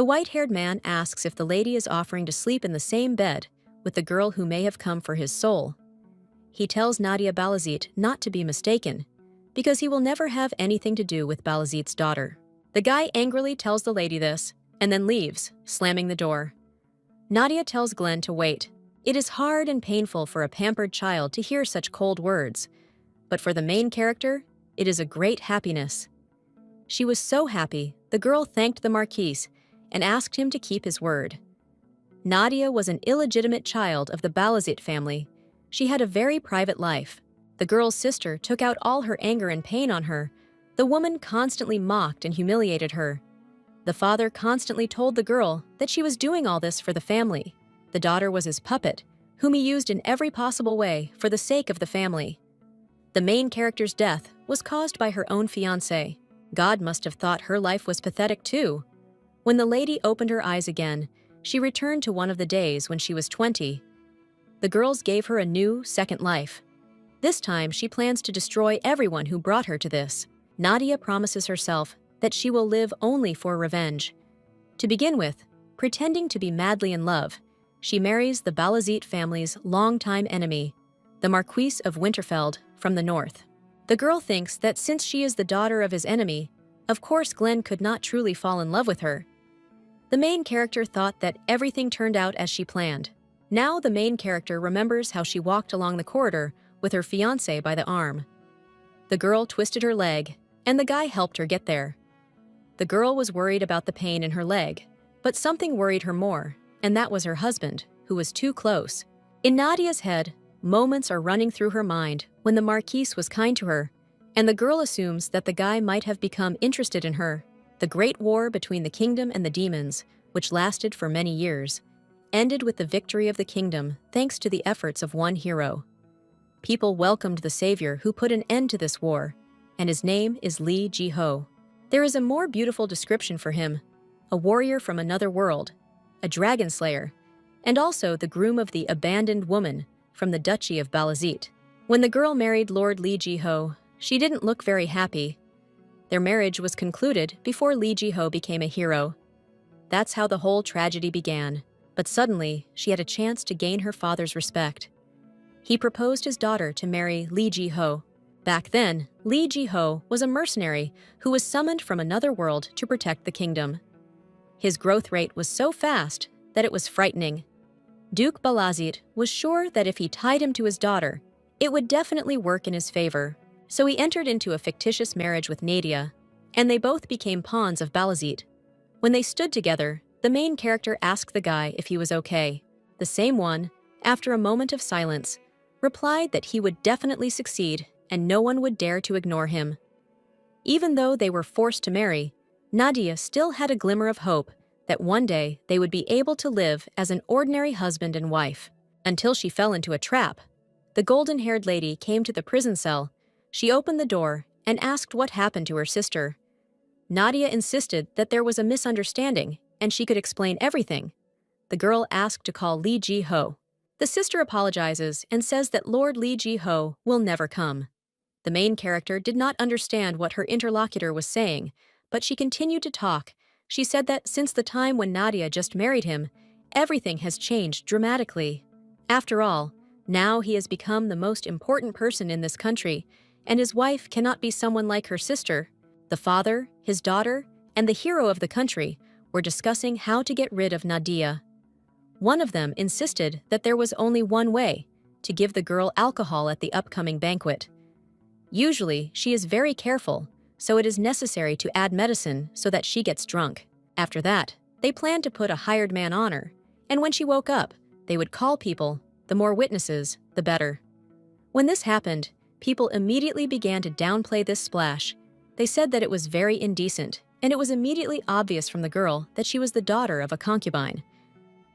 The white-haired man asks if the lady is offering to sleep in the same bed with the girl who may have come for his soul. He tells Nadia Balazit not to be mistaken, because he will never have anything to do with Balazit's daughter. The guy angrily tells the lady this, and then leaves, slamming the door. Nadia tells Glenn to wait. It is hard and painful for a pampered child to hear such cold words, but for the main character, it is a great happiness. She was so happy, the girl thanked the Marquis and asked him to keep his word. Nadia was an illegitimate child of the Balazit family. She had a very private life. The girl's sister took out all her anger and pain on her. The woman constantly mocked and humiliated her. The father constantly told the girl that she was doing all this for the family. The daughter was his puppet, whom he used in every possible way for the sake of the family. The main character's death was caused by her own fiancé. God must have thought her life was pathetic too. When the lady opened her eyes again, she returned to one of the days when she was 20. The girls gave her a new, second life. This time, she plans to destroy everyone who brought her to this. Nadia promises herself that she will live only for revenge. To begin with, pretending to be madly in love, she marries the Balazit family's longtime enemy, the Marquis of Winterfeld from the north. The girl thinks that since she is the daughter of his enemy, of course Glenn could not truly fall in love with her. The main character thought that everything turned out as she planned. Now the main character remembers how she walked along the corridor with her fiancé by the arm. The girl twisted her leg, and the guy helped her get there. The girl was worried about the pain in her leg, but something worried her more, and that was her husband, who was too close. In Nadia's head, moments are running through her mind when the Marquis was kind to her, and the girl assumes that the guy might have become interested in her. The great war between the kingdom and the demons, which lasted for many years, ended with the victory of the kingdom thanks to the efforts of one hero. People welcomed the savior who put an end to this war, and his name is Li Ji-ho. There is a more beautiful description for him: a warrior from another world, a dragon slayer, and also the groom of the abandoned woman from the Duchy of Balazit. When the girl married Lord Li Ji-ho, she didn't look very happy. Their marriage was concluded before Li Ji-ho became a hero. That's how the whole tragedy began, but suddenly she had a chance to gain her father's respect. He proposed his daughter to marry Li Ji-ho. Back then, Li Ji-ho was a mercenary who was summoned from another world to protect the kingdom. His growth rate was so fast that it was frightening. Duke Balazit was sure that if he tied him to his daughter, it would definitely work in his favor. So he entered into a fictitious marriage with Nadia, and they both became pawns of Balazit. When they stood together, the main character asked the guy if he was okay. The same one, after a moment of silence, replied that he would definitely succeed and no one would dare to ignore him. Even though they were forced to marry, Nadia still had a glimmer of hope that one day they would be able to live as an ordinary husband and wife, until she fell into a trap. The golden-haired lady came to the prison cell. She opened the door and asked what happened to her sister. Nadia insisted that there was a misunderstanding and she could explain everything. The girl asked to call Li Ji-ho. The sister apologizes and says that Lord Li Ji-ho will never come. The main character did not understand what her interlocutor was saying, but she continued to talk. She said that since the time when Nadia just married him, everything has changed dramatically. After all, now he has become the most important person in this country, and his wife cannot be someone like her sister. The father, his daughter, and the hero of the country were discussing how to get rid of Nadia. One of them insisted that there was only one way: to give the girl alcohol at the upcoming banquet. Usually, she is very careful, so it is necessary to add medicine so that she gets drunk. After that, they planned to put a hired man on her, and when she woke up, they would call people. The more witnesses, the better. When this happened, people immediately began to downplay this splash. They said that it was very indecent, and it was immediately obvious from the girl that she was the daughter of a concubine.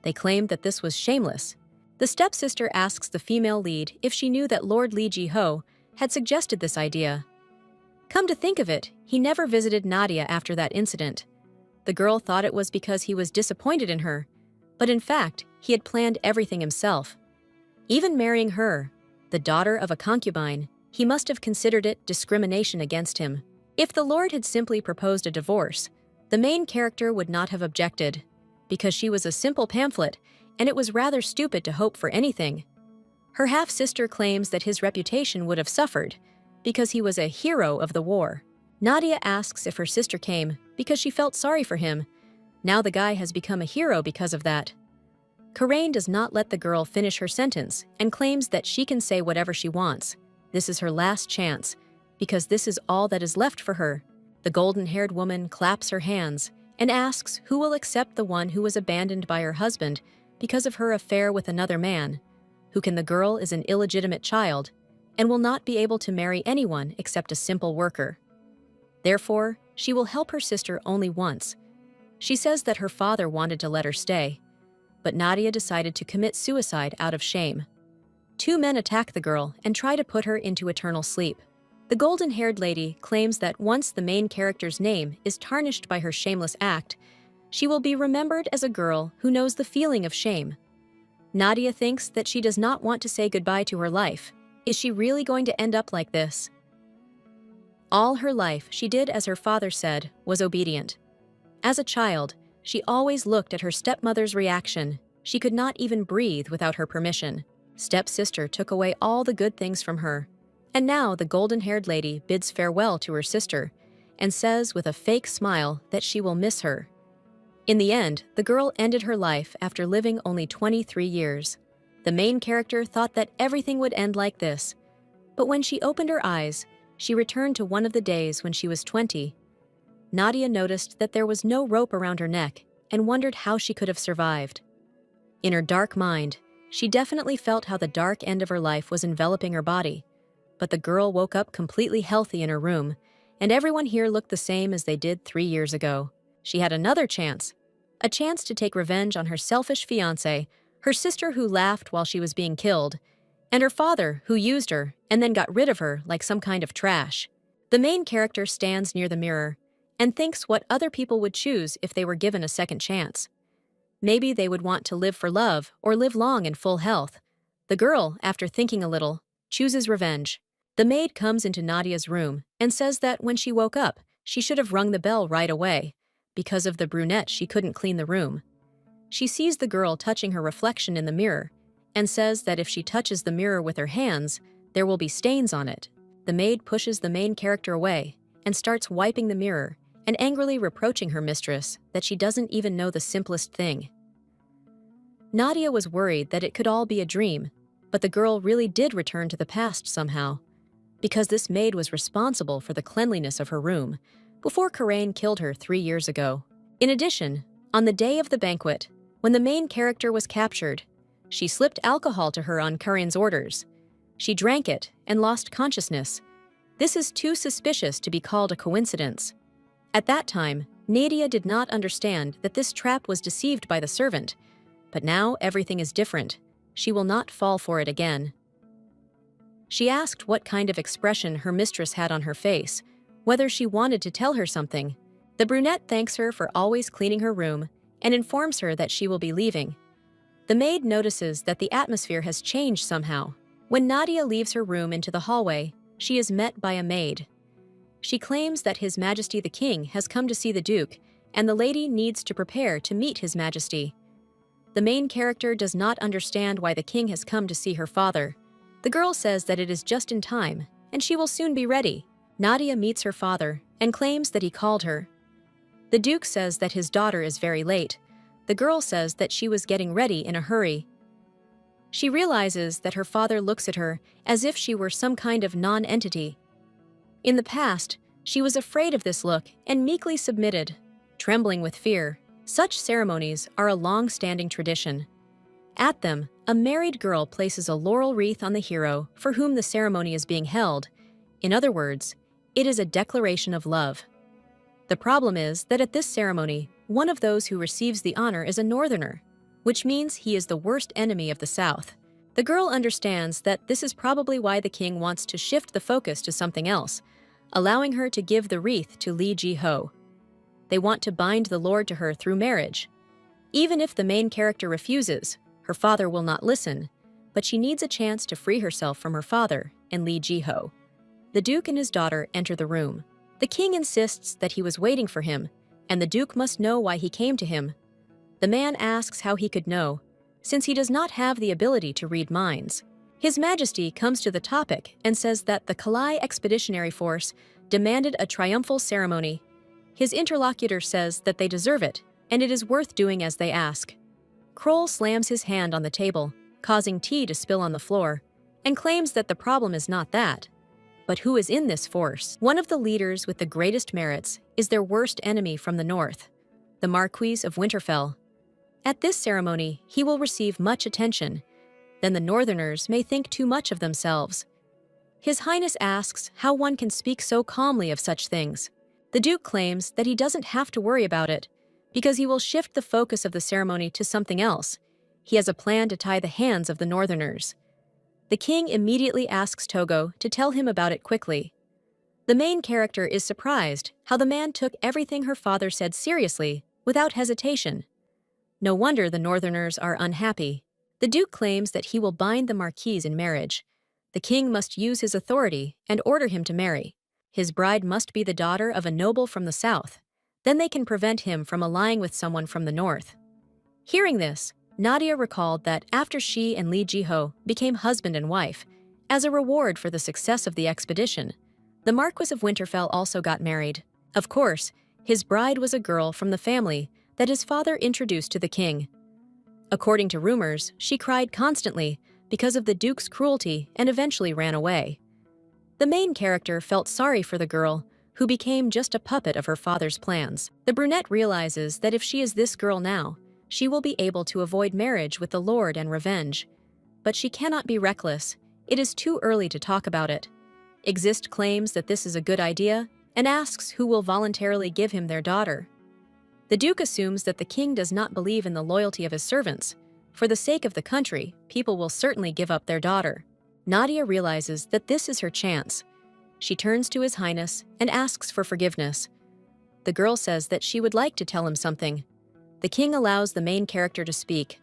They claimed that this was shameless. The stepsister asks the female lead if she knew that Lord Li Ji-ho had suggested this idea. Come to think of it, he never visited Nadia after that incident. The girl thought it was because he was disappointed in her, but in fact, he had planned everything himself. Even marrying her, the daughter of a concubine, he must have considered it discrimination against him. If the Lord had simply proposed a divorce, The main character would not have objected, because she was a simple pamphlet, and it was rather stupid to hope for anything. Her half-sister claims that his reputation would have suffered, because he was a hero of the war. Nadia asks if her sister came because she felt sorry for him. Now the guy has become a hero because of that. Karain does not let the girl finish her sentence and claims that she can say whatever she wants. This is her last chance, because this is all that is left for her. The golden-haired woman claps her hands and asks who will accept the one who was abandoned by her husband because of her affair with another man. Who can? The girl is an illegitimate child and will not be able to marry anyone except a simple worker. Therefore, she will help her sister only once. She says that her father wanted to let her stay, but Nadia decided to commit suicide out of shame. Two men attack the girl and try to put her into eternal sleep. The golden-haired lady claims that once the main character's name is tarnished by her shameless act, she will be remembered as a girl who knows the feeling of shame. Nadia thinks that she does not want to say goodbye to her life. Is she really going to end up like this? All her life, she did as her father said, was obedient. As a child, she always looked at her stepmother's reaction. She could not even breathe without her permission. Stepsister took away all the good things from her. And now the golden-haired lady bids farewell to her sister and says with a fake smile that she will miss her. In the end, the girl ended her life after living only 23 years. The main character thought that everything would end like this. But when she opened her eyes, she returned to one of the days when she was 20. Nadia noticed that there was no rope around her neck and wondered how she could have survived. In her dark mind, she definitely felt how the dark end of her life was enveloping her body. But the girl woke up completely healthy in her room, and everyone here looked the same as they did 3 years ago. She had another chance, a chance to take revenge on her selfish fiancé, her sister who laughed while she was being killed, and her father who used her and then got rid of her like some kind of trash. The main character stands near the mirror and thinks what other people would choose if they were given a second chance. Maybe they would want to live for love or live long in full health. The girl, after thinking a little, chooses revenge. The maid comes into Nadia's room and says that when she woke up, she should have rung the bell right away. Because of the brunette, she couldn't clean the room. She sees the girl touching her reflection in the mirror and says that if she touches the mirror with her hands, there will be stains on it. The maid pushes the main character away and starts wiping the mirror and angrily reproaching her mistress that she doesn't even know the simplest thing. Nadia was worried that it could all be a dream, but the girl really did return to the past somehow, because this maid was responsible for the cleanliness of her room before Karain killed her 3 years ago. In addition, on the day of the banquet, when the main character was captured, she slipped alcohol to her on Karain's orders. She drank it and lost consciousness. This is too suspicious to be called a coincidence. At that time, Nadia did not understand that this trap was deceived by the servant, but now everything is different. She will not fall for it again. She asked what kind of expression her mistress had on her face, whether she wanted to tell her something. The brunette thanks her for always cleaning her room and informs her that she will be leaving. The maid notices that the atmosphere has changed somehow. When Nadia leaves her room into the hallway, she is met by a maid. She claims that His Majesty the King has come to see the Duke, and the lady needs to prepare to meet His Majesty. The main character does not understand why the king has come to see her father. The girl says that it is just in time, and she will soon be ready. Nadia meets her father and claims that he called her. The Duke says that his daughter is very late. The girl says that she was getting ready in a hurry. She realizes that her father looks at her as if she were some kind of non-entity. In the past, she was afraid of this look and meekly submitted, trembling with fear. Such ceremonies are a long-standing tradition. At them, a married girl places a laurel wreath on the hero for whom the ceremony is being held. In other words, it is a declaration of love. The problem is that at this ceremony, one of those who receives the honor is a northerner, which means he is the worst enemy of the South. The girl understands that this is probably why the king wants to shift the focus to something else, allowing her to give the wreath to Li Ji-ho. They want to bind the lord to her through marriage. Even if the main character refuses, her father will not listen, but she needs a chance to free herself from her father and Li Ji-ho. The Duke and his daughter enter the room. The king insists that he was waiting for him and the Duke must know why he came to him. The man asks how he could know, since he does not have the ability to read minds. His Majesty comes to the topic and says that the Kalai Expeditionary Force demanded a triumphal ceremony. His interlocutor says that they deserve it, and it is worth doing as they ask. Kroll slams his hand on the table, causing tea to spill on the floor, and claims that the problem is not that. But who is in this force? One of the leaders with the greatest merits is their worst enemy from the north, the Marquis of Winterfell. At this ceremony, he will receive much attention. Then the Northerners may think too much of themselves. His Highness asks how one can speak so calmly of such things. The Duke claims that he doesn't have to worry about it, because he will shift the focus of the ceremony to something else. He has a plan to tie the hands of the Northerners. The king immediately asks Togo to tell him about it quickly. The main character is surprised how the man took everything her father said seriously, without hesitation. No wonder the Northerners are unhappy. The Duke claims that he will bind the Marquise in marriage. The king must use his authority and order him to marry. His bride must be the daughter of a noble from the south. Then they can prevent him from allying with someone from the north. Hearing this, Nadia recalled that after she and Li Jiho became husband and wife, as a reward for the success of the expedition, the Marquis of Winterfell also got married. Of course, his bride was a girl from the family that his father introduced to the king. According to rumors, she cried constantly because of the Duke's cruelty and eventually ran away. The main character felt sorry for the girl, who became just a puppet of her father's plans. The brunette realizes that if she is this girl now, she will be able to avoid marriage with the Lord and revenge. But she cannot be reckless. It is too early to talk about it. Exist claims that this is a good idea and asks who will voluntarily give him their daughter. The Duke assumes that the king does not believe in the loyalty of his servants. For the sake of the country, people will certainly give up their daughter. Nadia realizes that this is her chance. She turns to His Highness and asks for forgiveness. The girl says that she would like to tell him something. The king allows the main character to speak.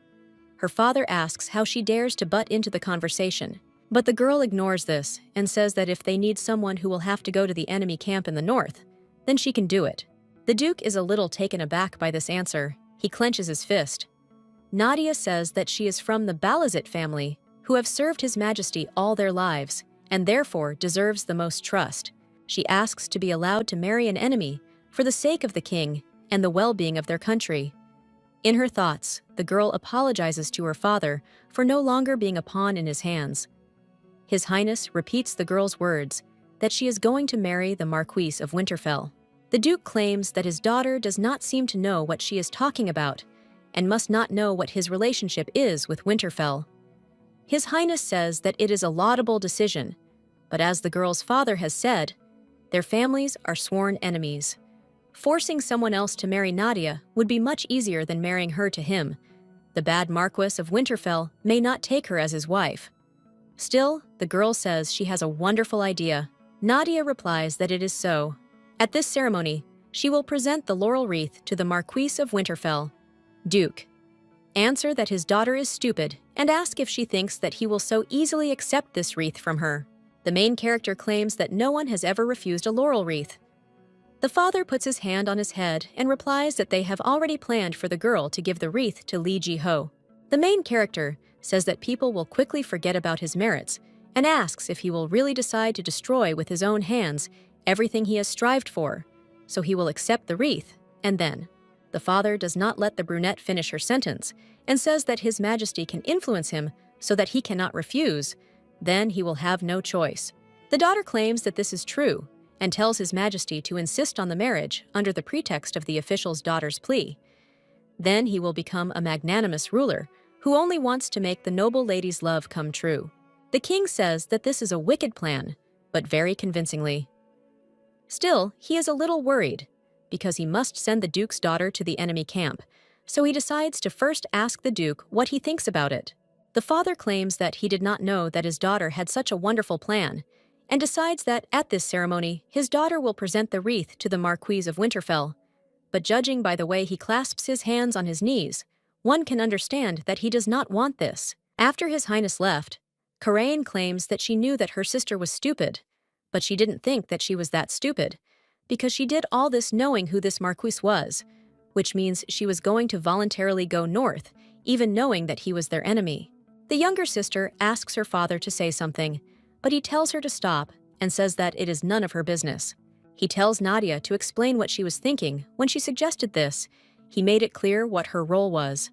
Her father asks how she dares to butt into the conversation. But the girl ignores this and says that if they need someone who will have to go to the enemy camp in the north, then she can do it. The Duke is a little taken aback by this answer. He clenches his fist. Nadia says that she is from the Balazit family, who have served His Majesty all their lives, and therefore deserves the most trust. She asks to be allowed to marry an enemy for the sake of the king and the well-being of their country. In her thoughts, the girl apologizes to her father for no longer being a pawn in his hands. His Highness repeats the girl's words that she is going to marry the Marquis of Winterfell. The Duke claims that his daughter does not seem to know what she is talking about and must not know what his relationship is with Winterfell. His Highness says that it is a laudable decision, but as the girl's father has said, their families are sworn enemies. Forcing someone else to marry Nadia would be much easier than marrying her to him. The bad Marquis of Winterfell may not take her as his wife. Still, the girl says she has a wonderful idea. Nadia replies that it is so. At this ceremony, she will present the laurel wreath to the Marquis of Winterfell. Duke. Answer that his daughter is stupid and ask if she thinks that he will so easily accept this wreath from her. The main character claims that no one has ever refused a laurel wreath. The father puts his hand on his head and replies that they have already planned for the girl to give the wreath to Li Jiho. The main character says that people will quickly forget about his merits and asks if he will really decide to destroy with his own hands everything he has strived for, so he will accept the wreath, and then. The father does not let the brunette finish her sentence and says that His Majesty can influence him so that he cannot refuse. Then he will have no choice. The daughter claims that this is true and tells His Majesty to insist on the marriage under the pretext of the official's daughter's plea. Then he will become a magnanimous ruler who only wants to make the noble lady's love come true. The king says that this is a wicked plan, but very convincingly. Still, he is a little worried, because he must send the Duke's daughter to the enemy camp, so he decides to first ask the Duke what he thinks about it. The father claims that he did not know that his daughter had such a wonderful plan, and decides that at this ceremony, his daughter will present the wreath to the Marquis of Winterfell. But judging by the way he clasps his hands on his knees, one can understand that he does not want this. After His Highness left, Karain claims that she knew that her sister was stupid, but she didn't think that she was that stupid. because she did all this knowing who this marquise was, which means she was going to voluntarily go north, even knowing that he was their enemy. The younger sister asks her father to say something, but he tells her to stop and says that it is none of her business. He tells Nadia to explain what she was thinking. When she suggested this, he made it clear what her role was.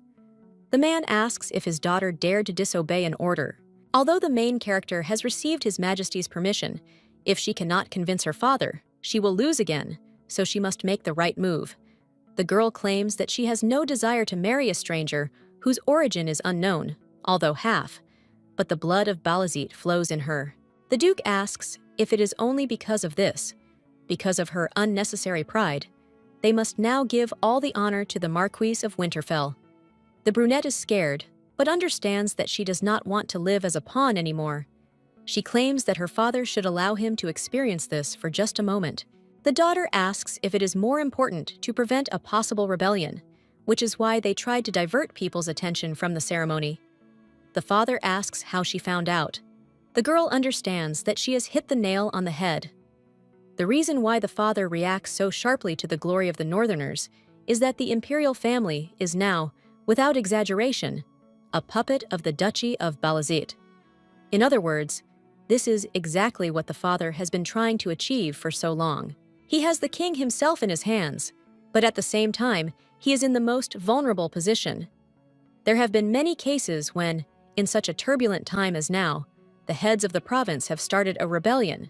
The man asks if his daughter dared to disobey an order. Although the main character has received His Majesty's permission, if she cannot convince her father, she will lose again, so she must make the right move. The girl claims that she has no desire to marry a stranger whose origin is unknown, although half, but the blood of Balazit flows in her. The Duke asks if it is only because of this, because of her unnecessary pride. They must now give all the honor to the Marquise of Winterfell. The brunette is scared, but understands that she does not want to live as a pawn anymore. She claims that her father should allow him to experience this for just a moment. The daughter asks if it is more important to prevent a possible rebellion, which is why they tried to divert people's attention from the ceremony. The father asks how she found out. The girl understands that she has hit the nail on the head. The reason why the father reacts so sharply to the glory of the Northerners is that the imperial family is now, without exaggeration, a puppet of the Duchy of Balazit. In other words, this is exactly what the father has been trying to achieve for so long. He has the king himself in his hands, but at the same time, he is in the most vulnerable position. There have been many cases when, in such a turbulent time as now, the heads of the province have started a rebellion.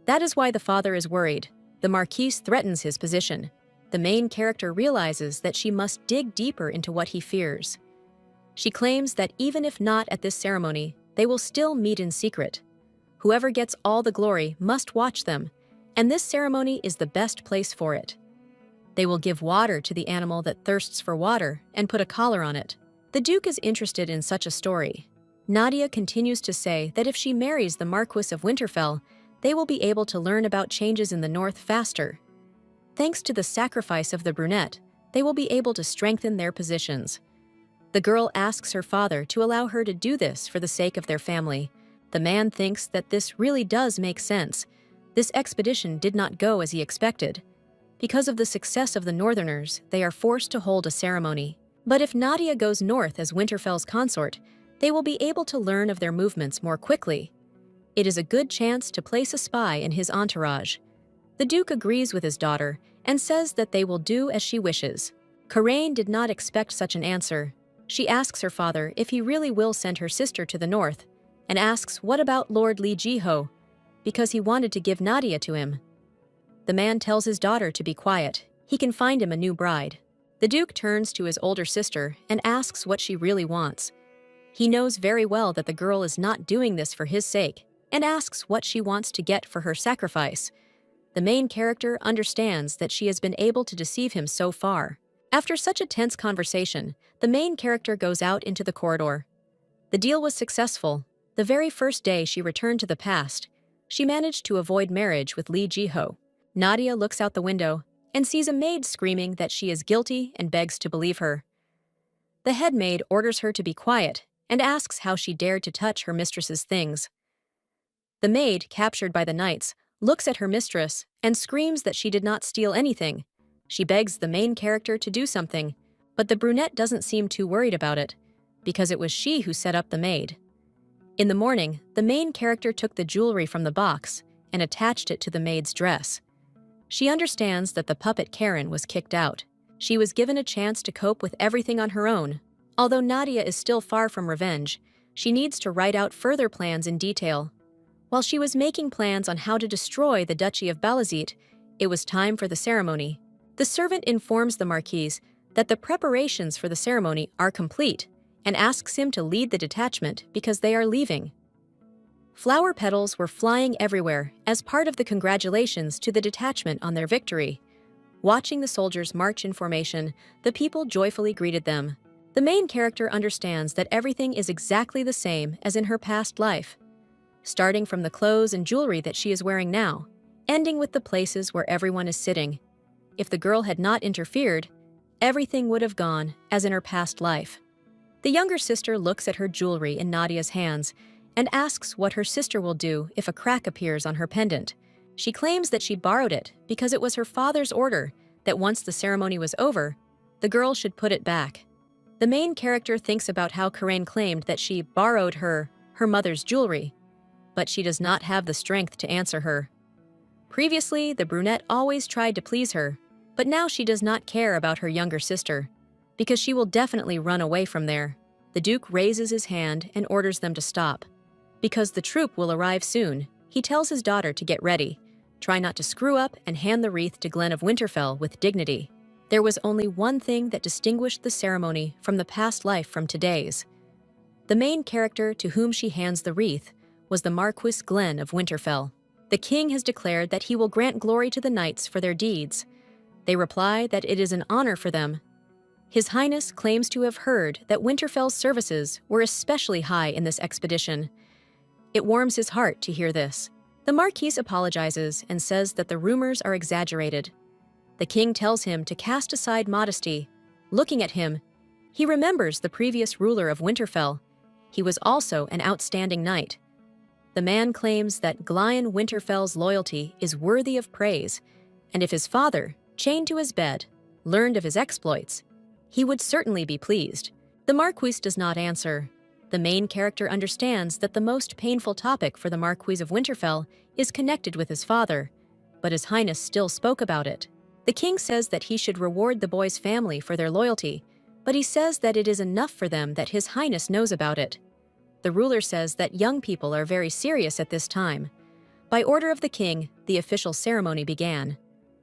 That is why the father is worried. The Marquise threatens his position. The main character realizes that she must dig deeper into what he fears. She claims that even if not at this ceremony, they will still meet in secret. Whoever gets all the glory must watch them, and this ceremony is the best place for it. They will give water to the animal that thirsts for water and put a collar on it. The Duke is interested in such a story. Nadia continues to say that if she marries the Marquis of Winterfell, they will be able to learn about changes in the north faster. Thanks to the sacrifice of the brunette, they will be able to strengthen their positions. The girl asks her father to allow her to do this for the sake of their family. The man thinks that this really does make sense. This expedition did not go as he expected. Because of the success of the Northerners, they are forced to hold a ceremony. But if Nadia goes north as Winterfell's consort, they will be able to learn of their movements more quickly. It is a good chance to place a spy in his entourage. The Duke agrees with his daughter and says that they will do as she wishes. Karain did not expect such an answer. She asks her father if he really will send her sister to the north, and asks what about Lord Li Jiho, because he wanted to give Nadia to him. The man tells his daughter to be quiet. He can find him a new bride. The Duke turns to his older sister and asks what she really wants. He knows very well that the girl is not doing this for his sake, and asks what she wants to get for her sacrifice. The main character understands that she has been able to deceive him so far. After such a tense conversation, the main character goes out into the corridor. The deal was successful. The very first day she returned to the past, she managed to avoid marriage with Li Jiho. Nadia looks out the window and sees a maid screaming that she is guilty and begs to believe her. The head maid orders her to be quiet and asks how she dared to touch her mistress's things. The maid, captured by the knights, looks at her mistress and screams that she did not steal anything. She begs the main character to do something, but the brunette doesn't seem too worried about it, because it was she who set up the maid. In the morning, the main character took the jewelry from the box and attached it to the maid's dress. She understands that the puppet Karen was kicked out. She was given a chance to cope with everything on her own. Although Nadia is still far from revenge, she needs to write out further plans in detail. While she was making plans on how to destroy the Duchy of Balazit, it was time for the ceremony. The servant informs the Marquise that the preparations for the ceremony are complete and asks him to lead the detachment because they are leaving. Flower petals were flying everywhere as part of the congratulations to the detachment on their victory. Watching the soldiers march in formation, the people joyfully greeted them. The main character understands that everything is exactly the same as in her past life, starting from the clothes and jewelry that she is wearing now, ending with the places where everyone is sitting. If the girl had not interfered, everything would have gone as in her past life. The younger sister looks at her jewelry in Nadia's hands and asks what her sister will do if a crack appears on her pendant. She claims that she borrowed it because it was her father's order that once the ceremony was over, the girl should put it back. The main character thinks about how Karain claimed that she borrowed her mother's jewelry, but she does not have the strength to answer her. Previously, the brunette always tried to please her, but now she does not care about her younger sister, because she will definitely run away from there. The Duke raises his hand and orders them to stop. Because the troop will arrive soon, he tells his daughter to get ready, try not to screw up, and hand the wreath to Glen of Winterfell with dignity. There was only one thing that distinguished the ceremony from the past life from today's. The main character to whom she hands the wreath was the Marquis Glen of Winterfell. The king has declared that he will grant glory to the knights for their deeds. They reply that it is an honor for them. His Highness claims to have heard that Winterfell's services were especially high in this expedition. It warms his heart to hear this. The Marquis apologizes and says that the rumors are exaggerated. The king tells him to cast aside modesty. Looking at him, he remembers the previous ruler of Winterfell. He was also an outstanding knight. The man claims that Glyan Winterfell's loyalty is worthy of praise, and if his father, chained to his bed, learned of his exploits, he would certainly be pleased. The Marquis does not answer. The main character understands that the most painful topic for the Marquis of Winterfell is connected with his father, but His Highness still spoke about it. The king says that he should reward the boy's family for their loyalty, but he says that it is enough for them that His Highness knows about it. The ruler says that young people are very serious at this time. By order of the king, the official ceremony began.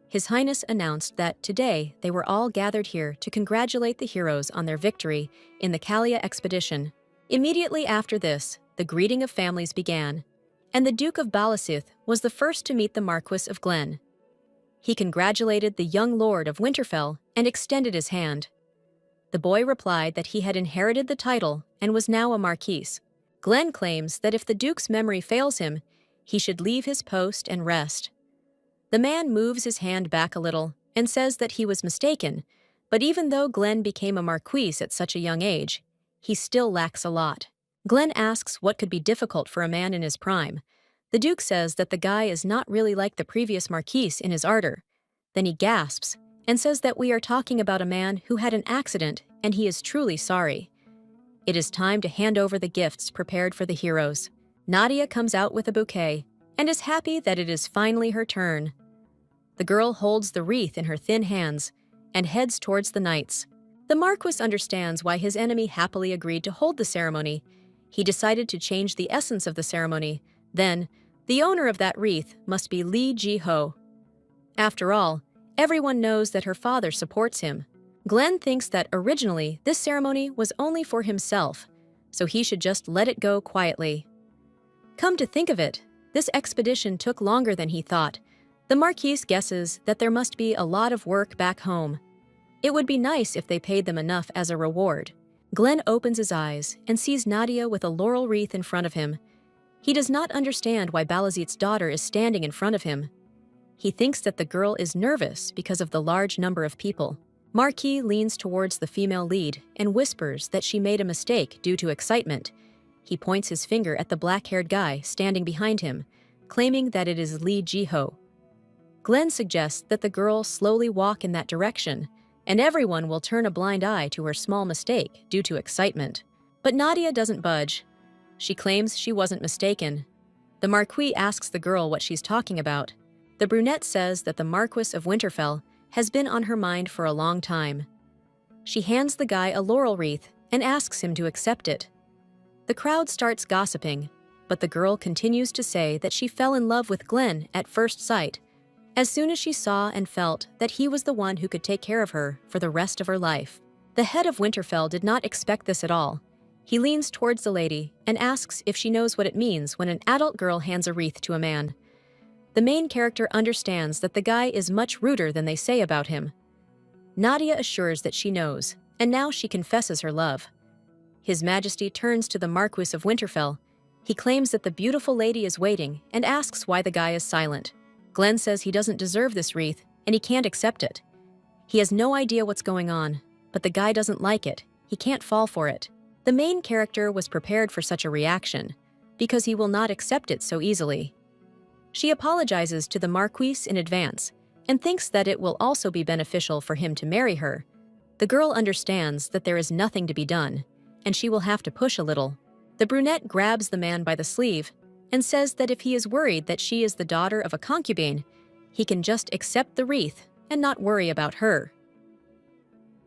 His Highness announced that today they were all gathered here to congratulate the heroes on their victory in the Kalia expedition. Immediately after this, the greeting of families began, and the Duke of Balasith was the first to meet the Marquis of Glen. He congratulated the young lord of Winterfell and extended his hand. The boy replied that he had inherited the title and was now a marquis. Glen claims that if the Duke's memory fails him, he should leave his post and rest. The man moves his hand back a little and says that he was mistaken, but even though Glen became a marquis at such a young age, he still lacks a lot. Glen asks what could be difficult for a man in his prime. The Duke says that the guy is not really like the previous marquis in his ardor. Then he gasps and says that we are talking about a man who had an accident and he is truly sorry. It is time to hand over the gifts prepared for the heroes. Nadia comes out with a bouquet and is happy that it is finally her turn. The girl holds the wreath in her thin hands and heads towards the knights. The Marquis understands why his enemy happily agreed to hold the ceremony. He decided to change the essence of the ceremony. Then, the owner of that wreath must be Li Ji-ho. After all, everyone knows that her father supports him. Glen thinks that originally this ceremony was only for himself, so he should just let it go quietly. Come to think of it, this expedition took longer than he thought. The Marquis guesses that there must be a lot of work back home. It would be nice if they paid them enough as a reward. Glen opens his eyes and sees Nadia with a laurel wreath in front of him. He does not understand why Balazit's daughter is standing in front of him. He thinks that the girl is nervous because of the large number of people. Marquis leans towards the female lead and whispers that she made a mistake due to excitement. He points his finger at the black-haired guy standing behind him, claiming that it is Li Ji-ho. Glen suggests that the girl slowly walk in that direction, and everyone will turn a blind eye to her small mistake due to excitement. But Nadia doesn't budge. She claims she wasn't mistaken. The Marquis asks the girl what she's talking about. The brunette says that the Marquis of Winterfell has been on her mind for a long time. She hands the guy a laurel wreath and asks him to accept it. The crowd starts gossiping, but the girl continues to say that she fell in love with Glen at first sight, as soon as she saw and felt that he was the one who could take care of her for the rest of her life. The head of Winterfell did not expect this at all. He leans towards the lady and asks if she knows what it means when an adult girl hands a wreath to a man. The main character understands that the guy is much ruder than they say about him. Nadia assures that she knows, and now she confesses her love. His Majesty turns to the Marquis of Winterfell. He claims that the beautiful lady is waiting and asks why the guy is silent. Glen says he doesn't deserve this wreath and he can't accept it. He has no idea what's going on, but the guy doesn't like it. He can't fall for it. The main character was prepared for such a reaction because he will not accept it so easily. She apologizes to the Marquise in advance and thinks that it will also be beneficial for him to marry her. The girl understands that there is nothing to be done, and she will have to push a little. The brunette grabs the man by the sleeve and says that if he is worried that she is the daughter of a concubine, he can just accept the wreath and not worry about her.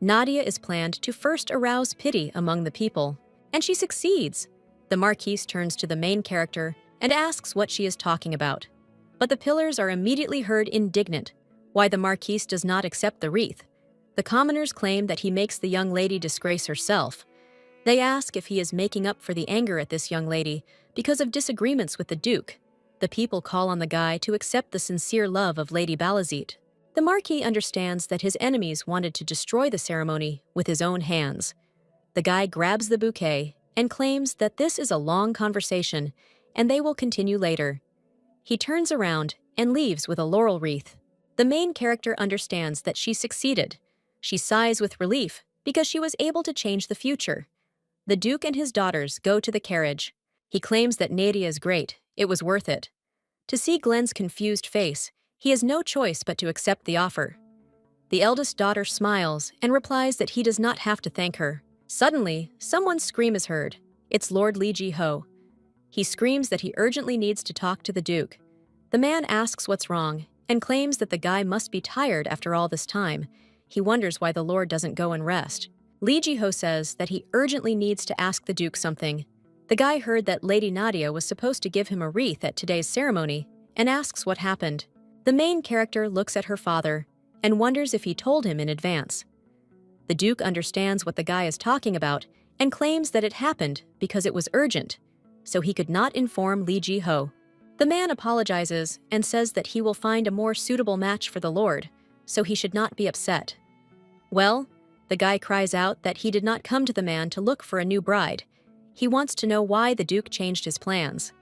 Nadia is planned to first arouse pity among the people, and she succeeds. The Marquise turns to the main character and asks what she is talking about. But the pillars are immediately heard indignant why the Marquise does not accept the wreath. The commoners claim that he makes the young lady disgrace herself. They ask if he is making up for the anger at this young lady because of disagreements with the Duke. The people call on the guy to accept the sincere love of Lady Balazit. The Marquis understands that his enemies wanted to destroy the ceremony with his own hands. The guy grabs the bouquet and claims that this is a long conversation and they will continue later. He turns around and leaves with a laurel wreath. The main character understands that she succeeded. She sighs with relief because she was able to change the future. The Duke and his daughters go to the carriage. He claims that Nadia is great. It was worth it. To see Glenn's confused face, he has no choice but to accept the offer. The eldest daughter smiles and replies that he does not have to thank her. Suddenly, someone's scream is heard. It's Lord Li Ji-ho. He screams that he urgently needs to talk to the Duke. The man asks what's wrong and claims that the guy must be tired after all this time. He wonders why the Lord doesn't go and rest. Li Ji-ho says that he urgently needs to ask the Duke something. The guy heard that Lady Nadia was supposed to give him a wreath at today's ceremony and asks what happened. The main character looks at her father and wonders if he told him in advance. The Duke understands what the guy is talking about and claims that it happened because it was urgent, so he could not inform Li Ji-ho. The man apologizes and says that he will find a more suitable match for the Lord, so he should not be upset. Well, the guy cries out that he did not come to the man to look for a new bride. He wants to know why the Duke changed his plans.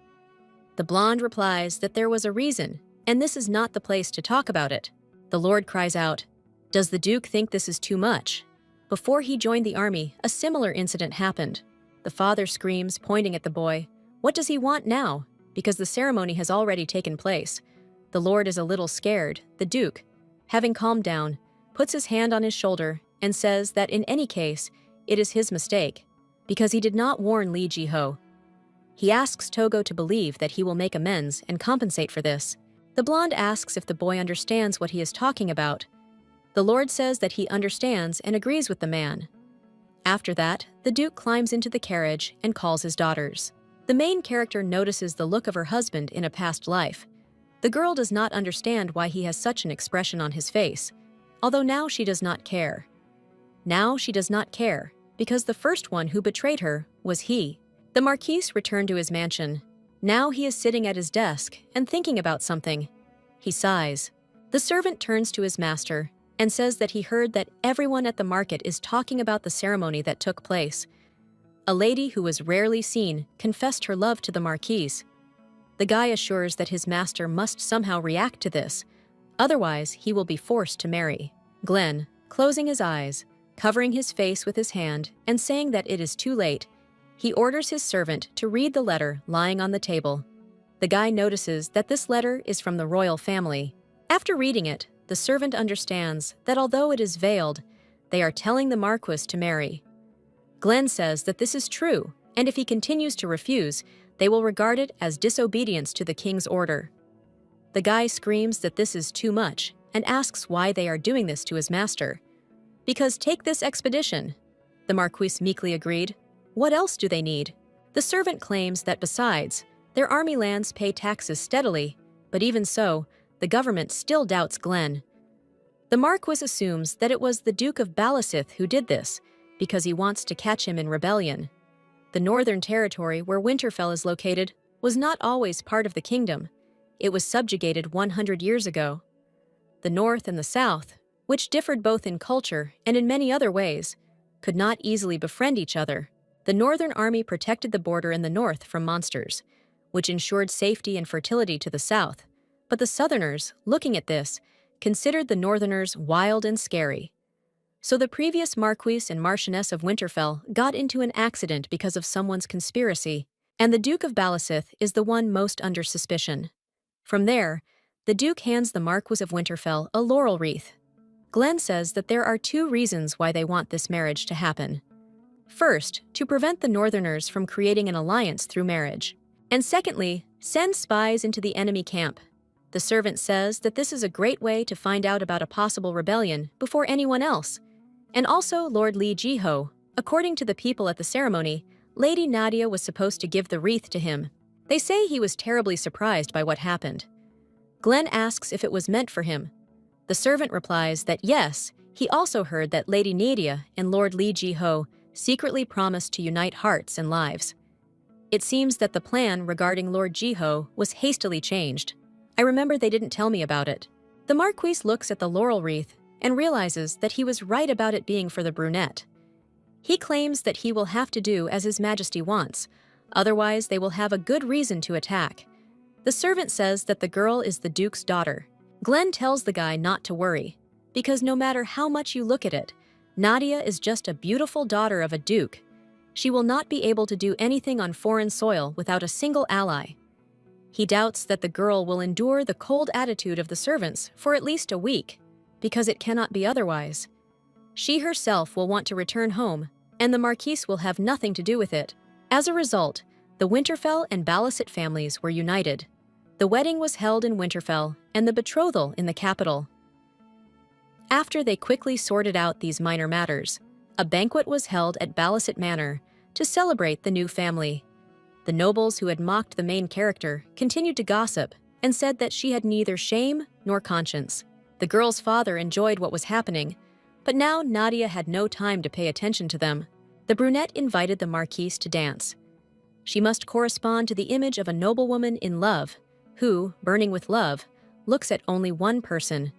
The blonde replies that there was a reason, and this is not the place to talk about it. The Lord cries out, "Does the Duke think this is too much?" Before he joined the army, a similar incident happened. The father screams, pointing at the boy, "What does he want now?" Because the ceremony has already taken place. The Lord is a little scared. The Duke, having calmed down, puts his hand on his shoulder and says that in any case, it is his mistake, because he did not warn Li Ji-ho. He asks Togo to believe that he will make amends and compensate for this. The blonde asks if the boy understands what he is talking about. The Lord says that he understands and agrees with the man. After that, the Duke climbs into the carriage and calls his daughters. The main character notices the look of her husband in a past life. The girl does not understand why he has such an expression on his face, although now she does not care. Now she does not care, because the first one who betrayed her was he. The Marquis returned to his mansion. Now he is sitting at his desk and thinking about something. He sighs. The servant turns to his master and says that he heard that everyone at the market is talking about the ceremony that took place. A lady who was rarely seen confessed her love to the Marquis. The guy assures that his master must somehow react to this, otherwise he will be forced to marry. Glenn, closing his eyes, covering his face with his hand and saying that it is too late, he orders his servant to read the letter lying on the table. The guy notices that this letter is from the royal family. After reading it, the servant understands that although it is veiled, they are telling the Marquis to marry. Glenn says that this is true, and if he continues to refuse, they will regard it as disobedience to the king's order. The guy screams that this is too much and asks why they are doing this to his master. "Because take this expedition," the Marquis meekly agreed. "What else do they need?" The servant claims that besides, their army lands pay taxes steadily, but even so, the government still doubts Glenn. The Marquis assumes that it was the Duke of Balasith who did this, because he wants to catch him in rebellion. The northern territory where Winterfell is located was not always part of the kingdom. It was subjugated 100 years ago. The north and the south, which differed both in culture and in many other ways, could not easily befriend each other. The northern army protected the border in the north from monsters, which ensured safety and fertility to the south. But the southerners, looking at this, considered the northerners wild and scary. So the previous Marquis and Marchioness of Winterfell got into an accident because of someone's conspiracy, and the Duke of Balasith is the one most under suspicion. From there, the Duke hands the Marquis of Winterfell a laurel wreath. Glenn says that there are two reasons why they want this marriage to happen. First, to prevent the Northerners from creating an alliance through marriage. And secondly, send spies into the enemy camp. The servant says that this is a great way to find out about a possible rebellion before anyone else. And also Lord Li Jiho. According to the people at the ceremony, Lady Nadia was supposed to give the wreath to him. They say he was terribly surprised by what happened. Glenn asks if it was meant for him. The servant replies that yes, he also heard that Lady Nadia and Lord Li Jiho secretly promised to unite hearts and lives. It seems that the plan regarding Lord Jiho was hastily changed. I remember they didn't tell me about it. The Marquis looks at the laurel wreath and realizes that he was right about it being for the brunette. He claims that he will have to do as His Majesty wants, otherwise they will have a good reason to attack. The servant says that the girl is the Duke's daughter. Glenn tells the guy not to worry, because no matter how much you look at it, Nadia is just a beautiful daughter of a duke. She will not be able to do anything on foreign soil without a single ally. He doubts that the girl will endure the cold attitude of the servants for at least a week, because it cannot be otherwise. She herself will want to return home, and the Marquis will have nothing to do with it. As a result, the Winterfell and Balicet families were united. The wedding was held in Winterfell and the betrothal in the capital. After they quickly sorted out these minor matters, a banquet was held at Balicet Manor to celebrate the new family. The nobles who had mocked the main character continued to gossip and said that she had neither shame nor conscience. The girl's father enjoyed what was happening, but now Nadia had no time to pay attention to them. The brunette invited the Marquise to dance. She must correspond to the image of a noblewoman in love, who, burning with love, looks at only one person.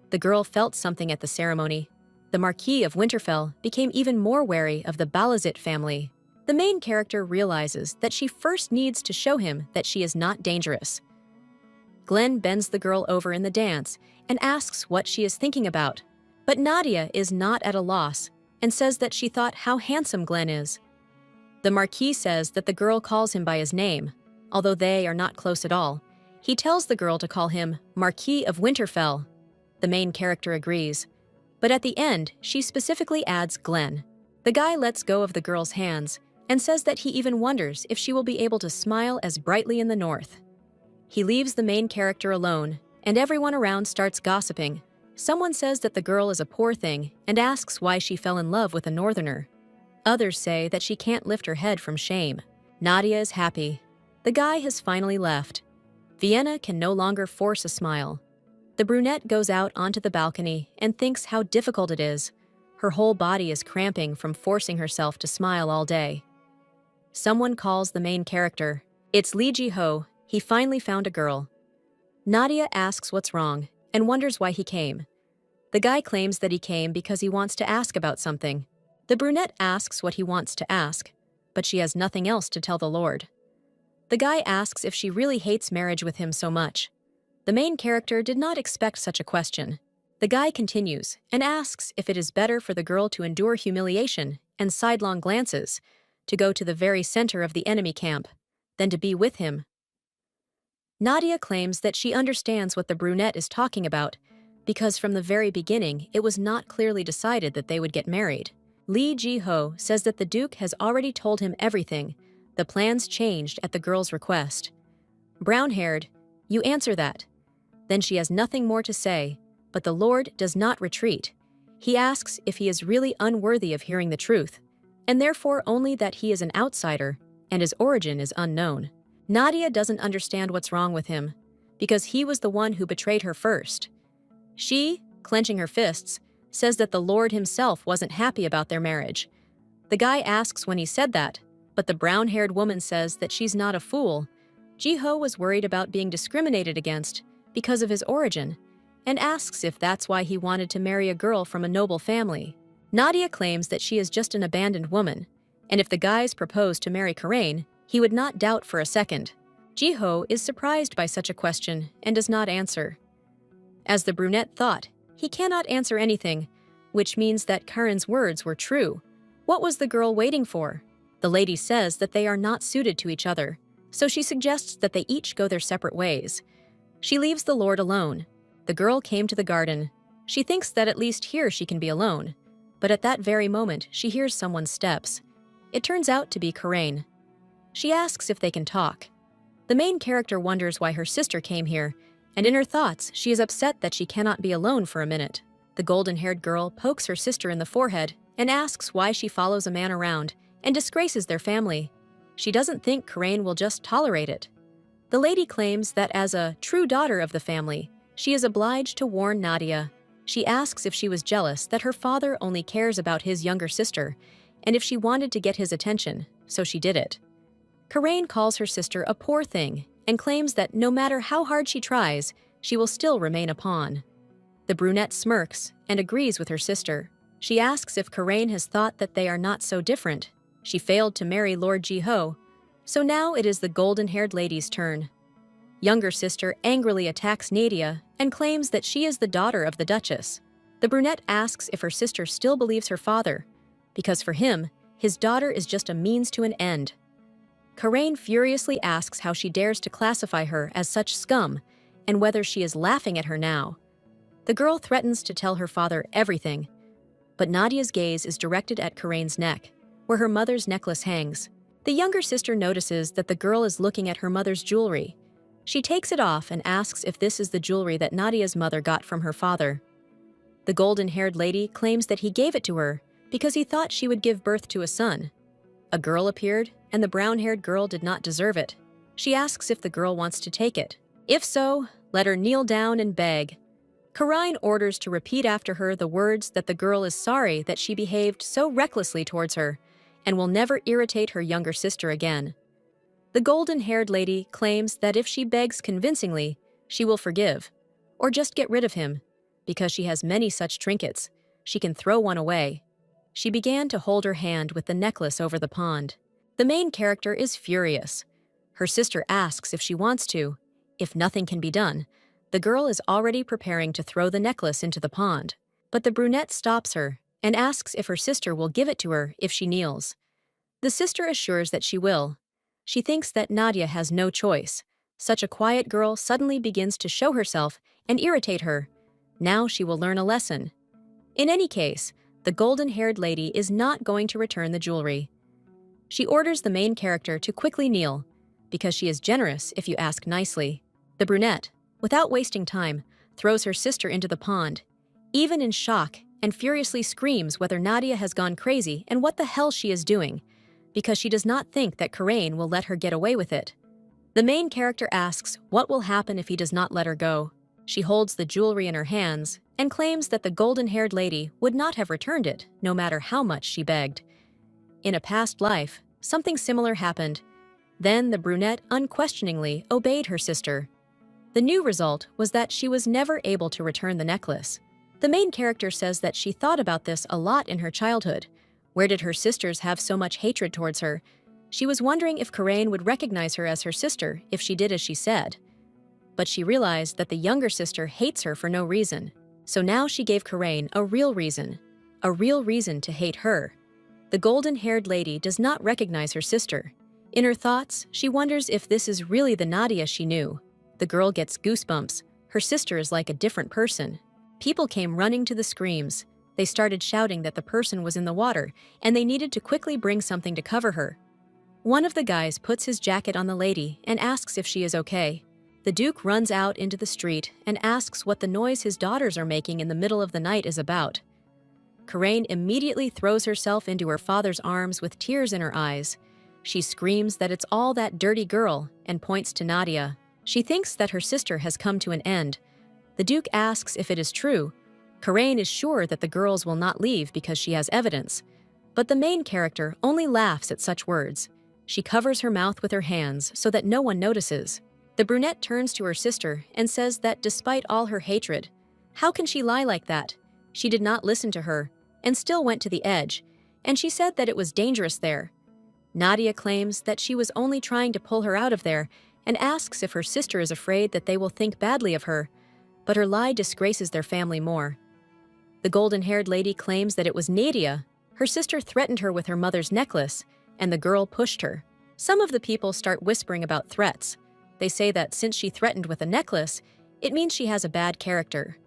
The girl felt something at the ceremony. The Marquis of Winterfell became even more wary of the Balicet family. The main character realizes that she first needs to show him that she is not dangerous. Glenn bends the girl over in the dance and asks what she is thinking about. But Nadia is not at a loss and says that she thought how handsome Glenn is. The Marquis says that the girl calls him by his name, although they are not close at all. He tells the girl to call him Marquis of Winterfell. The main character agrees, but at the end, she specifically adds Glenn. The guy lets go of the girl's hands and says that he even wonders if she will be able to smile as brightly in the north. He leaves the main character alone, and everyone around starts gossiping. Someone says that the girl is a poor thing and asks why she fell in love with a northerner. Others say that she can't lift her head from shame. Nadia is happy. The guy has finally left. Vienna can no longer force a smile. The brunette goes out onto the balcony and thinks how difficult it is. Her whole body is cramping from forcing herself to smile all day. Someone calls the main character. It's Li Jiho. He finally found a girl. Nadia asks what's wrong and wonders why he came. The guy claims that he came because he wants to ask about something. The brunette asks what he wants to ask, but she has nothing else to tell the Lord. The guy asks if she really hates marriage with him so much. The main character did not expect such a question. The guy continues and asks if it is better for the girl to endure humiliation and sidelong glances, to go to the very center of the enemy camp, than to be with him. Nadia claims that she understands what the brunette is talking about, because from the very beginning it was not clearly decided that they would get married. Li Jiho says that the Duke has already told him everything. The plans changed at the girl's request. Brown-haired, you answer that. Then she has nothing more to say, but the Lord does not retreat. He asks if he is really unworthy of hearing the truth, and therefore only that he is an outsider and his origin is unknown. Nadia doesn't understand what's wrong with him, because he was the one who betrayed her first. She, clenching her fists, says that the Lord himself wasn't happy about their marriage. The guy asks when he said that, but the brown-haired woman says that she's not a fool. Jiho was worried about being discriminated against because of his origin, and asks if that's why he wanted to marry a girl from a noble family. Nadia claims that she is just an abandoned woman, and if the guys proposed to marry Karain, he would not doubt for a second. Jiho is surprised by such a question and does not answer. As the brunette thought, he cannot answer anything, which means that Karen's words were true. What was the girl waiting for? The lady says that they are not suited to each other, so she suggests that they each go their separate ways. She leaves the lord alone. The girl came to the garden. She thinks that at least here she can be alone. But at that very moment, she hears someone's steps. It turns out to be Karain. She asks if they can talk. The main character wonders why her sister came here, and in her thoughts, she is upset that she cannot be alone for a minute. The golden-haired girl pokes her sister in the forehead and asks why she follows a man around and disgraces their family. She doesn't think Karain will just tolerate it. The lady claims that as a true daughter of the family, she is obliged to warn Nadia. She asks if she was jealous that her father only cares about his younger sister, and if she wanted to get his attention, so she did it. Karain calls her sister a poor thing and claims that no matter how hard she tries, she will still remain a pawn. The brunette smirks and agrees with her sister. She asks if Karain has thought that they are not so different. She failed to marry Lord Ji-ho, so now it is the golden-haired lady's turn. Younger sister angrily attacks Nadia and claims that she is the daughter of the Duchess. The brunette asks if her sister still believes her father, because for him, his daughter is just a means to an end. Karain furiously asks how she dares to classify her as such scum and whether she is laughing at her now. The girl threatens to tell her father everything, but Nadia's gaze is directed at Karain's neck, where her mother's necklace hangs. The younger sister notices that the girl is looking at her mother's jewelry. She takes it off and asks if this is the jewelry that Nadia's mother got from her father. The golden-haired lady claims that he gave it to her because he thought she would give birth to a son. A girl appeared, and the brown-haired girl did not deserve it. She asks if the girl wants to take it. If so, let her kneel down and beg. Karain orders to repeat after her the words that the girl is sorry that she behaved so recklessly towards her and will never irritate her younger sister again. The golden-haired lady claims that if she begs convincingly, she will forgive, or just get rid of him. Because she has many such trinkets, she can throw one away. She began to hold her hand with the necklace over the pond. The main character is furious. Her sister asks if she wants to. If nothing can be done, the girl is already preparing to throw the necklace into the pond. But the brunette stops her and asks if her sister will give it to her if she kneels. The sister assures that she will. She thinks that Nadia has no choice. Such a quiet girl suddenly begins to show herself and irritate her. Now she will learn a lesson. In any case, the golden-haired lady is not going to return the jewelry. She orders the main character to quickly kneel, because she is generous if you ask nicely. The brunette, without wasting time, throws her sister into the pond, even in shock, and furiously screams whether Nadia has gone crazy and what the hell she is doing, because she does not think that Karain will let her get away with it. The main character asks what will happen if he does not let her go. She holds the jewelry in her hands and claims that the golden-haired lady would not have returned it, no matter how much she begged. In a past life, something similar happened. Then the brunette unquestioningly obeyed her sister. The new result was that she was never able to return the necklace. The main character says that she thought about this a lot in her childhood. Where did her sisters have so much hatred towards her? She was wondering if Karain would recognize her as her sister if she did as she said. But she realized that the younger sister hates her for no reason. So now she gave Karain a real reason to hate her. The golden-haired lady does not recognize her sister. In her thoughts, she wonders if this is really the Nadia she knew. The girl gets goosebumps. Her sister is like a different person. People came running to the screams. They started shouting that the person was in the water, and they needed to quickly bring something to cover her. One of the guys puts his jacket on the lady and asks if she is okay. The Duke runs out into the street and asks what the noise his daughters are making in the middle of the night is about. Karain immediately throws herself into her father's arms with tears in her eyes. She screams that it's all that dirty girl and points to Nadia. She thinks that her sister has come to an end. The Duke asks if it is true. Karain is sure that the girls will not leave because she has evidence. But the main character only laughs at such words. She covers her mouth with her hands so that no one notices. The brunette turns to her sister and says that despite all her hatred, how can she lie like that? She did not listen to her and still went to the edge, and she said that it was dangerous there. Nadia claims that she was only trying to pull her out of there and asks if her sister is afraid that they will think badly of her, but her lie disgraces their family more. The golden-haired lady claims that it was Nadia. Her sister threatened her with her mother's necklace, and the girl pushed her. Some of the people start whispering about threats. They say that since she threatened with a necklace, it means she has a bad character.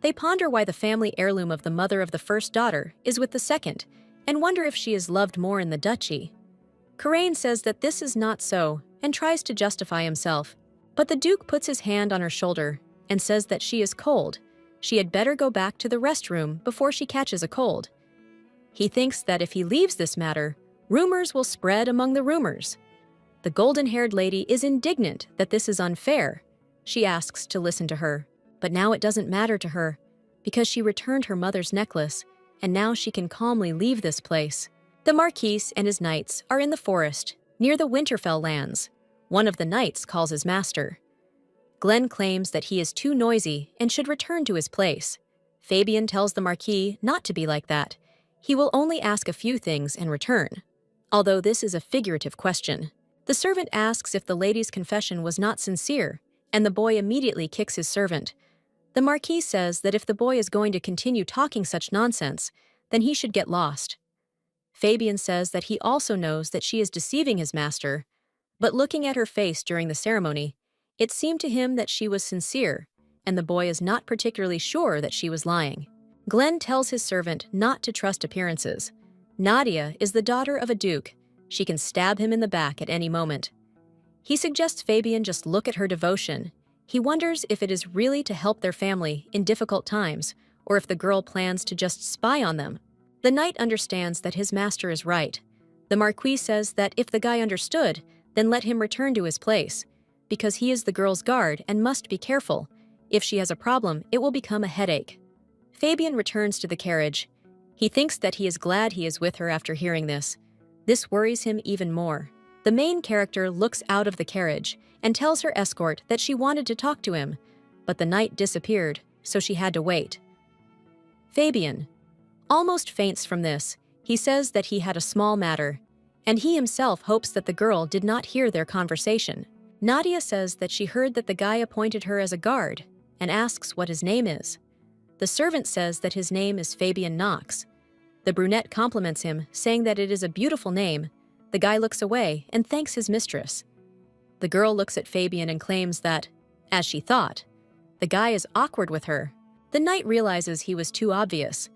They ponder why the family heirloom of the mother of the first daughter is with the second, and wonder if she is loved more in the duchy. Karain says that this is not so and tries to justify himself, but the Duke puts his hand on her shoulder and says that she is cold. She had better go back to the restroom before she catches a cold. He thinks that if he leaves this matter, rumors will spread among the rumors. The golden-haired lady is indignant that this is unfair. She asks to listen to her, but now it doesn't matter to her because she returned her mother's necklace, and now she can calmly leave this place. The Marquis and his knights are in the forest, near the Winterfell lands. One of the knights calls his master. Glenn claims that he is too noisy and should return to his place. Fabian tells the Marquis not to be like that. He will only ask a few things and return. Although this is a figurative question. The servant asks if the lady's confession was not sincere, and the boy immediately kicks his servant. The Marquis says that if the boy is going to continue talking such nonsense, then he should get lost. Fabian says that he also knows that she is deceiving his master, but looking at her face during the ceremony, it seemed to him that she was sincere, and the boy is not particularly sure that she was lying. Glenn tells his servant not to trust appearances. Nadia is the daughter of a duke. She can stab him in the back at any moment. He suggests Fabian just look at her devotion. He wonders if it is really to help their family in difficult times, or if the girl plans to just spy on them. The knight understands that his master is right. The Marquis says that if the guy understood, then let him return to his place, because he is the girl's guard and must be careful. If she has a problem, it will become a headache. Fabian returns to the carriage. He thinks that he is glad he is with her after hearing this. This worries him even more. The main character looks out of the carriage and tells her escort that she wanted to talk to him, but the knight disappeared, so she had to wait. Fabian almost faints from this. He says that he had a small matter, and he himself hopes that the girl did not hear their conversation. Nadia says that she heard that the guy appointed her as a guard and asks what his name is. The servant says that his name is Fabian Knox. The brunette compliments him, saying that it is a beautiful name. The guy looks away and thanks his mistress. The girl looks at Fabian and claims that, as she thought, the guy is awkward with her. The knight realizes he was too obvious.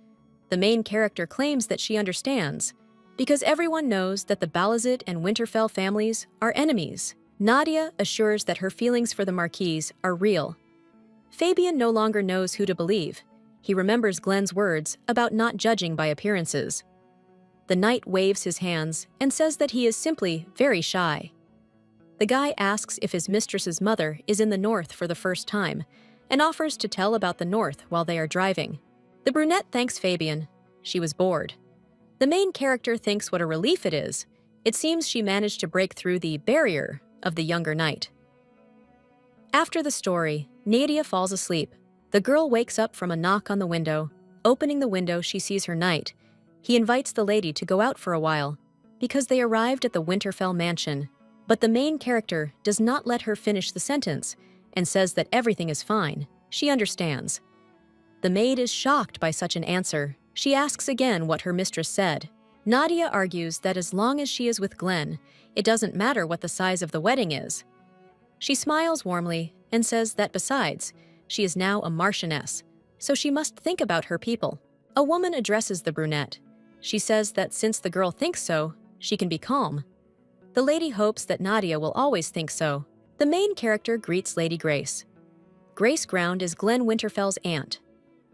The main character claims that she understands, because everyone knows that the Balazit and Winterfell families are enemies. Nadia assures that her feelings for the Marquis are real. Fabian no longer knows who to believe. He remembers Glenn's words about not judging by appearances. The knight waves his hands and says that he is simply very shy. The guy asks if his mistress's mother is in the north for the first time and offers to tell about the north while they are driving. The brunette thanks Fabian. She was bored. The main character thinks what a relief it is. It seems she managed to break through the barrier of the younger knight. After the story, Nadia falls asleep. The girl wakes up from a knock on the window. Opening the window, she sees her knight. He invites the lady to go out for a while, because they arrived at the Winterfell mansion. But the main character does not let her finish the sentence and says that everything is fine. She understands. The maid is shocked by such an answer. She asks again what her mistress said. Nadia argues that as long as she is with Glenn, it doesn't matter what the size of the wedding is. She smiles warmly and says that besides, she is now a marchioness, so she must think about her people. A woman addresses the brunette. She says that since the girl thinks so, she can be calm. The lady hopes that Nadia will always think so. The main character greets Lady Grace. Grace Ground is Glenn Winterfell's aunt.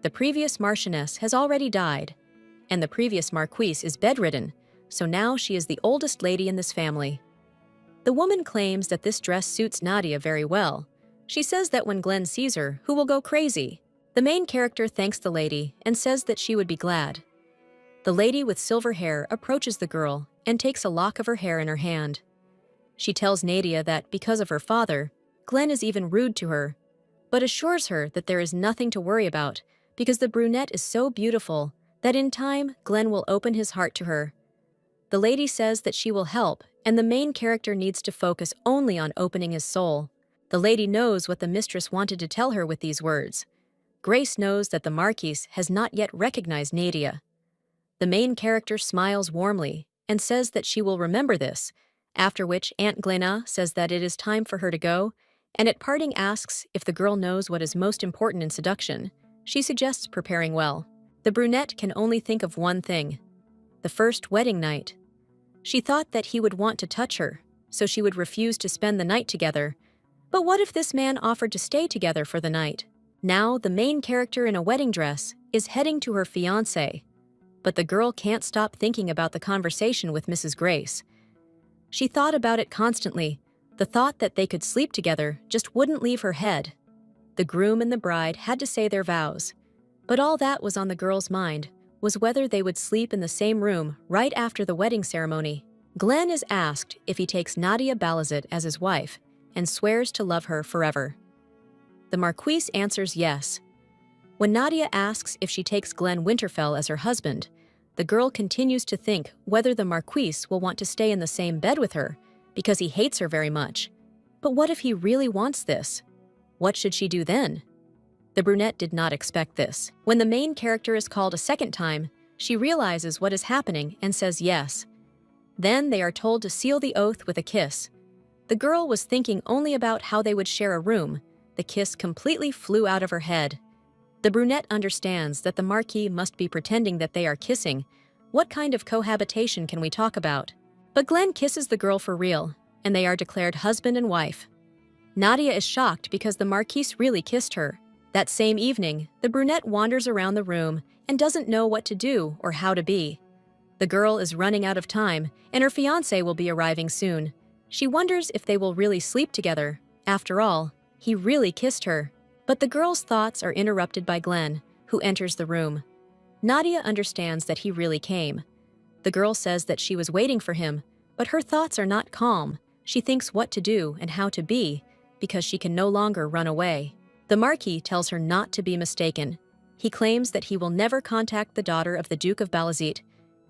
The previous marchioness has already died, and the previous marquise is bedridden, so now she is the oldest lady in this family. The woman claims that this dress suits Nadia very well. She says that when Glenn sees her, who will go crazy? The main character thanks the lady and says that she would be glad. The lady with silver hair approaches the girl and takes a lock of her hair in her hand. She tells Nadia that because of her father, Glenn is even rude to her, but assures her that there is nothing to worry about because the brunette is so beautiful that in time Glenn will open his heart to her. The lady says that she will help, and the main character needs to focus only on opening his soul. The lady knows what the mistress wanted to tell her with these words. Grace knows that the Marquise has not yet recognized Nadia. The main character smiles warmly and says that she will remember this, after which Aunt Glenna says that it is time for her to go, and at parting asks if the girl knows what is most important in seduction. She suggests preparing well. The brunette can only think of one thing: the first wedding night. She thought that he would want to touch her, so she would refuse to spend the night together. But what if this man offered to stay together for the night? Now, the main character in a wedding dress is heading to her fiancé, but the girl can't stop thinking about the conversation with Mrs. Grace. She thought about it constantly. The thought that they could sleep together just wouldn't leave her head. The groom and the bride had to say their vows, but all that was on the girl's mind was whether they would sleep in the same room right after the wedding ceremony. Glenn is asked if he takes Nadia Balazit as his wife and swears to love her forever. The Marquise answers yes. When Nadia asks if she takes Glenn Winterfell as her husband, the girl continues to think whether the Marquise will want to stay in the same bed with her because he hates her very much. But what if he really wants this? What should she do then? The brunette did not expect this. When the main character is called a second time, she realizes what is happening and says yes. Then they are told to seal the oath with a kiss. The girl was thinking only about how they would share a room. The kiss completely flew out of her head. The brunette understands that the Marquis must be pretending that they are kissing. What kind of cohabitation can we talk about? But Glenn kisses the girl for real, and they are declared husband and wife. Nadia is shocked because the Marquise really kissed her. That same evening, the brunette wanders around the room and doesn't know what to do or how to be. The girl is running out of time, and her fiancé will be arriving soon. She wonders if they will really sleep together. After all, he really kissed her. But the girl's thoughts are interrupted by Glenn, who enters the room. Nadia understands that he really came. The girl says that she was waiting for him, but her thoughts are not calm. She thinks what to do and how to be, because she can no longer run away. The Marquis tells her not to be mistaken. He claims that he will never contact the daughter of the Duke of Balazit,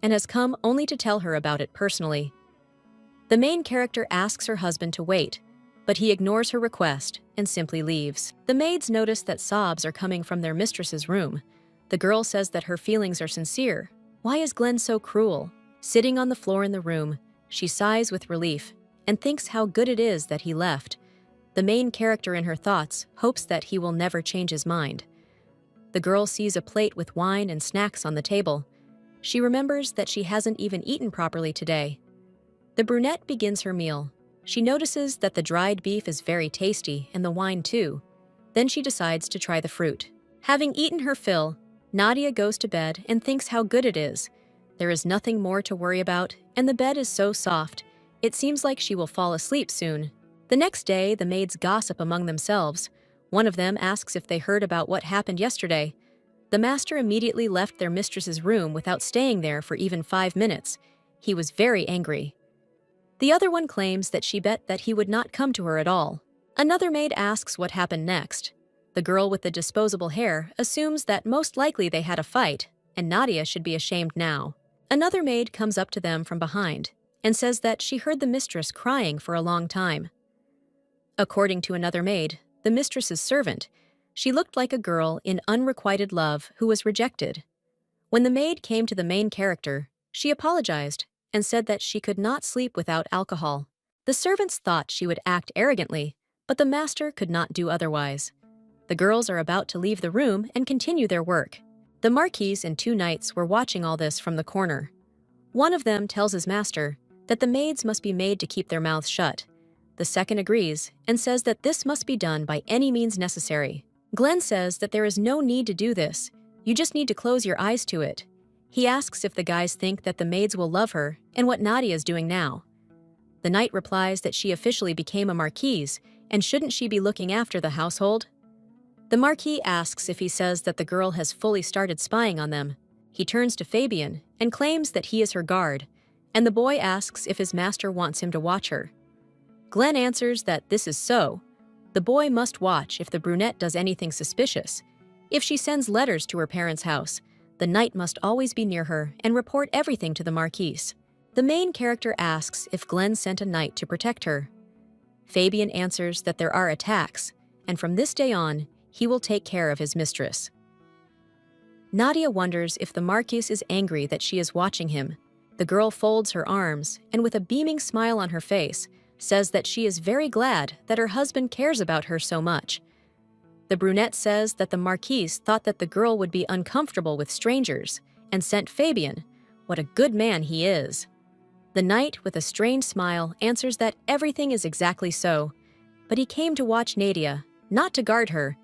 and has come only to tell her about it personally. The main character asks her husband to wait, but he ignores her request and simply leaves. The maids notice that sobs are coming from their mistress's room. The girl says that her feelings are sincere. Why is Glenn so cruel? Sitting on the floor in the room, she sighs with relief and thinks how good it is that he left. The main character in her thoughts hopes that he will never change his mind. The girl sees a plate with wine and snacks on the table. She remembers that she hasn't even eaten properly today. The brunette begins her meal. She notices that the dried beef is very tasty and the wine too. Then she decides to try the fruit. Having eaten her fill, Nadia goes to bed and thinks how good it is. There is nothing more to worry about, and the bed is so soft. It seems like she will fall asleep soon. The next day, the maids gossip among themselves. One of them asks if they heard about what happened yesterday. The master immediately left their mistress's room without staying there for even 5 minutes. He was very angry. The other one claims that she bet that he would not come to her at all. Another maid asks what happened next. The girl with the disposable hair assumes that most likely they had a fight, and Nadia should be ashamed now. Another maid comes up to them from behind and says that she heard the mistress crying for a long time. According to another maid, the mistress's servant, she looked like a girl in unrequited love who was rejected. When the maid came to the main character, she apologized and said that she could not sleep without alcohol. The servants thought she would act arrogantly, but the master could not do otherwise. The girls are about to leave the room and continue their work. The Marquis and 2 knights were watching all this from the corner. One of them tells his master that the maids must be made to keep their mouths shut. The second agrees and says that this must be done by any means necessary. Glenn says that there is no need to do this. You just need to close your eyes to it. He asks if the guys think that the maids will love her and what Nadia is doing now. The knight replies that she officially became a marquise, and shouldn't she be looking after the household? The Marquis asks if he says that the girl has fully started spying on them. He turns to Fabian and claims that he is her guard, and the boy asks if his master wants him to watch her. Glenn answers that this is so. The boy must watch if the brunette does anything suspicious. If she sends letters to her parents' house, the knight must always be near her and report everything to the Marquise. The main character asks if Glenn sent a knight to protect her. Fabian answers that there are attacks, and from this day on, he will take care of his mistress. Nadia wonders if the Marquise is angry that she is watching him. The girl folds her arms, and with a beaming smile on her face, says that she is very glad that her husband cares about her so much. The brunette says that the marquise thought that the girl would be uncomfortable with strangers and sent Fabian. What a good man he is. The knight, with a strange smile, answers that everything is exactly so, but he came to watch Nadia, not to guard her,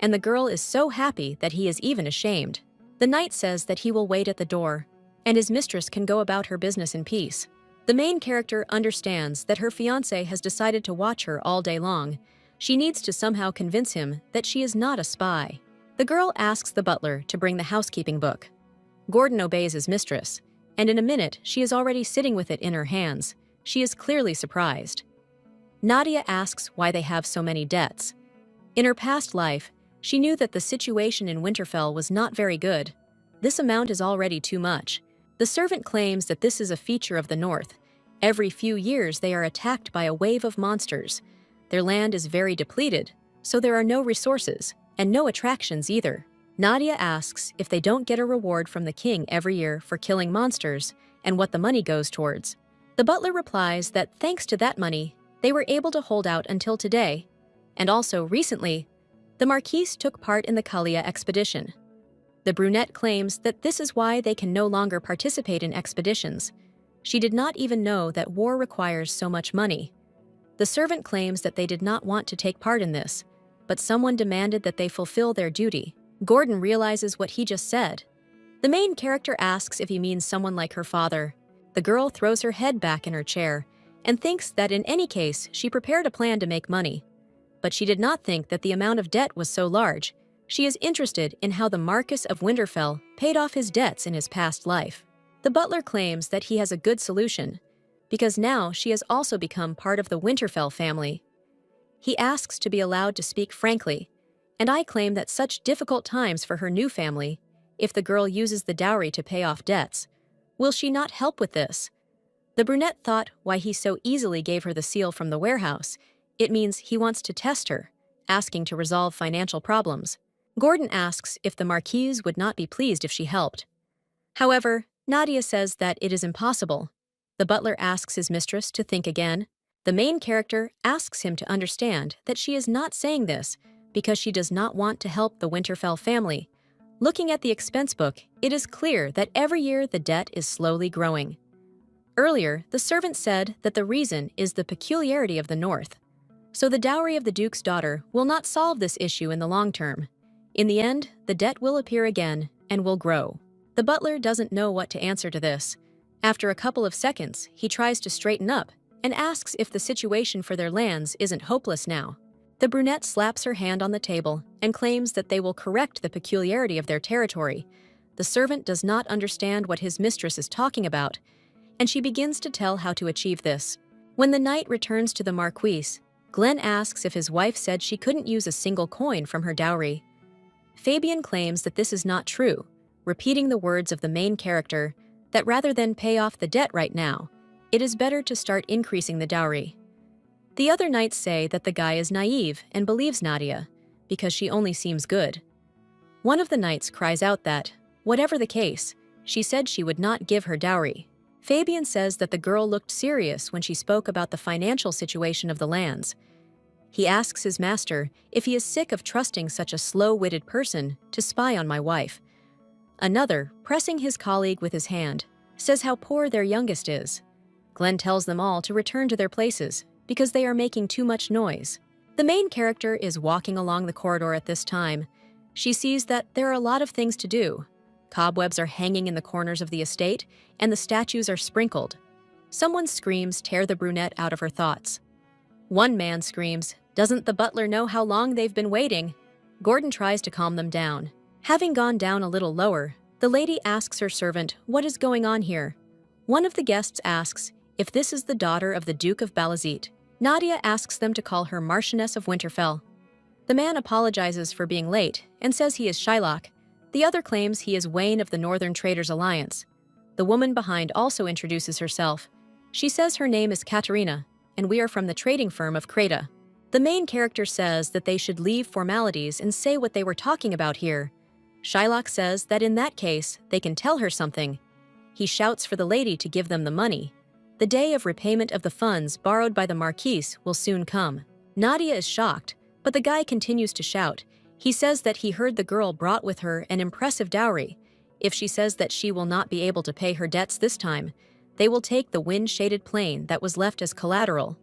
and the girl is so happy that he is even ashamed. The knight says that he will wait at the door, and his mistress can go about her business in peace. The main character understands that her fiancé has decided to watch her all day long. She needs to somehow convince him that she is not a spy. The girl asks the butler to bring the housekeeping book. Gordon obeys his mistress, and in a minute she is already sitting with it in her hands. She is clearly surprised. Nadia asks why they have so many debts. In her past life, she knew that the situation in Winterfell was not very good. This amount is already too much. The servant claims that this is a feature of the North. Every few years they are attacked by a wave of monsters. Their land is very depleted, so there are no resources, and no attractions either. Nadia asks if they don't get a reward from the king every year for killing monsters, and what the money goes towards. The butler replies that thanks to that money, they were able to hold out until today, and also recently, the Marquise took part in the Kalia expedition. The brunette claims that this is why they can no longer participate in expeditions. She did not even know that war requires so much money. The servant claims that they did not want to take part in this, but someone demanded that they fulfill their duty. Gordon realizes what he just said. The main character asks if he means someone like her father. The girl throws her head back in her chair and thinks that in any case she prepared a plan to make money. But she did not think that the amount of debt was so large. She is interested in how the Marquis of Winterfell paid off his debts in his past life. The butler claims that he has a good solution, because now she has also become part of the Winterfell family. He asks to be allowed to speak frankly, and I claim that such difficult times for her new family, if the girl uses the dowry to pay off debts, will she not help with this? The brunette thought why he so easily gave her the seal from the warehouse. It means he wants to test her, asking to resolve financial problems. Gordon asks if the Marquise would not be pleased if she helped. However, Nadia says that it is impossible. The butler asks his mistress to think again. The main character asks him to understand that she is not saying this because she does not want to help the Winterfell family. Looking at the expense book, it is clear that every year the debt is slowly growing. Earlier, the servant said that the reason is the peculiarity of the North. So the dowry of the Duke's daughter will not solve this issue in the long term. In the end, the debt will appear again and will grow. The butler doesn't know what to answer to this. After a couple of seconds, he tries to straighten up and asks if the situation for their lands isn't hopeless now. The brunette slaps her hand on the table and claims that they will correct the peculiarity of their territory. The servant does not understand what his mistress is talking about, and she begins to tell how to achieve this. When the knight returns to the Marquise, Glenn asks if his wife said she couldn't use a single coin from her dowry. Fabian claims that this is not true, repeating the words of the main character, that rather than pay off the debt right now, it is better to start increasing the dowry. The other knights say that the guy is naive and believes Nadia, because she only seems good. One of the knights cries out that, whatever the case, she said she would not give her dowry. Fabian says that the girl looked serious when she spoke about the financial situation of the lands. He asks his master if he is sick of trusting such a slow-witted person to spy on my wife. Another, pressing his colleague with his hand, says how poor their youngest is. Glenn tells them all to return to their places because they are making too much noise. The main character is walking along the corridor at this time. She sees that there are a lot of things to do. Cobwebs are hanging in the corners of the estate, and the statues are sprinkled. Someone's screams tear the brunette out of her thoughts. One man screams, "Doesn't the butler know how long they've been waiting?" Gordon tries to calm them down. Having gone down a little lower, the lady asks her servant what is going on here. One of the guests asks if this is the daughter of the Duke of Balazit. Nadia asks them to call her Marchioness of Winterfell. The man apologizes for being late and says he is Shylock. The other claims he is Wayne of the Northern Traders Alliance. The woman behind also introduces herself. She says her name is Katerina, and we are from the trading firm of Kreta. The main character says that they should leave formalities and say what they were talking about here. Shylock says that in that case, they can tell her something. He shouts for the lady to give them the money. The day of repayment of the funds borrowed by the Marquise will soon come. Nadia is shocked, but the guy continues to shout. He says that he heard the girl brought with her an impressive dowry. If she says that she will not be able to pay her debts this time, they will take the wind-shaded plane that was left as collateral.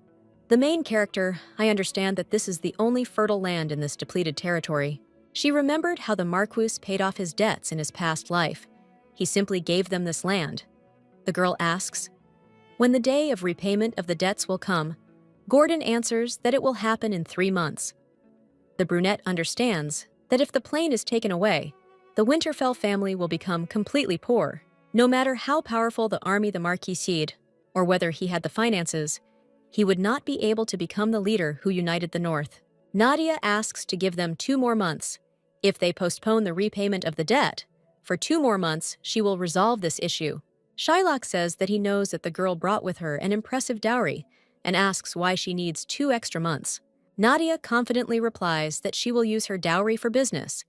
The main character, I understand that this is the only fertile land in this depleted territory. She remembered how the Marquis paid off his debts in his past life. He simply gave them this land. The girl asks, when the day of repayment of the debts will come, Gordon answers that it will happen in 3 months. The brunette understands that if the plane is taken away, the Winterfell family will become completely poor. No matter how powerful the army the Marquis seed, or whether he had the finances, he would not be able to become the leader who united the North. Nadia asks to give them 2 more months. If they postpone the repayment of the debt, for 2 more months she will resolve this issue. Shylock says that he knows that the girl brought with her an impressive dowry and asks why she needs 2 extra months. Nadia confidently replies that she will use her dowry for business.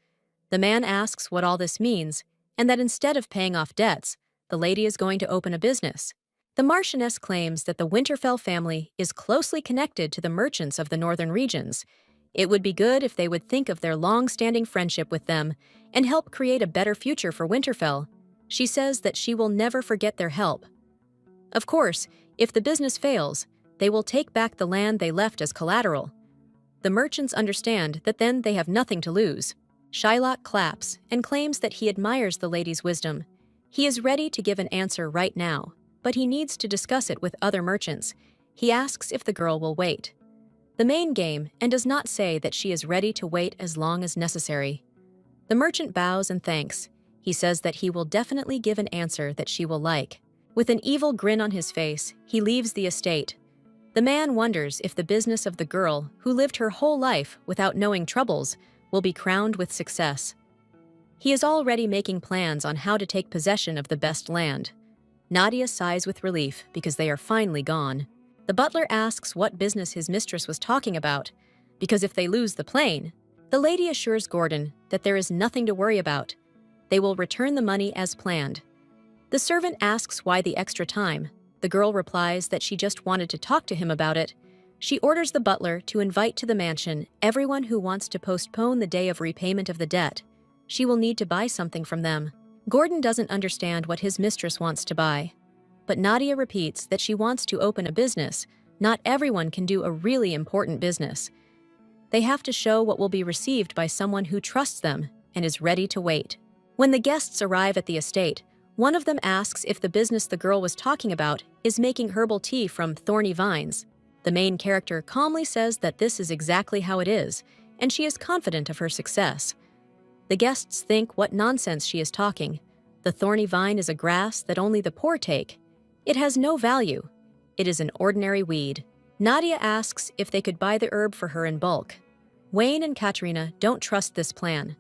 The man asks what all this means and that instead of paying off debts, the lady is going to open a business. The Marchioness claims that the Winterfell family is closely connected to the merchants of the northern regions. It would be good if they would think of their long-standing friendship with them and help create a better future for Winterfell. She says that she will never forget their help. Of course, if the business fails, they will take back the land they left as collateral. The merchants understand that then they have nothing to lose. Shylock claps and claims that he admires the lady's wisdom. He is ready to give an answer right now, but he needs to discuss it with other merchants. He asks if the girl will wait. The main game and does not say that she is ready to wait as long as necessary. The merchant bows and thanks. He says that he will definitely give an answer that she will like. With an evil grin on his face, he leaves the estate. The man wonders if the business of the girl, who lived her whole life without knowing troubles, will be crowned with success. He is already making plans on how to take possession of the best land. Nadia sighs with relief because they are finally gone. The butler asks what business his mistress was talking about, because if they lose the plane, the lady assures Gordon that there is nothing to worry about. They will return the money as planned. The servant asks why the extra time. The girl replies that she just wanted to talk to him about it. She orders the butler to invite to the mansion everyone who wants to postpone the day of repayment of the debt. She will need to buy something from them. Gordon doesn't understand what his mistress wants to buy. But Nadia repeats that she wants to open a business. Not everyone can do a really important business. They have to show what will be received by someone who trusts them and is ready to wait. When the guests arrive at the estate, one of them asks if the business the girl was talking about is making herbal tea from thorny vines. The main character calmly says that this is exactly how it is, and she is confident of her success. The guests think what nonsense she is talking. The thorny vine is a grass that only the poor take. It has no value. It is an ordinary weed. Nadia asks if they could buy the herb for her in bulk. Wayne and Katerina don't trust this plan.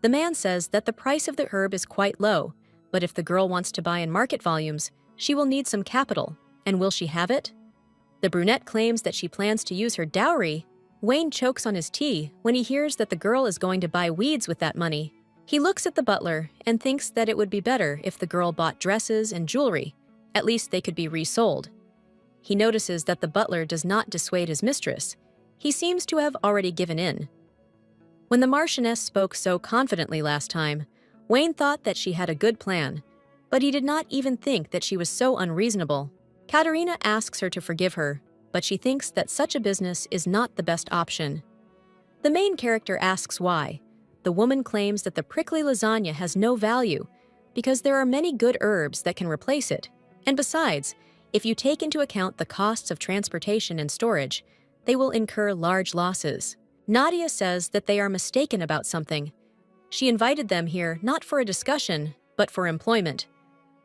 The man says that the price of the herb is quite low, but if the girl wants to buy in market volumes, she will need some capital. And will she have it? The brunette claims that she plans to use her dowry. Wayne chokes on his tea when he hears that the girl is going to buy weeds with that money. He looks at the butler and thinks that it would be better if the girl bought dresses and jewelry. At least they could be resold. He notices that the butler does not dissuade his mistress. He seems to have already given in. When the Marchioness spoke so confidently last time, Wayne thought that she had a good plan, but he did not even think that she was so unreasonable. Katerina asks her to forgive her, but she thinks that such a business is not the best option. The main character asks why. The woman claims that the prickly lasagna has no value because there are many good herbs that can replace it. And besides, if you take into account the costs of transportation and storage, they will incur large losses. Nadia says that they are mistaken about something. She invited them here not for a discussion, but for employment.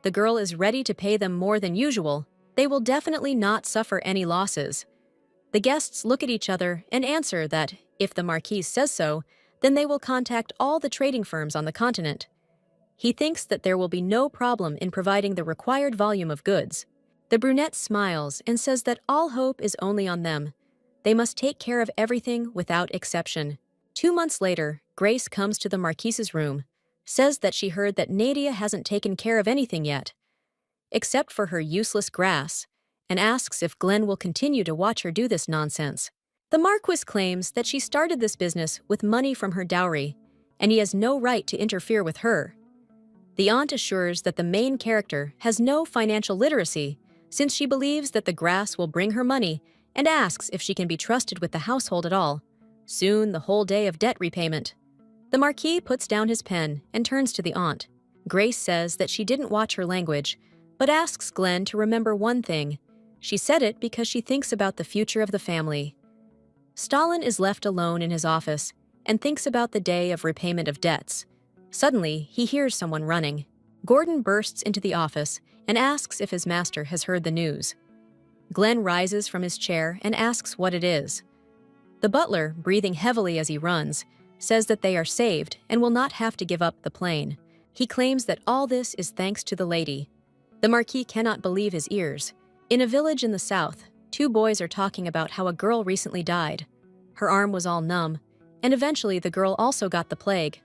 The girl is ready to pay them more than usual. They will definitely not suffer any losses. The guests look at each other and answer that, if the Marquise says so, then they will contact all the trading firms on the continent. He thinks that there will be no problem in providing the required volume of goods. The brunette smiles and says that all hope is only on them. They must take care of everything without exception. 2 months later, Grace comes to the Marquise's room, says that she heard that Nadia hasn't taken care of anything yet, except for her useless grass, and asks if Glenn will continue to watch her do this nonsense. The Marquis claims that she started this business with money from her dowry, and he has no right to interfere with her. The aunt assures that the main character has no financial literacy since she believes that the grass will bring her money and asks if she can be trusted with the household at all. Soon, the whole day of debt repayment. The Marquis puts down his pen and turns to the aunt. Grace says that she didn't watch her language, but asks Glenn to remember one thing. She said it because she thinks about the future of the family. Stalin is left alone in his office and thinks about the day of repayment of debts. Suddenly, he hears someone running. Gordon bursts into the office and asks if his master has heard the news. Glenn rises from his chair and asks what it is. The butler, breathing heavily as he runs, says that they are saved and will not have to give up the plane. He claims that all this is thanks to the lady. The Marquis cannot believe his ears. In a village in the south, 2 boys are talking about how a girl recently died. Her arm was all numb, and eventually the girl also got the plague.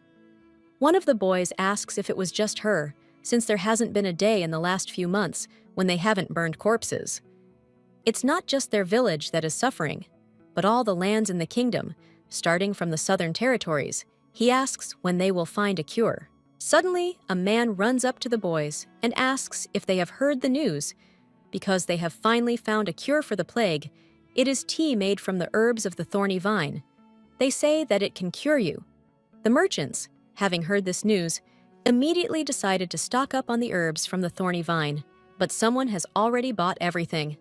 One of the boys asks if it was just her, since there hasn't been a day in the last few months when they haven't burned corpses. It's not just their village that is suffering, but all the lands in the kingdom, starting from the southern territories. He asks when they will find a cure. Suddenly, a man runs up to the boys and asks if they have heard the news. Because they have finally found a cure for the plague, it is tea made from the herbs of the thorny vine. They say that it can cure you. The merchants, having heard this news, immediately decided to stock up on the herbs from the thorny vine, but someone has already bought everything.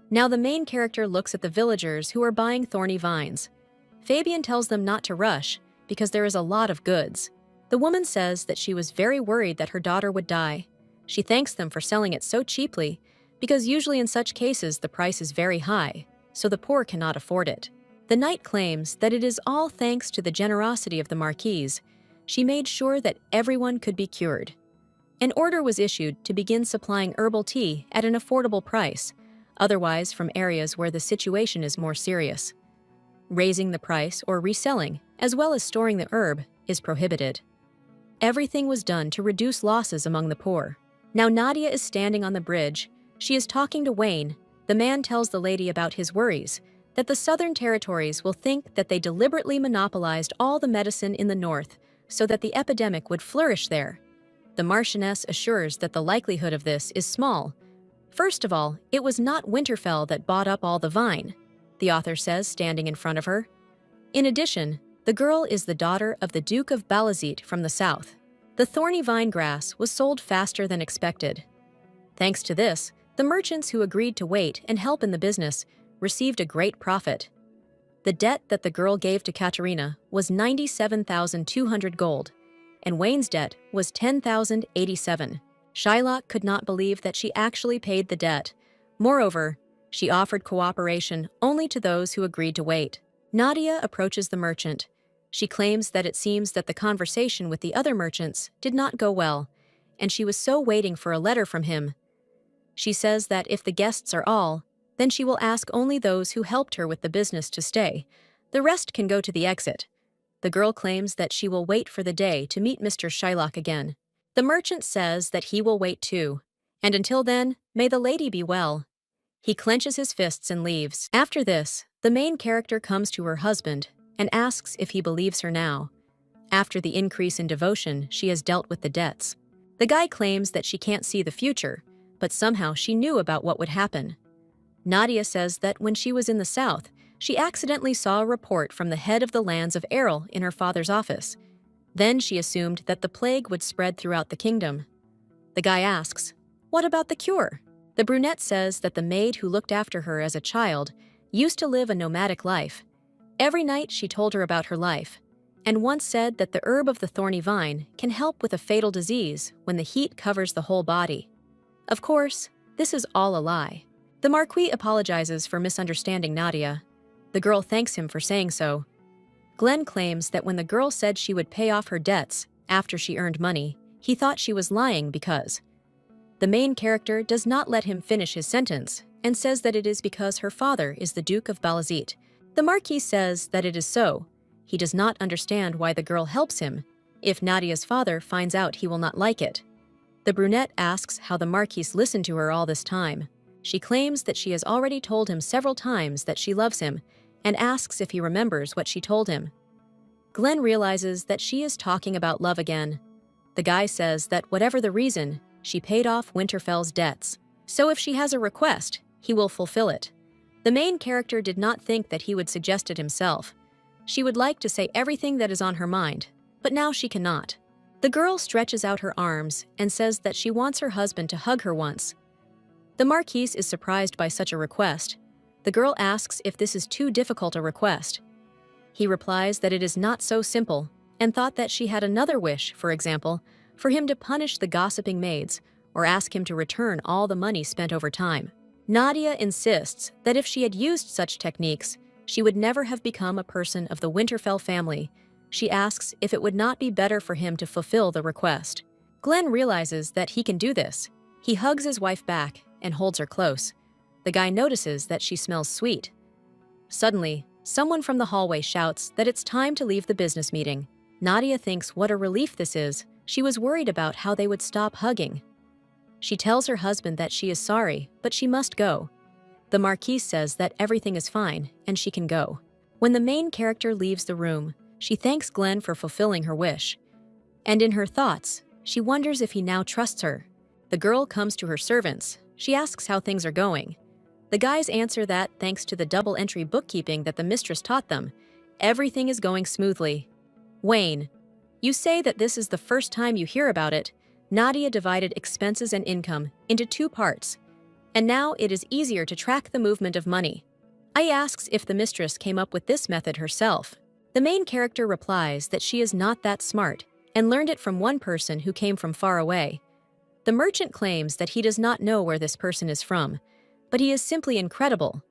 Now the main character looks at the villagers who are buying thorny vines. Fabian tells them not to rush, because there is a lot of goods. The woman says that she was very worried that her daughter would die. She thanks them for selling it so cheaply, because usually in such cases the price is very high, so the poor cannot afford it. The knight claims that it is all thanks to the generosity of the Marquise. She made sure that everyone could be cured. An order was issued to begin supplying herbal tea at an affordable price, otherwise from areas where the situation is more serious. Raising the price or reselling, as well as storing the herb, is prohibited. Everything was done to reduce losses among the poor. Now Nadia is standing on the bridge. She is talking to Wayne. The man tells the lady about his worries, that the southern territories will think that they deliberately monopolized all the medicine in the north so that the epidemic would flourish there. The Marchioness assures that the likelihood of this is small. First of all, it was not Winterfell that bought up all the vine, the author says, standing in front of her. In addition, the girl is the daughter of the Duke of Balazit from the south. The thorny vine grass was sold faster than expected. Thanks to this, the merchants who agreed to wait and help in the business received a great profit. The debt that the girl gave to Katerina was 97,200 gold, and Wayne's debt was 10,087. Shylock could not believe that she actually paid the debt. Moreover, she offered cooperation only to those who agreed to wait. Nadia approaches the merchant. She claims that it seems that the conversation with the other merchants did not go well, and she was so waiting for a letter from him. She says that if the guests are all, then she will ask only those who helped her with the business to stay. The rest can go to the exit. The girl claims that she will wait for the day to meet Mr. Shylock again. The merchant says that he will wait too, and until then, may the lady be well. He clenches his fists and leaves. After this, the main character comes to her husband and asks if he believes her now. After the increase in devotion, she has dealt with the debts. The guy claims that she can't see the future, but somehow she knew about what would happen. Nadia says that when she was in the south, she accidentally saw a report from the head of the lands of Errol in her father's office. Then she assumed that the plague would spread throughout the kingdom. The guy asks, "What about the cure?" The brunette says that the maid who looked after her as a child used to live a nomadic life. Every night she told her about her life, and once said that the herb of the thorny vine can help with a fatal disease when the heat covers the whole body. Of course, this is all a lie. The Marquis apologizes for misunderstanding Nadia. The girl thanks him for saying so. Glenn claims that when the girl said she would pay off her debts after she earned money, he thought she was lying because the main character does not let him finish his sentence and says that it is because her father is the Duke of Balazit. The Marquis says that it is so. He does not understand why the girl helps him. If Nadia's father finds out, he will not like it. The brunette asks how the Marquis listened to her all this time. She claims that she has already told him several times that she loves him and asks if he remembers what she told him. Glenn realizes that she is talking about love again. The guy says that whatever the reason, she paid off Winterfell's debts. So if she has a request, he will fulfill it. The main character did not think that he would suggest it himself. She would like to say everything that is on her mind, but now she cannot. The girl stretches out her arms and says that she wants her husband to hug her once. The Marquise is surprised by such a request. The girl asks if this is too difficult a request. He replies that it is not so simple, and thought that she had another wish, for example, for him to punish the gossiping maids or ask him to return all the money spent over time. Nadia insists that if she had used such techniques, she would never have become a person of the Winterfell family. She asks if it would not be better for him to fulfill the request. Glenn realizes that he can do this. He hugs his wife back and holds her close. The guy notices that she smells sweet. Suddenly, someone from the hallway shouts that it's time to leave the business meeting. Nadia thinks what a relief this is. She was worried about how they would stop hugging. She tells her husband that she is sorry, but she must go. The Marquise says that everything is fine and she can go. When the main character leaves the room, she thanks Glenn for fulfilling her wish. And in her thoughts, she wonders if he now trusts her. The girl comes to her servants. She asks how things are going. The guys answer that, thanks to the double-entry bookkeeping that the mistress taught them, everything is going smoothly. Wayne, you say that this is the first time you hear about it. Nadia divided expenses and income into 2 parts, and now it is easier to track the movement of money. I asks if the mistress came up with this method herself. The main character replies that she is not that smart and learned it from one person who came from far away. The merchant claims that he does not know where this person is from, but he is simply incredible.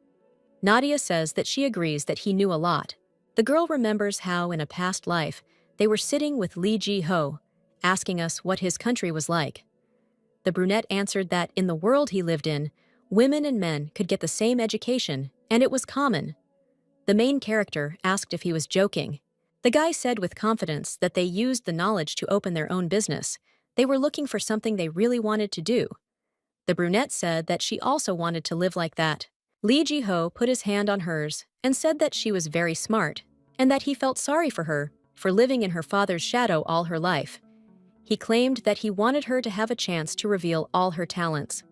Nadia says that she agrees that he knew a lot. The girl remembers how, in a past life, they were sitting with Li Ji-ho, asking us what his country was like. The brunette answered that in the world he lived in, women and men could get the same education, and it was common. The main character asked if he was joking. The guy said with confidence that they used the knowledge to open their own business. They were looking for something they really wanted to do. The brunette said that she also wanted to live like that. Li Ji-ho put his hand on hers and said that she was very smart, and that he felt sorry for her for living in her father's shadow all her life. He claimed that he wanted her to have a chance to reveal all her talents.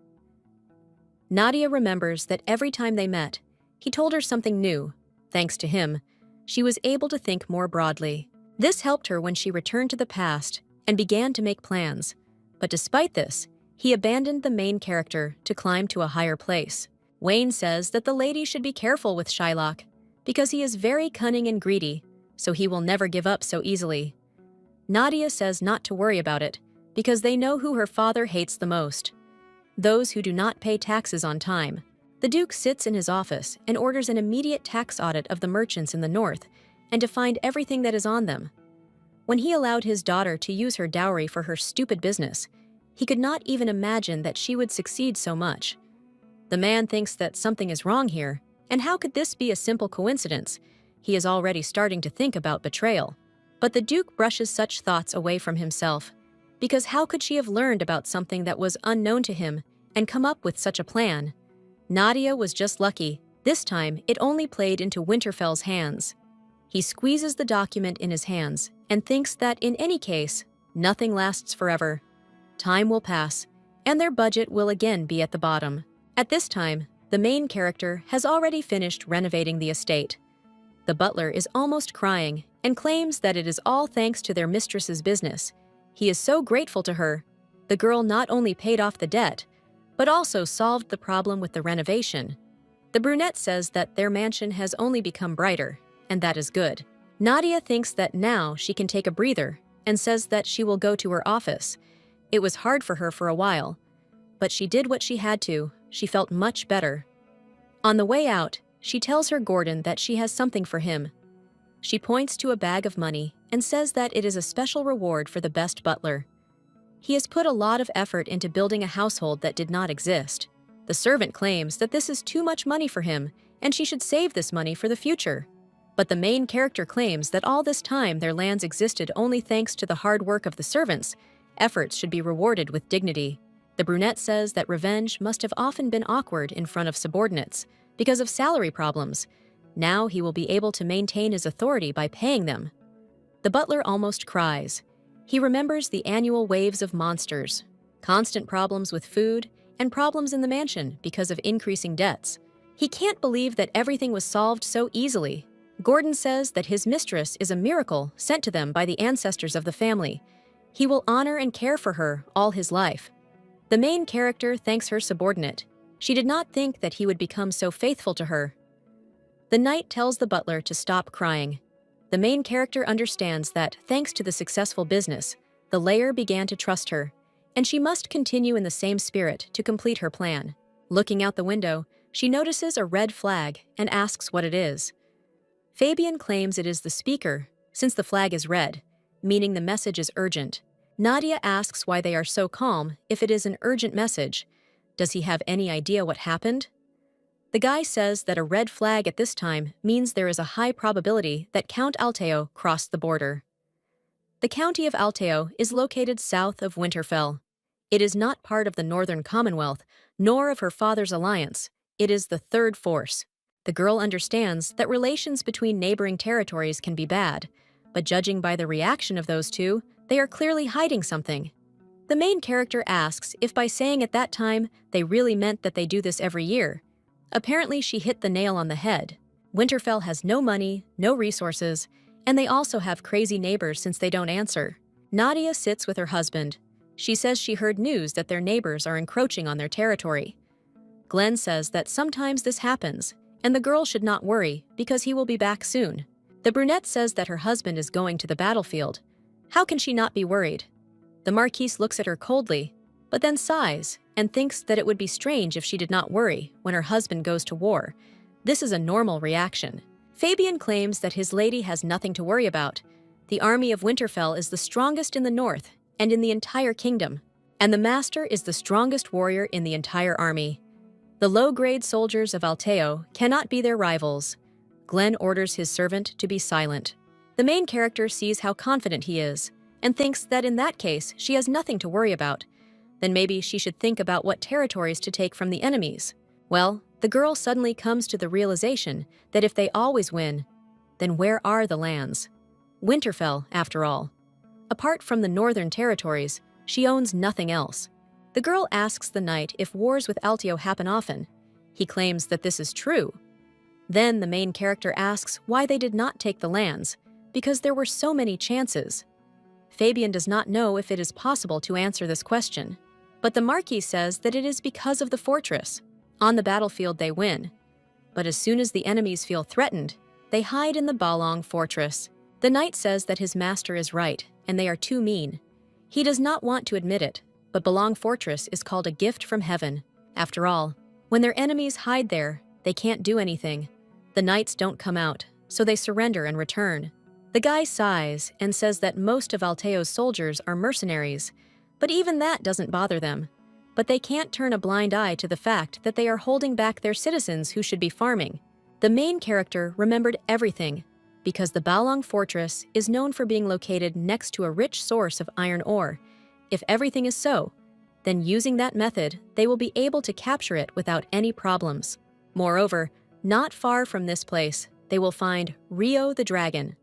Nadia remembers that every time they met, he told her something new. Thanks to him, she was able to think more broadly. This helped her when she returned to the past and began to make plans. But despite this, he abandoned the main character to climb to a higher place. Wayne says that the lady should be careful with Shylock because he is very cunning and greedy, so he will never give up so easily. Nadia says not to worry about it because they know who her father hates the most: those who do not pay taxes on time. The Duke sits in his office and orders an immediate tax audit of the merchants in the north and to find everything that is on them. When he allowed his daughter to use her dowry for her stupid business, he could not even imagine that she would succeed so much. The man thinks that something is wrong here, and how could this be a simple coincidence? He is already starting to think about betrayal. But the Duke brushes such thoughts away from himself, because how could she have learned about something that was unknown to him and come up with such a plan? Nadia was just lucky. This time, it only played into Winterfell's hands. He squeezes the document in his hands and thinks that in any case, nothing lasts forever. Time will pass, and their budget will again be at the bottom. At this time, the main character has already finished renovating the estate. The butler is almost crying and claims that it is all thanks to their mistress's business. He is so grateful to her. The girl not only paid off the debt, but also solved the problem with the renovation. The brunette says that their mansion has only become brighter, and that is good. Nadia thinks that now she can take a breather and says that she will go to her office. It was hard for her for a while, but she did what she had to. She felt much better. On the way out, she tells her Gordon that she has something for him. She points to a bag of money and says that it is a special reward for the best butler. He has put a lot of effort into building a household that did not exist. The servant claims that this is too much money for him and she should save this money for the future. But the main character claims that all this time their lands existed only thanks to the hard work of the servants. Efforts should be rewarded with dignity. The brunette says that revenge must have often been awkward in front of subordinates because of salary problems. Now he will be able to maintain his authority by paying them. The butler almost cries. He remembers the annual waves of monsters, constant problems with food, and problems in the mansion because of increasing debts. He can't believe that everything was solved so easily. Gordon says that his mistress is a miracle sent to them by the ancestors of the family. He will honor and care for her all his life. The main character thanks her subordinate. She did not think that he would become so faithful to her. The knight tells the butler to stop crying. The main character understands that, thanks to the successful business, the layer began to trust her, and she must continue in the same spirit to complete her plan. Looking out the window, she notices a red flag and asks what it is. Fabian claims it is the speaker, since the flag is red, meaning the message is urgent. Nadia asks why they are so calm if it is an urgent message. Does he have any idea what happened? The guy says that a red flag at this time means there is a high probability that Count Alteo crossed the border. The county of Alteo is located south of Winterfell. It is not part of the Northern Commonwealth, nor of her father's alliance. It is the third force. The girl understands that relations between neighboring territories can be bad, but judging by the reaction of those two, they are clearly hiding something. The main character asks if by saying at that time they really meant that they do this every year. Apparently she hit the nail on the head. Winterfell has no money, no resources, and they also have crazy neighbors since they don't answer. Nadia sits with her husband. She says she heard news that their neighbors are encroaching on their territory. Glenn says that sometimes this happens, and the girl should not worry because he will be back soon. The brunette says that her husband is going to the battlefield. How can she not be worried? The Marquise looks at her coldly, but then sighs and thinks that it would be strange if she did not worry when her husband goes to war. This is a normal reaction. Fabian claims that his lady has nothing to worry about. The army of Winterfell is the strongest in the north and in the entire kingdom, and the master is the strongest warrior in the entire army. The low-grade soldiers of Alteo cannot be their rivals. Glenn orders his servant to be silent. The main character sees how confident he is and thinks that in that case she has nothing to worry about. Then maybe she should think about what territories to take from the enemies. Well, the girl suddenly comes to the realization that if they always win, then where are the lands? Winterfell, after all. Apart from the northern territories, she owns nothing else. The girl asks the knight if wars with Alteo happen often. He claims that this is true. Then the main character asks why they did not take the lands, because there were so many chances. Fabian does not know if it is possible to answer this question, but the Marquis says that it is because of the fortress. On the battlefield they win, but as soon as the enemies feel threatened, they hide in the Balong fortress. The knight says that his master is right, and they are too mean. He does not want to admit it, but Balong fortress is called a gift from heaven. After all, when their enemies hide there, they can't do anything. The knights don't come out, so they surrender and return. The guy sighs and says that most of Alteo's soldiers are mercenaries, but even that doesn't bother them. But they can't turn a blind eye to the fact that they are holding back their citizens who should be farming. The main character remembered everything, because the Balong fortress is known for being located next to a rich source of iron ore. If everything is so, then using that method, they will be able to capture it without any problems. Moreover, not far from this place, they will find Rio the dragon.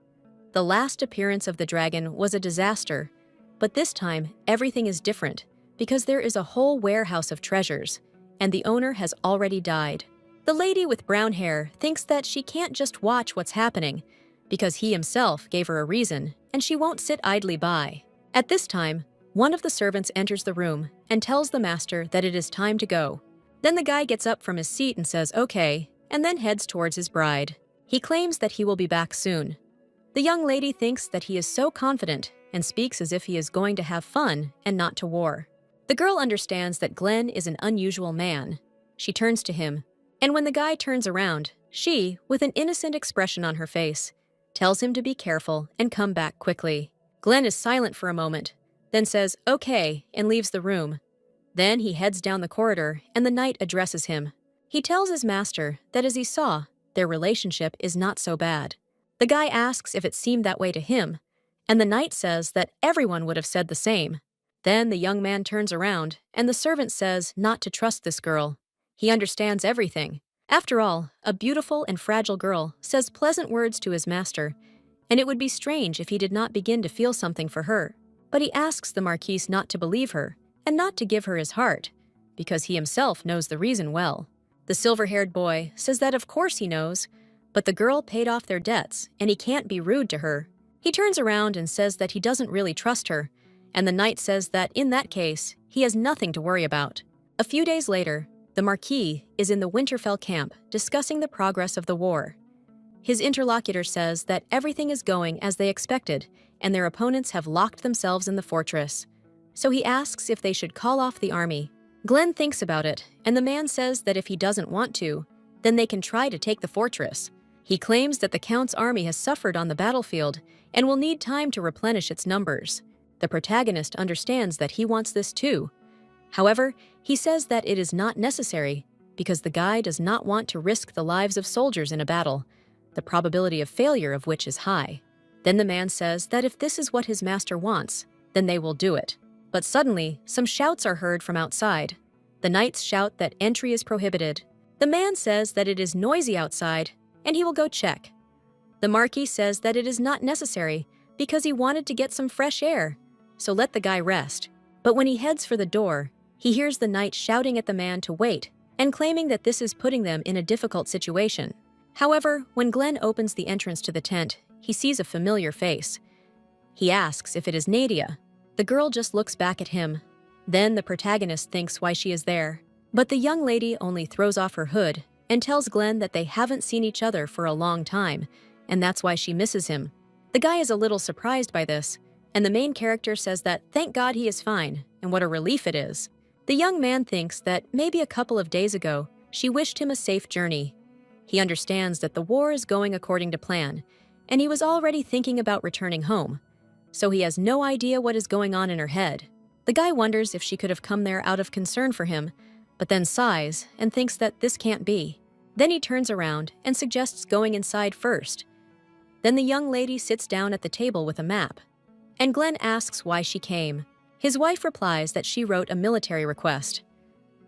The last appearance of the dragon was a disaster, but this time everything is different because there is a whole warehouse of treasures, and the owner has already died. The lady with brown hair thinks that she can't just watch what's happening because he himself gave her a reason, and she won't sit idly by. At this time, one of the servants enters the room and tells the master that it is time to go. Then the guy gets up from his seat and says, "Okay," and then heads towards his bride. He claims that he will be back soon. The young lady thinks that he is so confident and speaks as if he is going to have fun and not to war. The girl understands that Glenn is an unusual man. She turns to him, and when the guy turns around, she, with an innocent expression on her face, tells him to be careful and come back quickly. Glenn is silent for a moment, then says, "Okay," and leaves the room. Then he heads down the corridor, and the knight addresses him. He tells his master that as he saw, their relationship is not so bad. The guy asks if it seemed that way to him, and the knight says that everyone would have said the same. Then the young man turns around, and the servant says not to trust this girl. He understands everything. After all, a beautiful and fragile girl says pleasant words to his master, and it would be strange if he did not begin to feel something for her. But he asks the Marquise not to believe her, and not to give her his heart, because he himself knows the reason well. The silver-haired boy says that of course he knows, but the girl paid off their debts, and he can't be rude to her. He turns around and says that he doesn't really trust her, and the knight says that in that case, he has nothing to worry about. A few days later, the Marquis is in the Winterfell camp discussing the progress of the war. His interlocutor says that everything is going as they expected, and their opponents have locked themselves in the fortress. So he asks if they should call off the army. Glenn thinks about it, and the man says that if he doesn't want to, then they can try to take the fortress. He claims that the Count's army has suffered on the battlefield and will need time to replenish its numbers. The protagonist understands that he wants this too. However, he says that it is not necessary because the guy does not want to risk the lives of soldiers in a battle, the probability of failure of which is high. Then the man says that if this is what his master wants, then they will do it. But suddenly, some shouts are heard from outside. The knights shout that entry is prohibited. The man says that it is noisy outside, and he will go check. The Marquis says that it is not necessary because he wanted to get some fresh air, so let the guy rest. But when he heads for the door, he hears the knight shouting at the man to wait and claiming that this is putting them in a difficult situation. However, when Glenn opens the entrance to the tent, he sees a familiar face. He asks if it is Nadia. The girl just looks back at him. Then the protagonist thinks why she is there. But the young lady only throws off her hood and tells Glenn that they haven't seen each other for a long time, and that's why she misses him. The guy is a little surprised by this, and the main character says that thank God he is fine, and what a relief it is. The young man thinks that maybe a couple of days ago, she wished him a safe journey. He understands that the war is going according to plan, and he was already thinking about returning home, so he has no idea what is going on in her head. The guy wonders if she could have come there out of concern for him, but then sighs and thinks that this can't be. Then he turns around and suggests going inside first. Then the young lady sits down at the table with a map, and Glenn asks why she came. His wife replies that she wrote a military request.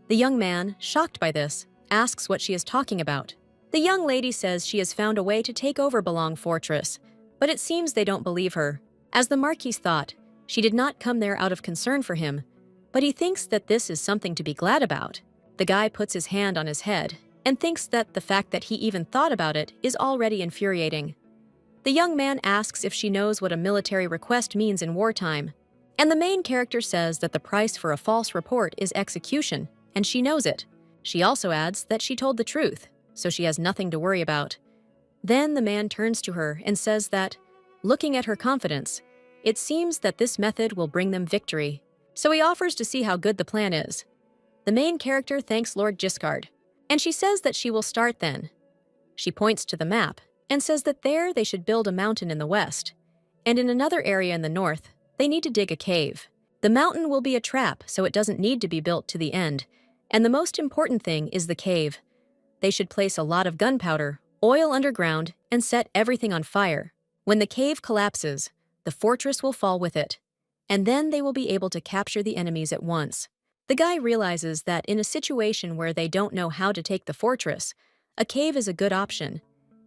The young man, shocked by this, asks what she is talking about. The young lady says she has found a way to take over Belong Fortress, but it seems they don't believe her. As the Marquis thought, she did not come there out of concern for him, but he thinks that this is something to be glad about. The guy puts his hand on his head and thinks that the fact that he even thought about it is already infuriating. The young man asks if she knows what a military request means in wartime, and the main character says that the price for a false report is execution, and she knows it. She also adds that she told the truth, so she has nothing to worry about. Then the man turns to her and says that, looking at her confidence, it seems that this method will bring them victory, so he offers to see how good the plan is. The main character thanks Lord Giscard, and she says that she will start then. She points to the map and says that there they should build a mountain in the west, and in another area in the north, they need to dig a cave. The mountain will be a trap, so it doesn't need to be built to the end, and the most important thing is the cave. They should place a lot of gunpowder, oil underground, and set everything on fire. When the cave collapses, the fortress will fall with it, and then they will be able to capture the enemies at once. The guy realizes that in a situation where they don't know how to take the fortress, a cave is a good option.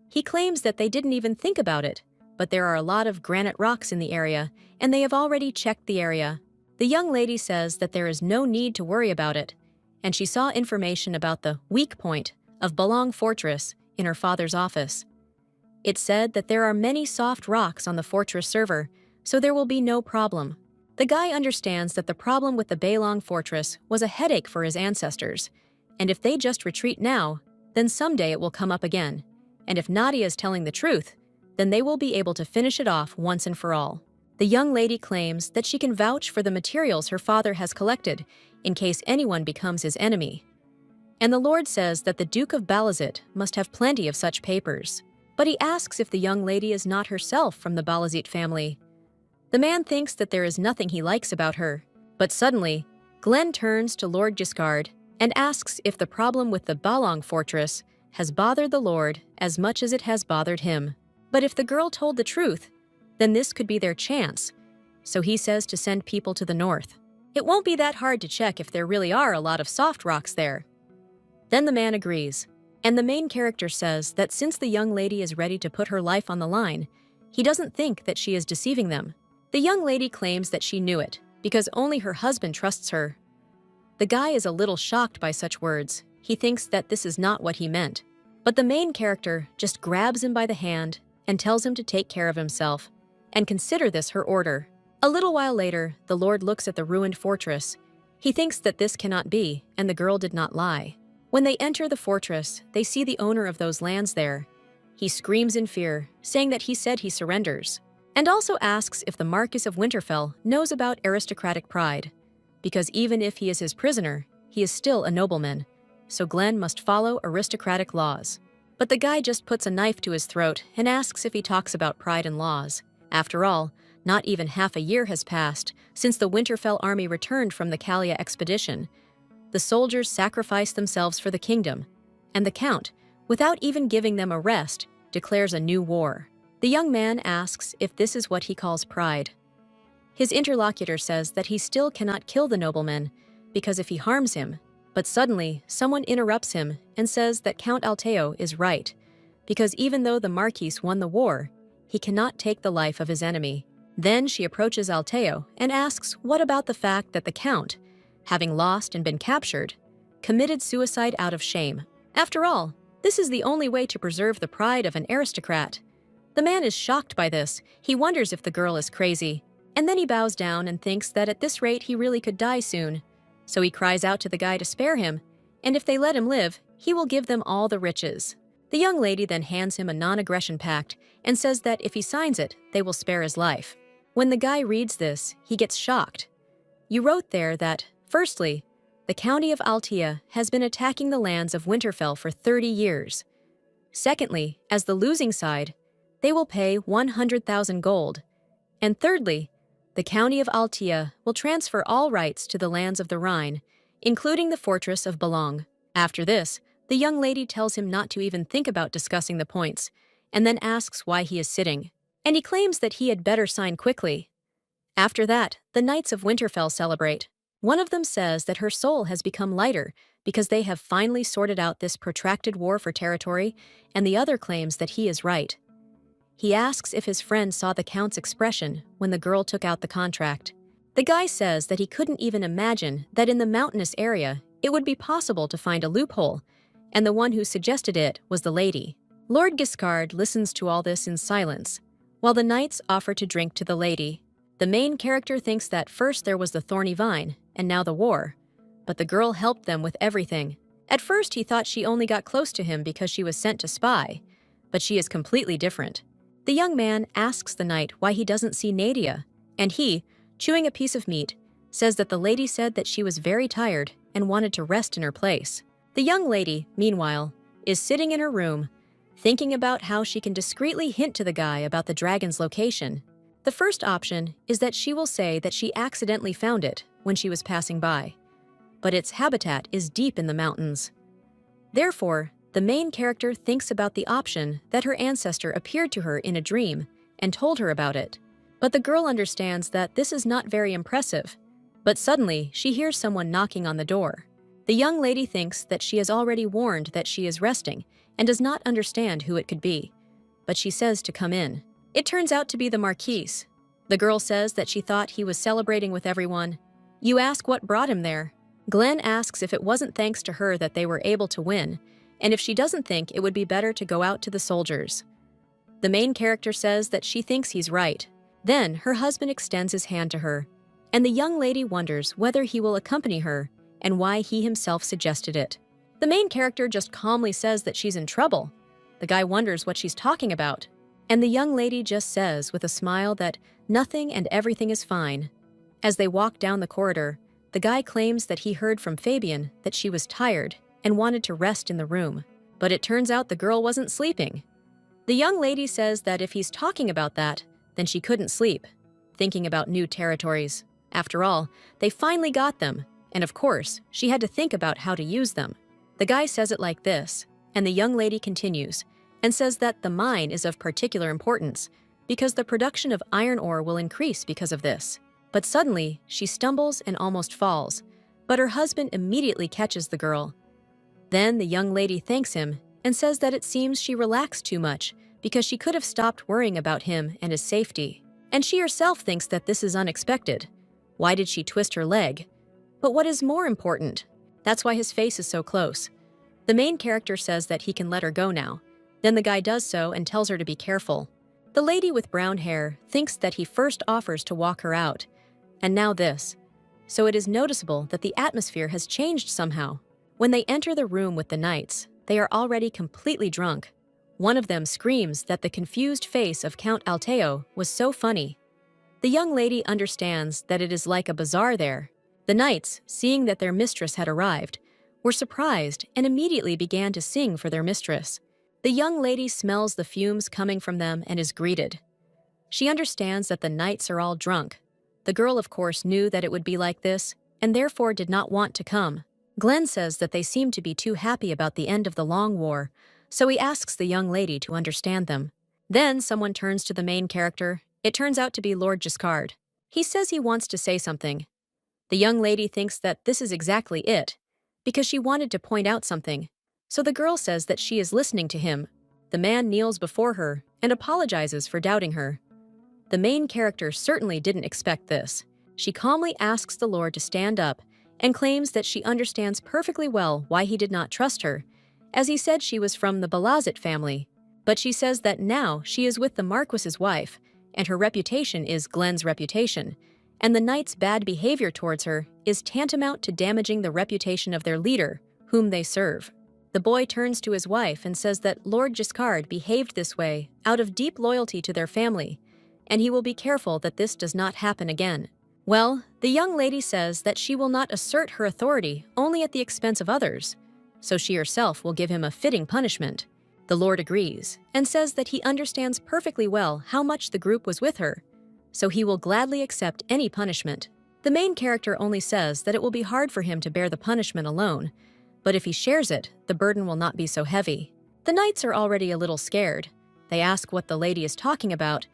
He claims that they didn't even think about it, but there are a lot of granite rocks in the area, and they have already checked the area. The young lady says that there is no need to worry about it, and she saw information about the weak point of Belong Fortress in her father's office. It said that there are many soft rocks on the fortress server, so there will be no problem. The guy understands that the problem with the Belong Fortress was a headache for his ancestors, and if they just retreat now, then someday it will come up again. And if Nadia is telling the truth, then they will be able to finish it off once and for all. The young lady claims that she can vouch for the materials her father has collected in case anyone becomes his enemy. And the Lord says that the Duke of Balazit must have plenty of such papers. But he asks if the young lady is not herself from the Balazit family. The man thinks that there is nothing he likes about her, but suddenly, Glenn turns to Lord Giscard and asks if the problem with the Belong Fortress has bothered the Lord as much as it has bothered him. But if the girl told the truth, then this could be their chance, so he says to send people to the north. It won't be that hard to check if there really are a lot of soft rocks there. Then the man agrees, and the main character says that since the young lady is ready to put her life on the line, he doesn't think that she is deceiving them. The young lady claims that she knew it, because only her husband trusts her. The guy is a little shocked by such words. He thinks that this is not what he meant. But the main character just grabs him by the hand and tells him to take care of himself, and consider this her order. A little while later, the Lord looks at the ruined fortress. He thinks that this cannot be, and the girl did not lie. When they enter the fortress, they see the owner of those lands there. He screams in fear, saying that he said he surrenders, and also asks if the Marquis of Winterfell knows about aristocratic pride, because even if he is his prisoner, he is still a nobleman, so Glenn must follow aristocratic laws. But the guy just puts a knife to his throat and asks if he talks about pride and laws. After all, not even half a year has passed since the Winterfell army returned from the Kalia expedition. The soldiers sacrificed themselves for the kingdom, and the Count, without even giving them a rest, declares a new war. The young man asks if this is what he calls pride. His interlocutor says that he still cannot kill the nobleman, because if he harms him, but suddenly someone interrupts him and says that Count Alteo is right, because even though the Marquis won the war, he cannot take the life of his enemy. Then she approaches Alteo and asks what about the fact that the Count, having lost and been captured, committed suicide out of shame. After all, this is the only way to preserve the pride of an aristocrat. The man is shocked by this. He wonders if the girl is crazy, and then he bows down and thinks that at this rate he really could die soon. So he cries out to the guy to spare him, and if they let him live, he will give them all the riches. The young lady then hands him a non-aggression pact and says that if he signs it, they will spare his life. When the guy reads this, he gets shocked. You wrote there that, firstly, the county of Altea has been attacking the lands of Winterfell for 30 years. Secondly, as the losing side, they will pay 100,000 gold. And thirdly, the county of Altea will transfer all rights to the lands of the Rhine, including the fortress of Boulogne. After this, the young lady tells him not to even think about discussing the points, and then asks why he is sitting. And he claims that he had better sign quickly. After that, the Knights of Winterfell celebrate. One of them says that her soul has become lighter because they have finally sorted out this protracted war for territory, and the other claims that he is right. He asks if his friend saw the Count's expression when the girl took out the contract. The guy says that he couldn't even imagine that in the mountainous area it would be possible to find a loophole, and the one who suggested it was the lady. Lord Giscard listens to all this in silence, while the knights offer to drink to the lady. The main character thinks that first there was the thorny vine, and now the war, but the girl helped them with everything. At first he thought she only got close to him because she was sent to spy, but she is completely different. The young man asks the knight why he doesn't see Nadia, and he, chewing a piece of meat, says that the lady said that she was very tired and wanted to rest in her place. The young lady, meanwhile, is sitting in her room, thinking about how she can discreetly hint to the guy about the dragon's location. The first option is that she will say that she accidentally found it when she was passing by, but its habitat is deep in the mountains. Therefore, the main character thinks about the option that her ancestor appeared to her in a dream and told her about it. But the girl understands that this is not very impressive, but suddenly she hears someone knocking on the door. The young lady thinks that she is already warned that she is resting and does not understand who it could be, but she says to come in. It turns out to be the Marquis. The girl says that she thought he was celebrating with everyone. You ask what brought him there. Glenn asks if it wasn't thanks to her that they were able to win, and if she doesn't think it would be better to go out to the soldiers. The main character says that she thinks he's right. Then her husband extends his hand to her, and the young lady wonders whether he will accompany her and why he himself suggested it. The main character just calmly says that she's in trouble. The guy wonders what she's talking about, and the young lady just says with a smile that nothing and everything is fine. As they walk down the corridor, the guy claims that he heard from Fabian that she was tired and wanted to rest in the room, but it turns out the girl wasn't sleeping. The young lady says that if he's talking about that, then she couldn't sleep, thinking about new territories. After all, they finally got them, and of course, she had to think about how to use them. The guy says it like this, and the young lady continues, and says that the mine is of particular importance, because the production of iron ore will increase because of this. But suddenly, she stumbles and almost falls, but her husband immediately catches the girl. Then the young lady thanks him and says that it seems she relaxed too much because she could have stopped worrying about him and his safety. And she herself thinks that this is unexpected. Why did she twist her leg? But what is more important? That's why his face is so close. The main character says that he can let her go now. Then the guy does so and tells her to be careful. The lady with brown hair thinks that he first offers to walk her out. And now this. So it is noticeable that the atmosphere has changed somehow. When they enter the room with the knights, they are already completely drunk. One of them screams that the confused face of Count Alteo was so funny. The young lady understands that it is like a bazaar there. The knights, seeing that their mistress had arrived, were surprised and immediately began to sing for their mistress. The young lady smells the fumes coming from them and is greeted. She understands that the knights are all drunk. The girl, of course, knew that it would be like this and therefore did not want to come. Glenn says that they seem to be too happy about the end of the long war, so he asks the young lady to understand them. Then someone turns to the main character. It turns out to be Lord Giscard. He says he wants to say something. The young lady thinks that this is exactly it, because she wanted to point out something. So the girl says that she is listening to him. The man kneels before her and apologizes for doubting her. The main character certainly didn't expect this. She calmly asks the Lord to stand up and claims that she understands perfectly well why he did not trust her, as he said she was from the Balazit family. But she says that now she is with the Marquis's wife, and her reputation is Glenn's reputation, and the knight's bad behavior towards her is tantamount to damaging the reputation of their leader, whom they serve. The boy turns to his wife and says that Lord Giscard behaved this way out of deep loyalty to their family, and he will be careful that this does not happen again. Well, the young lady says that she will not assert her authority only at the expense of others, so she herself will give him a fitting punishment. The Lord agrees and says that he understands perfectly well how much the group was with her, so he will gladly accept any punishment. The main character only says that it will be hard for him to bear the punishment alone, but if he shares it, the burden will not be so heavy. The knights are already a little scared. They ask what the lady is talking about.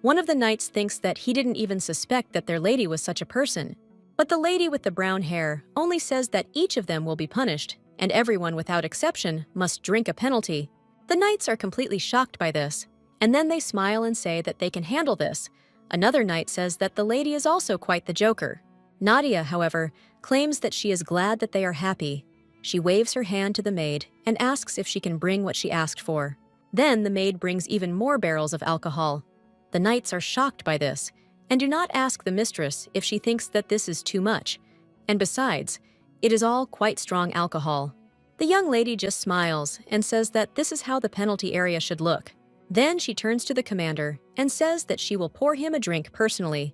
One of the knights thinks that he didn't even suspect that their lady was such a person. But the lady with the brown hair only says that each of them will be punished, and everyone without exception must drink a penalty. The knights are completely shocked by this, and then they smile and say that they can handle this. Another knight says that the lady is also quite the joker. Nadia, however, claims that she is glad that they are happy. She waves her hand to the maid and asks if she can bring what she asked for. Then the maid brings even more barrels of alcohol. The knights are shocked by this and do not ask the mistress if she thinks that this is too much. And besides, it is all quite strong alcohol. The young lady just smiles and says that this is how the penalty area should look. Then she turns to the commander and says that she will pour him a drink personally.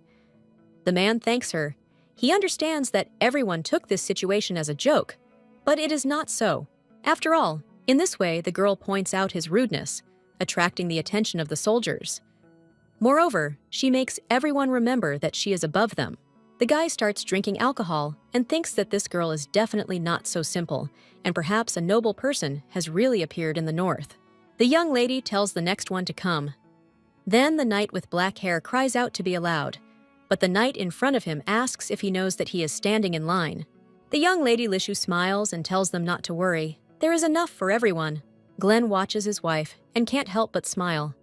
The man thanks her. He understands that everyone took this situation as a joke, but it is not so. After all, in this way the girl points out his rudeness, attracting the attention of the soldiers. Moreover, she makes everyone remember that she is above them. The guy starts drinking alcohol and thinks that this girl is definitely not so simple, and perhaps a noble person has really appeared in the north. The young lady tells the next one to come. Then the knight with black hair cries out to be allowed, but the knight in front of him asks if he knows that he is standing in line. The young lady Lishu smiles and tells them not to worry. There is enough for everyone. Glenn watches his wife and can't help but smile.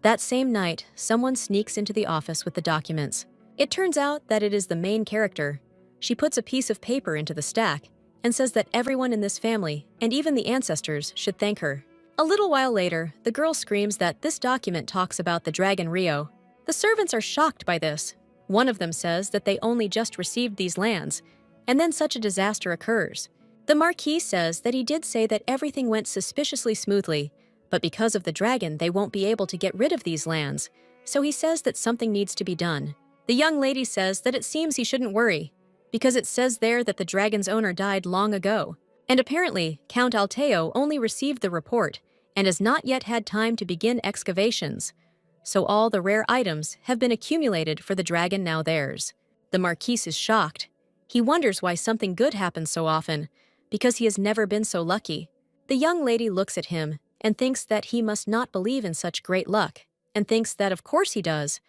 That same night, someone sneaks into the office with the documents. It turns out that it is the main character. She puts a piece of paper into the stack and says that everyone in this family, and even the ancestors, should thank her. A little while later, the girl screams that this document talks about the dragon Rio. The servants are shocked by this. One of them says that they only just received these lands, and then such a disaster occurs. The Marquis says that he did say that everything went suspiciously smoothly, but because of the dragon they won't be able to get rid of these lands, so he says that something needs to be done. The young lady says that it seems he shouldn't worry, because it says there that the dragon's owner died long ago, and apparently Count Alteo only received the report and has not yet had time to begin excavations, so all the rare items have been accumulated for the dragon now theirs. The Marquis is shocked. He wonders why something good happens so often, because he has never been so lucky. The young lady looks at him and thinks that he must not believe in such great luck, and thinks that of course he does,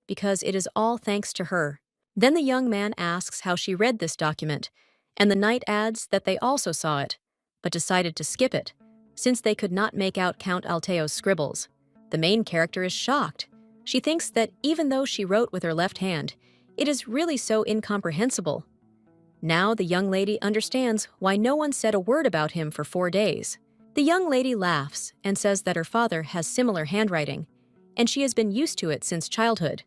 because it is all thanks to her. Then the young man asks how she read this document, and the knight adds that they also saw it, but decided to skip it, since they could not make out Count Alteo's scribbles. The main character is shocked. She thinks that even though she wrote with her left hand, it is really so incomprehensible. Now the young lady understands why no one said a word about him for 4 days. The young lady laughs and says that her father has similar handwriting, and she has been used to it since childhood,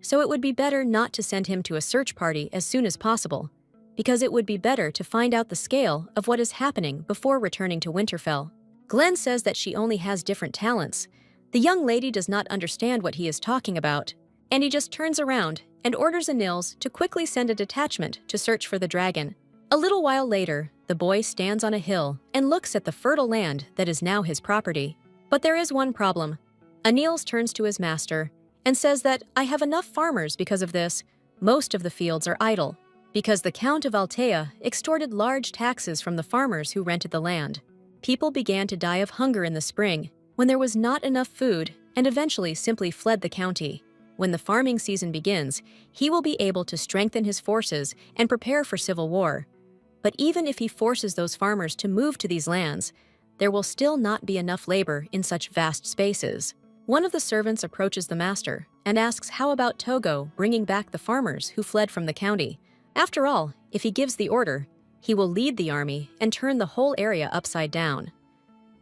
so it would be better not to send him to a search party as soon as possible, because it would be better to find out the scale of what is happening before returning to Winterfell. Glenn says that she only has different talents. The young lady does not understand what he is talking about, and he just turns around and orders Anils to quickly send a detachment to search for the dragon. A little while later, the boy stands on a hill and looks at the fertile land that is now his property. But there is one problem. Anils turns to his master and says that I have enough farmers because of this. Most of the fields are idle, because the Count of Altea extorted large taxes from the farmers who rented the land. People began to die of hunger in the spring, when there was not enough food, and eventually simply fled the county. When the farming season begins, he will be able to strengthen his forces and prepare for civil war. But even if he forces those farmers to move to these lands, there will still not be enough labor in such vast spaces. One of the servants approaches the master and asks how about Togo bringing back the farmers who fled from the county. After all, if he gives the order, he will lead the army and turn the whole area upside down.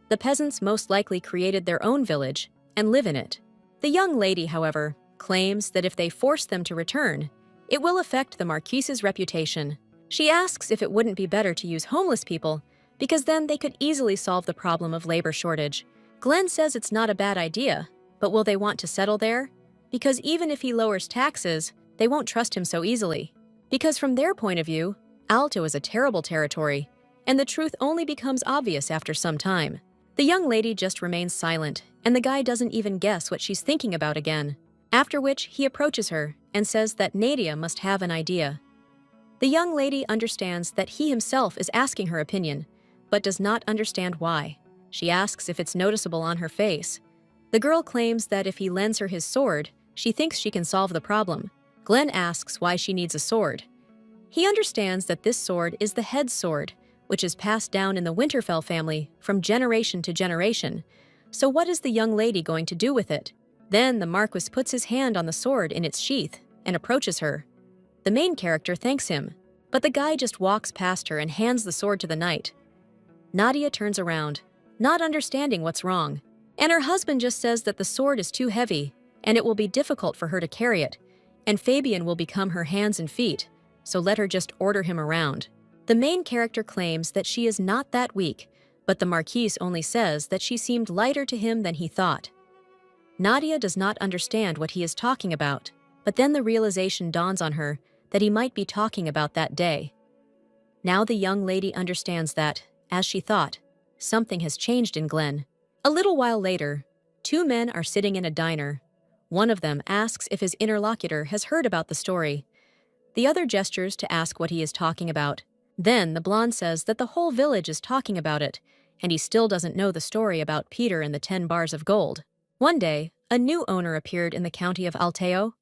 The peasants most likely created their own village and live in it. The young lady, however, claims that if they force them to return, it will affect the Marquise's reputation. She asks if it wouldn't be better to use homeless people, because then they could easily solve the problem of labor shortage. Glenn says it's not a bad idea, but will they want to settle there? Because even if he lowers taxes, they won't trust him so easily. Because from their point of view, Alto is a terrible territory, and the truth only becomes obvious after some time. The young lady just remains silent, and the guy doesn't even guess what she's thinking about again. After which, he approaches her and says that Nadia must have an idea. The young lady understands that he himself is asking her opinion, but does not understand why. She asks if it's noticeable on her face. The girl claims that if he lends her his sword, she thinks she can solve the problem. Glenn asks why she needs a sword. He understands that this sword is the head sword, which is passed down in the Winterfell family from generation to generation. So what is the young lady going to do with it? Then the Marquis puts his hand on the sword in its sheath and approaches her. The main character thanks him, but the guy just walks past her and hands the sword to the knight. Nadia turns around, not understanding what's wrong, and her husband just says that the sword is too heavy and it will be difficult for her to carry it, and Fabian will become her hands and feet, so let her just order him around. The main character claims that she is not that weak, but the Marquise only says that she seemed lighter to him than he thought. Nadia does not understand what he is talking about, but then the realization dawns on her that he might be talking about that day. Now the young lady understands that, as she thought, something has changed in Glenn. A little while later, 2 men are sitting in a diner. One of them asks if his interlocutor has heard about the story. The other gestures to ask what he is talking about. Then the blonde says that the whole village is talking about it, and he still doesn't know the story about Peter and the 10 bars of gold. One day, a new owner appeared in the county of Alteo.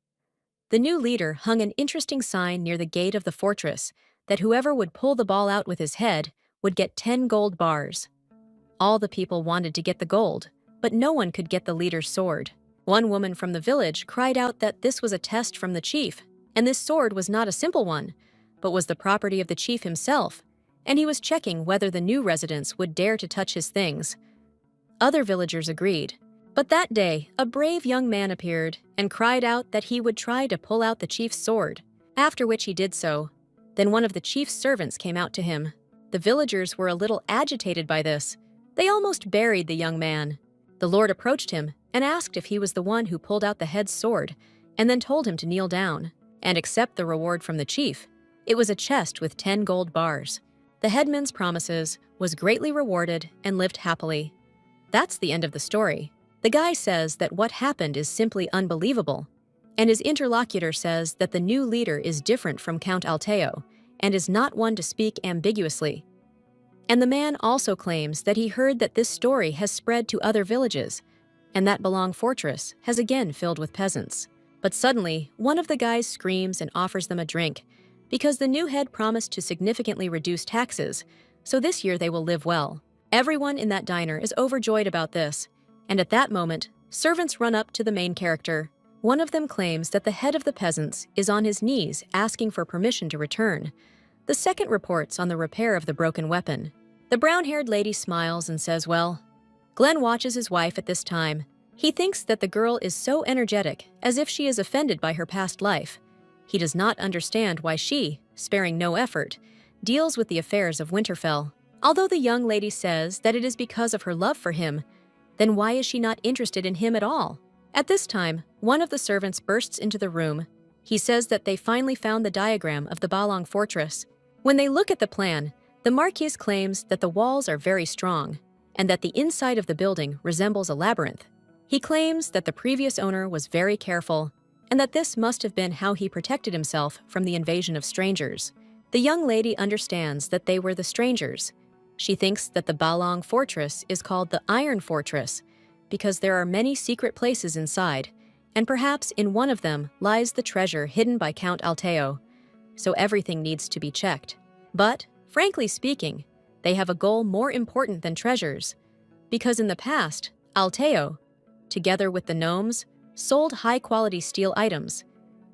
The new leader hung an interesting sign near the gate of the fortress that whoever would pull the ball out with his head would get 10 gold bars. All the people wanted to get the gold, but no one could get the leader's sword. One woman from the village cried out that this was a test from the chief, and this sword was not a simple one, but was the property of the chief himself, and he was checking whether the new residents would dare to touch his things. Other villagers agreed. But that day, a brave young man appeared and cried out that he would try to pull out the chief's sword, after which he did so. Then one of the chief's servants came out to him. The villagers were a little agitated by this. They almost buried the young man. The lord approached him and asked if he was the one who pulled out the head's sword, and then told him to kneel down and accept the reward from the chief. It was a chest with 10 gold bars. The headman's promises was greatly rewarded and lived happily. That's the end of the story. The guy says that what happened is simply unbelievable, and his interlocutor says that the new leader is different from Count Alteo and is not one to speak ambiguously. And the man also claims that he heard that this story has spread to other villages, and that Belong Fortress has again filled with peasants. But suddenly, one of the guys screams and offers them a drink, because the new head promised to significantly reduce taxes, so this year they will live well. Everyone in that diner is overjoyed about this, and at that moment, servants run up to the main character. One of them claims that the head of the peasants is on his knees asking for permission to return. The second reports on the repair of the broken weapon. The brown-haired lady smiles and says, well. Glenn watches his wife at this time. He thinks that the girl is so energetic, as if she is offended by her past life. He does not understand why she, sparing no effort, deals with the affairs of Winterfell. Although the young lady says that it is because of her love for him, then why is she not interested in him at all? At this time, one of the servants bursts into the room. He says that they finally found the diagram of the Balong fortress. When they look at the plan, the Marquis claims that the walls are very strong, and that the inside of the building resembles a labyrinth. He claims that the previous owner was very careful, and that this must have been how he protected himself from the invasion of strangers. The young lady understands that they were the strangers. She thinks that the Balong fortress is called the Iron Fortress, because there are many secret places inside, and perhaps in one of them lies the treasure hidden by Count Alteo, so everything needs to be checked. But, frankly speaking, they have a goal more important than treasures, because in the past, Alteo, together with the gnomes, sold high-quality steel items.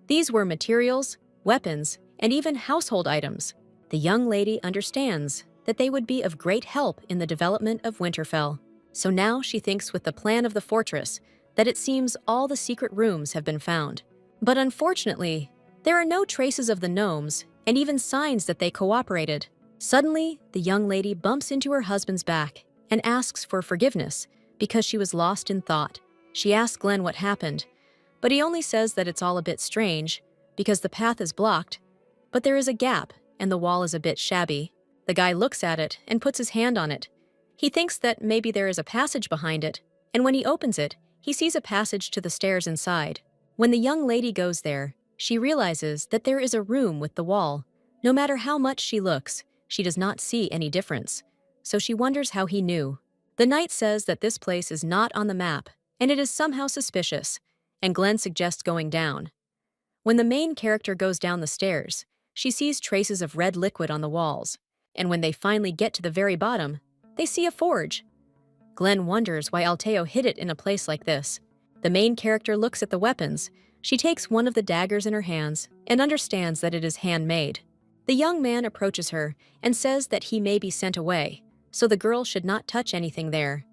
These were materials, weapons, and even household items. The young lady understands that they would be of great help in the development of Winterfell. So now she thinks with the plan of the fortress that it seems all the secret rooms have been found. But unfortunately, there are no traces of the gnomes and even signs that they cooperated. Suddenly, the young lady bumps into her husband's back and asks for forgiveness because she was lost in thought. She asks Glenn what happened, but he only says that it's all a bit strange because the path is blocked, but there is a gap and the wall is a bit shabby. The guy looks at it and puts his hand on it. He thinks that maybe there is a passage behind it, and when he opens it, he sees a passage to the stairs inside. When the young lady goes there, she realizes that there is a room with the wall. No matter how much she looks, she does not see any difference, so she wonders how he knew. The knight says that this place is not on the map, and it is somehow suspicious, and Glenn suggests going down. When the main character goes down the stairs, she sees traces of red liquid on the walls, and when they finally get to the very bottom, they see a forge. Glenn wonders why Alteo hid it in a place like this. The main character looks at the weapons. She takes one of the daggers in her hands and understands that it is handmade. The young man approaches her and says that he may be sent away, so the girl should not touch anything there.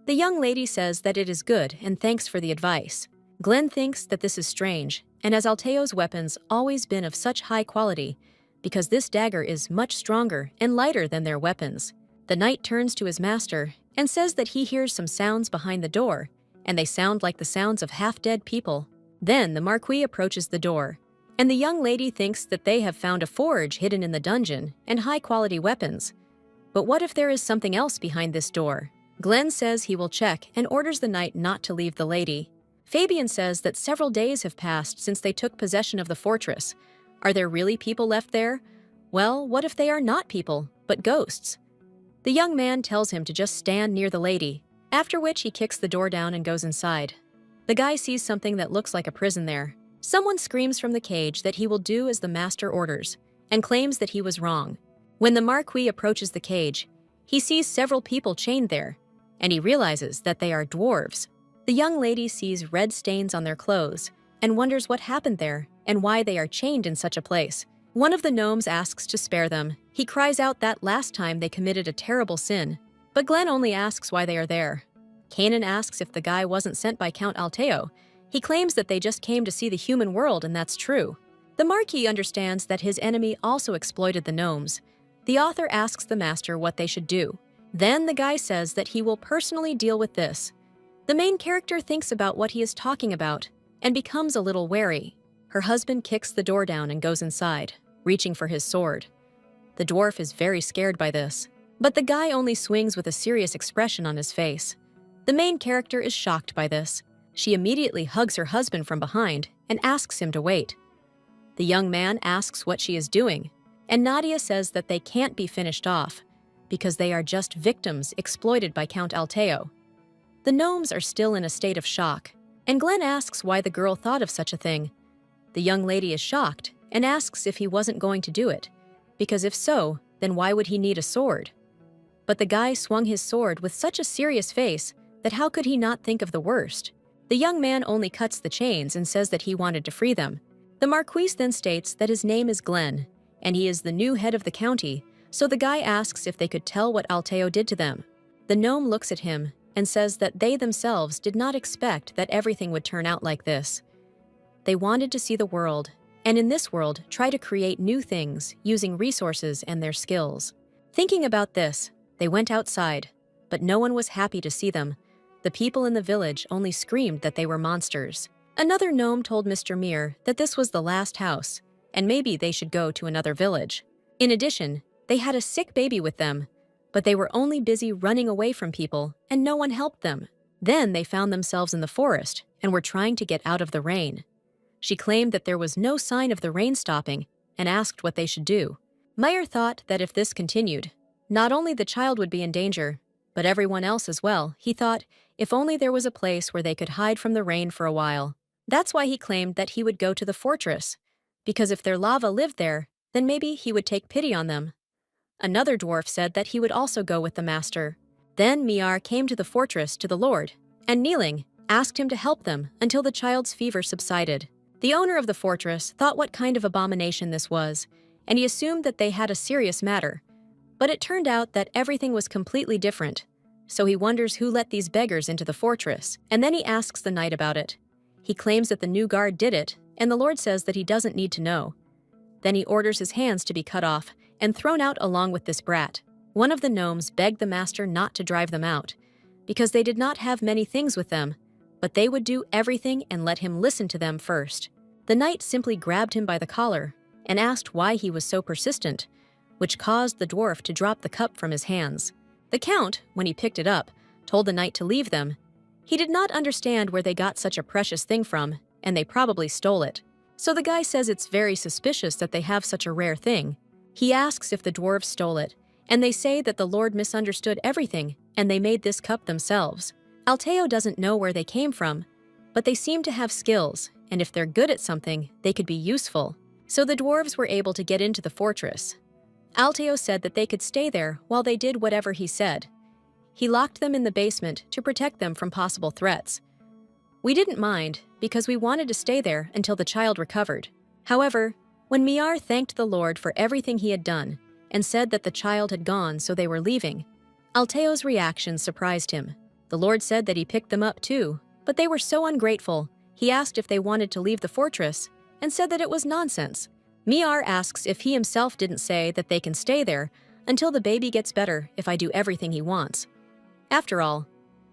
The young lady says that it is good and thanks for the advice. Glenn thinks that this is strange, and has Alteo's weapons always been of such high quality, because this dagger is much stronger and lighter than their weapons. The knight turns to his master and says that he hears some sounds behind the door, and they sound like the sounds of half-dead people. Then the Marquis approaches the door, and the young lady thinks that they have found a forge hidden in the dungeon and high-quality weapons. But what if there is something else behind this door? Glenn says he will check and orders the knight not to leave the lady. Fabian says that several days have passed since they took possession of the fortress. Are there really people left there? Well, what if they are not people, but ghosts? The young man tells him to just stand near the lady, after which he kicks the door down and goes inside. The guy sees something that looks like a prison there. Someone screams from the cage that he will do as the master orders, and claims that he was wrong. When the Marquis approaches the cage, he sees several people chained there, and he realizes that they are dwarves. The young lady sees red stains on their clothes and wonders what happened there and why they are chained in such a place. One of the gnomes asks to spare them. He cries out that last time they committed a terrible sin, but Glenn only asks why they are there. Kanan asks if the guy wasn't sent by Count Alteo. He claims that they just came to see the human world, and that's true. The Marquis understands that his enemy also exploited the gnomes. The author asks the master what they should do. Then the guy says that he will personally deal with this. The main character thinks about what he is talking about and becomes a little wary. Her husband kicks the door down and goes inside, reaching for his sword. The dwarf is very scared by this, but the guy only swings with a serious expression on his face. The main character is shocked by this. She immediately hugs her husband from behind and asks him to wait. The young man asks what she is doing, and Nadia says that they can't be finished off because they are just victims exploited by Count Alteo. The gnomes are still in a state of shock. and Glenn asks why the girl thought of such a thing. The young lady is shocked and asks if he wasn't going to do it, because if so, then why would he need a sword? But the guy swung his sword with such a serious face that how could he not think of the worst? The young man only cuts the chains and says that he wanted to free them. The Marquis then states that his name is Glenn, and he is the new head of the county, so the guy asks if they could tell what Alteo did to them. The gnome looks at him and says that they themselves did not expect that everything would turn out like this. They wanted to see the world, and in this world try to create new things using resources and their skills. Thinking about this, they went outside, but no one was happy to see them. The people in the village only screamed that they were monsters. Another gnome told Mr. Mir that this was the last house, and maybe they should go to another village. In addition, they had a sick baby with them, but they were only busy running away from people, and no one helped them. Then they found themselves in the forest and were trying to get out of the rain. She claimed that there was no sign of the rain stopping and asked what they should do. Meyer thought that if this continued, not only the child would be in danger, but everyone else as well. He thought if only there was a place where they could hide from the rain for a while. That's why he claimed that he would go to the fortress, because if their lava lived there, then maybe he would take pity on them. Another dwarf said that he would also go with the master. Then Miar came to the fortress to the Lord, and kneeling, asked him to help them until the child's fever subsided. The owner of the fortress thought what kind of abomination this was, and he assumed that they had a serious matter. But it turned out that everything was completely different, so he wonders who let these beggars into the fortress, and then he asks the knight about it. He claims that the new guard did it, and the Lord says that he doesn't need to know. Then he orders his hands to be cut off and thrown out along with this brat. One of the gnomes begged the master not to drive them out, because they did not have many things with them, but they would do everything and let him listen to them first. The knight simply grabbed him by the collar and asked why he was so persistent, which caused the dwarf to drop the cup from his hands. The count, when he picked it up, told the knight to leave them. He did not understand where they got such a precious thing from, and they probably stole it. So the guy says it's very suspicious that they have such a rare thing. He asks if the dwarves stole it, and they say that the Lord misunderstood everything, and they made this cup themselves. Alteo doesn't know where they came from, but they seem to have skills, and if they're good at something, they could be useful. So the dwarves were able to get into the fortress. Alteo said that they could stay there while they did whatever he said. He locked them in the basement to protect them from possible threats. We didn't mind, because we wanted to stay there until the child recovered. However, when Miar thanked the Lord for everything he had done, and said that the child had gone so they were leaving, Alteo's reaction surprised him. The Lord said that he picked them up too, but they were so ungrateful, he asked if they wanted to leave the fortress, and said that it was nonsense. Miar asks if he himself didn't say that they can stay there until the baby gets better if I do everything he wants. After all,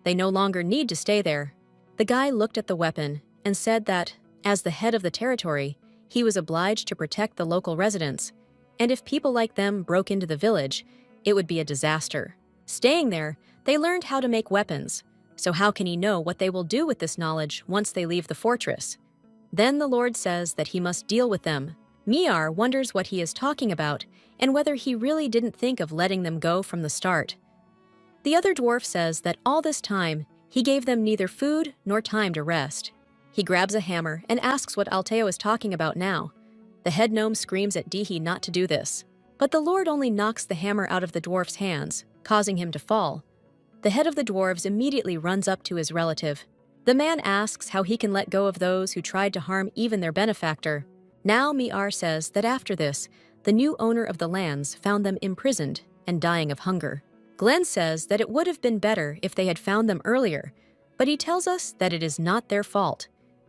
they no longer need to stay there. The guy looked at the weapon and said that, as the head of the territory, he was obliged to protect the local residents, and if people like them broke into the village, it would be a disaster. Staying there, they learned how to make weapons, so how can he know what they will do with this knowledge once they leave the fortress? Then the Lord says that he must deal with them. Miar wonders what he is talking about and whether he really didn't think of letting them go from the start. The other dwarf says that all this time, he gave them neither food nor time to rest. He grabs a hammer and asks what Alteo is talking about now. The head gnome screams at Dihi not to do this, but the Lord only knocks the hammer out of the dwarf's hands, causing him to fall. The head of the dwarves immediately runs up to his relative. The man asks how he can let go of those who tried to harm even their benefactor. Now Miar says that after this, the new owner of the lands found them imprisoned and dying of hunger. Glenn says that it would have been better if they had found them earlier, but he tells us that it is not their fault,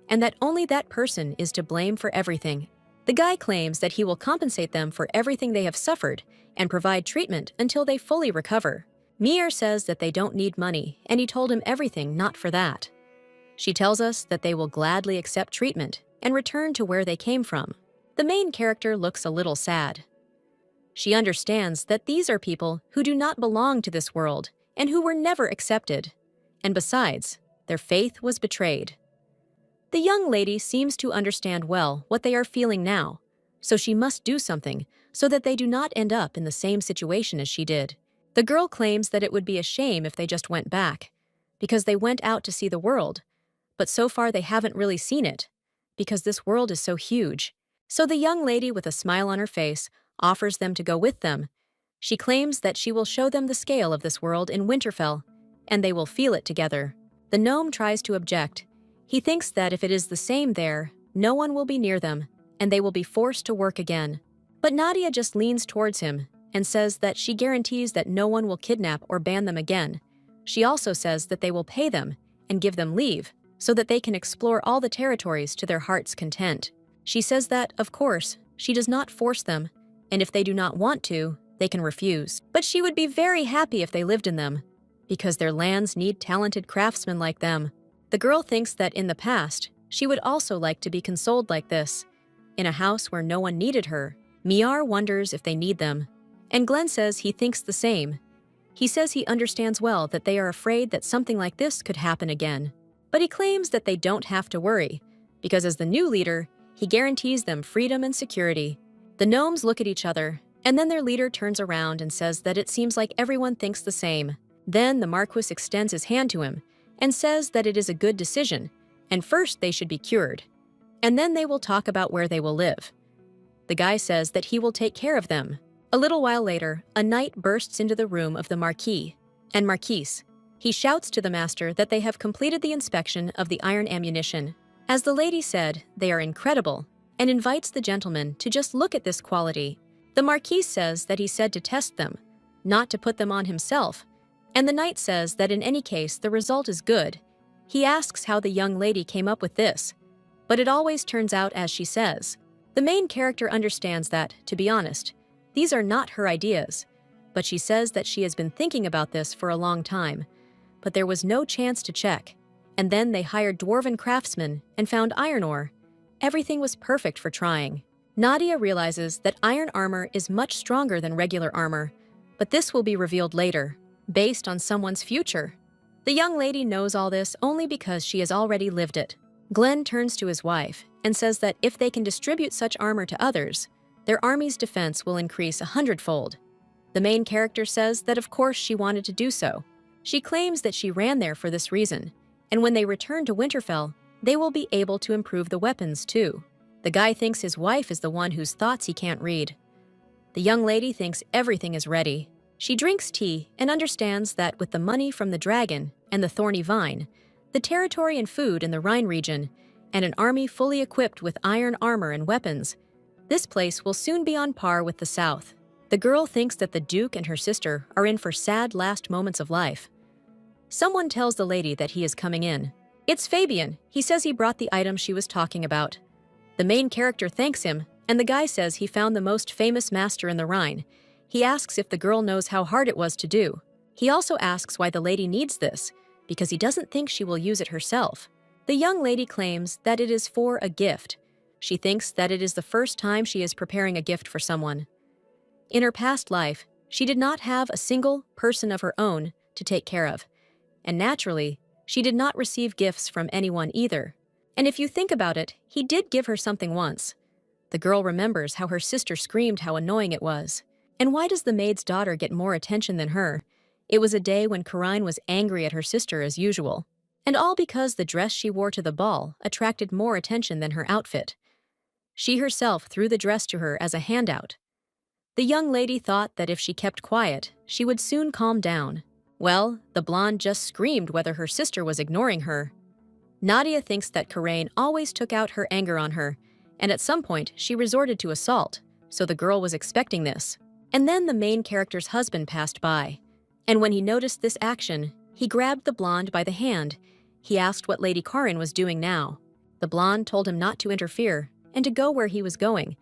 and that only that person is to blame for everything. The guy claims that he will compensate them for everything they have suffered and provide treatment until they fully recover. Miar says that they don't need money, and he told him everything not for that. She tells us that they will gladly accept treatment and return to where they came from. The main character looks a little sad. She understands that these are people who do not belong to this world and who were never accepted. And besides, their faith was betrayed. The young lady seems to understand well what they are feeling now, so she must do something so that they do not end up in the same situation as she did. The girl claims that it would be a shame if they just went back, because they went out to see the world, but so far they haven't really seen it, because this world is so huge. So the young lady with a smile on her face offers them to go with them. She claims that she will show them the scale of this world in Winterfell, and they will feel it together. The gnome tries to object. He thinks that if it is the same there, no one will be near them, and they will be forced to work again. But Nadia just leans towards him and says that she guarantees that no one will kidnap or ban them again. She also says that they will pay them and give them leave so that they can explore all the territories to their heart's content. She says that, of course, she does not force them, and if they do not want to, they can refuse. But she would be very happy if they lived in them, because their lands need talented craftsmen like them. The girl thinks that in the past, she would also like to be consoled like this, in a house where no one needed her. Miar wonders if they need them, and Glenn says he thinks the same. He says he understands well that they are afraid that something like this could happen again, but he claims that they don't have to worry, because as the new leader, he guarantees them freedom and security. The gnomes look at each other, and then their leader turns around and says that it seems like everyone thinks the same. Then the Marquis extends his hand to him and says that it is a good decision, and first they should be cured, and then they will talk about where they will live. The guy says that he will take care of them. A little while later, a knight bursts into the room of the Marquis and Marquise. He shouts to the master that they have completed the inspection of the iron ammunition. As the lady said, they are incredible, and invites the gentleman to just look at this quality. The Marquis says that he said to test them, not to put them on himself, and the knight says that in any case the result is good. He asks how the young lady came up with this, but it always turns out as she says. The main character understands that, to be honest, these are not her ideas, but she says that she has been thinking about this for a long time, but there was no chance to check. And then they hired dwarven craftsmen and found iron ore. Everything was perfect for trying. Nadia realizes that iron armor is much stronger than regular armor, but this will be revealed later, based on someone's future. The young lady knows all this only because she has already lived it. Glenn turns to his wife and says that if they can distribute such armor to others, their army's defense will increase 100-fold. The main character says that of course she wanted to do so. She claims that she ran there for this reason, and when they return to Winterfell, they will be able to improve the weapons too. The guy thinks his wife is the one whose thoughts he can't read. The young lady thinks everything is ready. She drinks tea and understands that with the money from the dragon and the thorny vine, the territory and food in the Rhine region, and an army fully equipped with iron armor and weapons, this place will soon be on par with the South. The girl thinks that the Duke and her sister are in for sad last moments of life. Someone tells the lady that he is coming in. It's Fabian. He says he brought the item she was talking about. The main character thanks him, and the guy says he found the most famous master in the Rhine. He asks if the girl knows how hard it was to do. He also asks why the lady needs this, because he doesn't think she will use it herself. The young lady claims that it is for a gift. She thinks that it is the first time she is preparing a gift for someone. In her past life, she did not have a single person of her own to take care of, and naturally, she did not receive gifts from anyone either. And if you think about it, he did give her something once. The girl remembers how her sister screamed how annoying it was. And why does the maid's daughter get more attention than her? It was a day when Karine was angry at her sister as usual. And all because the dress she wore to the ball attracted more attention than her outfit. She herself threw the dress to her as a handout. The young lady thought that if she kept quiet, she would soon calm down. Well, the blonde just screamed whether her sister was ignoring her. Nadia thinks that Karine always took out her anger on her, and at some point she resorted to assault, so the girl was expecting this. And then the main character's husband passed by, and when he noticed this action, he grabbed the blonde by the hand. He asked what Lady Karin was doing now. The blonde told him not to interfere and to go where he was going,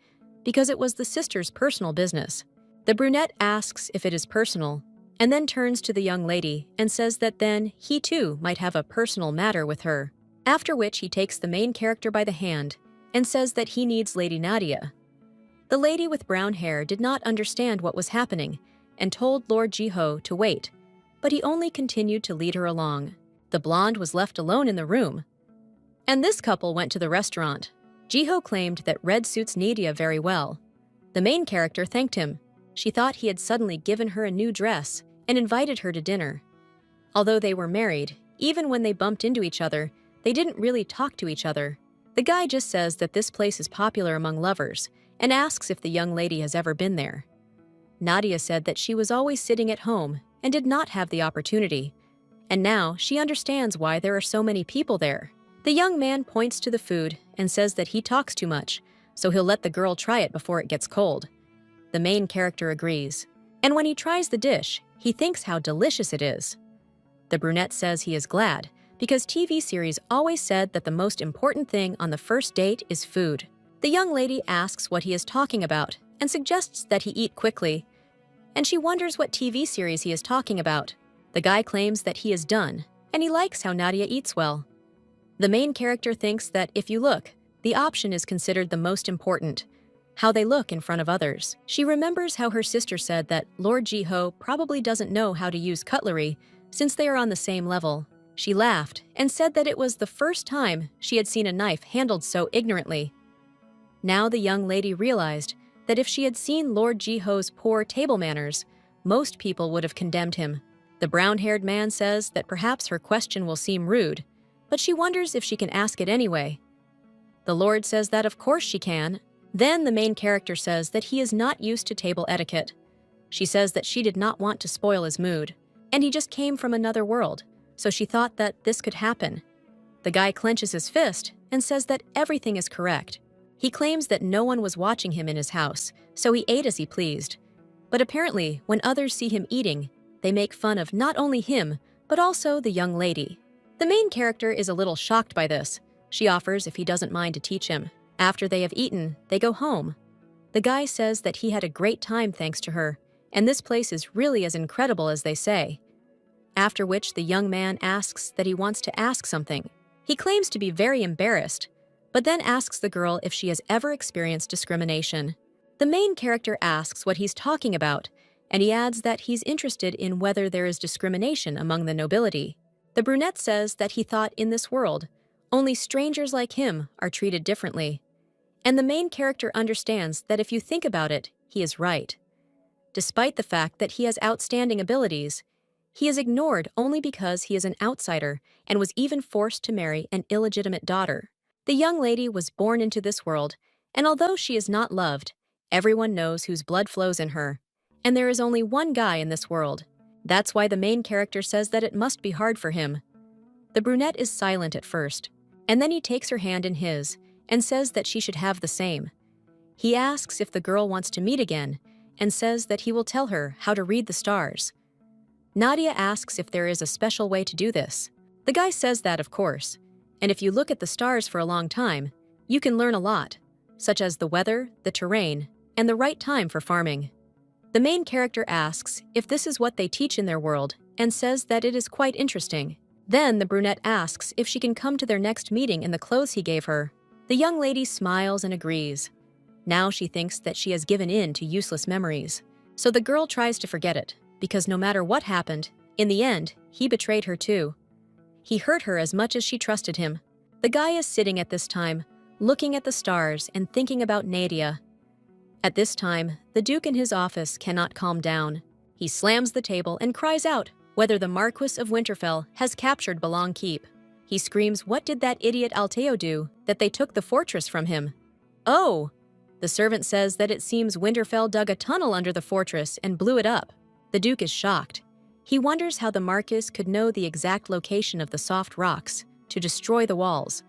because it was the sister's personal business. The brunette asks if it is personal, and then turns to the young lady and says that then he too might have a personal matter with her, after which he takes the main character by the hand and says that he needs Lady Nadia. The lady with brown hair did not understand what was happening and told Lord Jiho to wait, but he only continued to lead her along. The blonde was left alone in the room, and this couple went to the restaurant. Jiho claimed that red suits Nadia very well. The main character thanked him. She thought he had suddenly given her a new dress and invited her to dinner. Although they were married, even when they bumped into each other, they didn't really talk to each other. The guy just says that this place is popular among lovers and asks if the young lady has ever been there. Nadia said that she was always sitting at home and did not have the opportunity, and now she understands why there are so many people there. The young man points to the food and says that he talks too much, so he'll let the girl try it before it gets cold. The main character agrees, and when he tries the dish, he thinks how delicious it is. The brunette says he is glad, because TV series always said that the most important thing on the first date is food. The young lady asks what he is talking about and suggests that he eat quickly, and she wonders what TV series he is talking about. The guy claims that he is done, and he likes how Nadia eats well. The main character thinks that if you look, the option is considered the most important, how they look in front of others. She remembers how her sister said that Lord Jiho probably doesn't know how to use cutlery since they are on the same level. She laughed and said that it was the first time she had seen a knife handled so ignorantly. Now the young lady realized that if she had seen Lord Jiho's poor table manners, most people would have condemned him. The brown-haired man says that perhaps her question will seem rude, but she wonders if she can ask it anyway. The Lord says that of course she can. Then the main character says that he is not used to table etiquette. She says that she did not want to spoil his mood, and he just came from another world, so she thought that this could happen. The guy clenches his fist and says that everything is correct. He claims that no one was watching him in his house, so he ate as he pleased. But apparently, when others see him eating, they make fun of not only him, but also the young lady. The main character is a little shocked by this. She offers if he doesn't mind to teach him. After they have eaten, they go home. The guy says that he had a great time thanks to her, and this place is really as incredible as they say. After which the young man asks that he wants to ask something. He claims to be very embarrassed, but then asks the girl if she has ever experienced discrimination. The main character asks what he's talking about, and he adds that he's interested in whether there is discrimination among the nobility. The brunette says that he thought in this world, only strangers like him are treated differently. And the main character understands that if you think about it, he is right. Despite the fact that he has outstanding abilities, he is ignored only because he is an outsider and was even forced to marry an illegitimate daughter. The young lady was born into this world, and although she is not loved, everyone knows whose blood flows in her. And there is only one guy in this world. That's why the main character says that it must be hard for him. The brunette is silent at first, and then he takes her hand in his and says that she should have the same. He asks if the girl wants to meet again and says that he will tell her how to read the stars. Nadia asks if there is a special way to do this. The guy says that, of course, and if you look at the stars for a long time, you can learn a lot, such as the weather, the terrain, and the right time for farming. The main character asks if this is what they teach in their world and says that it is quite interesting. Then the brunette asks if she can come to their next meeting in the clothes he gave her. The young lady smiles and agrees. Now she thinks that she has given in to useless memories. So the girl tries to forget it, because no matter what happened, in the end, he betrayed her too. He hurt her as much as she trusted him. The guy is sitting at this time, looking at the stars and thinking about Nadia. At this time, the Duke in his office cannot calm down. He slams the table and cries out whether the Marquis of Winterfell has captured Belong Keep. He screams, "What did that idiot Alteo do that they took the fortress from him?" "Oh!" The servant says that it seems Winterfell dug a tunnel under the fortress and blew it up. The Duke is shocked. He wonders how the Marquis could know the exact location of the soft rocks to destroy the walls.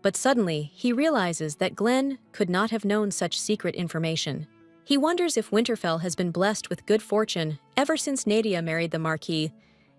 But suddenly, he realizes that Glenn could not have known such secret information. He wonders if Winterfell has been blessed with good fortune ever since Nadia married the Marquis,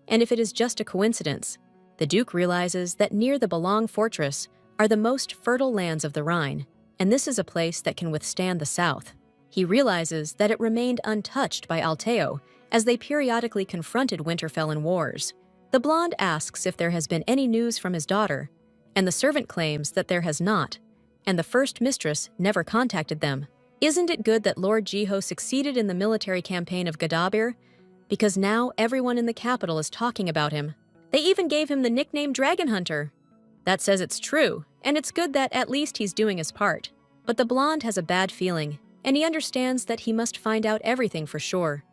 and if it is just a coincidence. The Duke realizes that near the Belong Fortress are the most fertile lands of the Rhine, and this is a place that can withstand the south. He realizes that it remained untouched by Alteo, as they periodically confronted Winterfell in wars. The blonde asks if there has been any news from his daughter, and the servant claims that there has not, and the first mistress never contacted them. Isn't it good that Lord Jiho succeeded in the military campaign of Gadabir? Because now everyone in the capital is talking about him. They even gave him the nickname Dragon Hunter. That says it's true, and it's good that at least he's doing his part. But the blonde has a bad feeling, and he understands that he must find out everything for sure.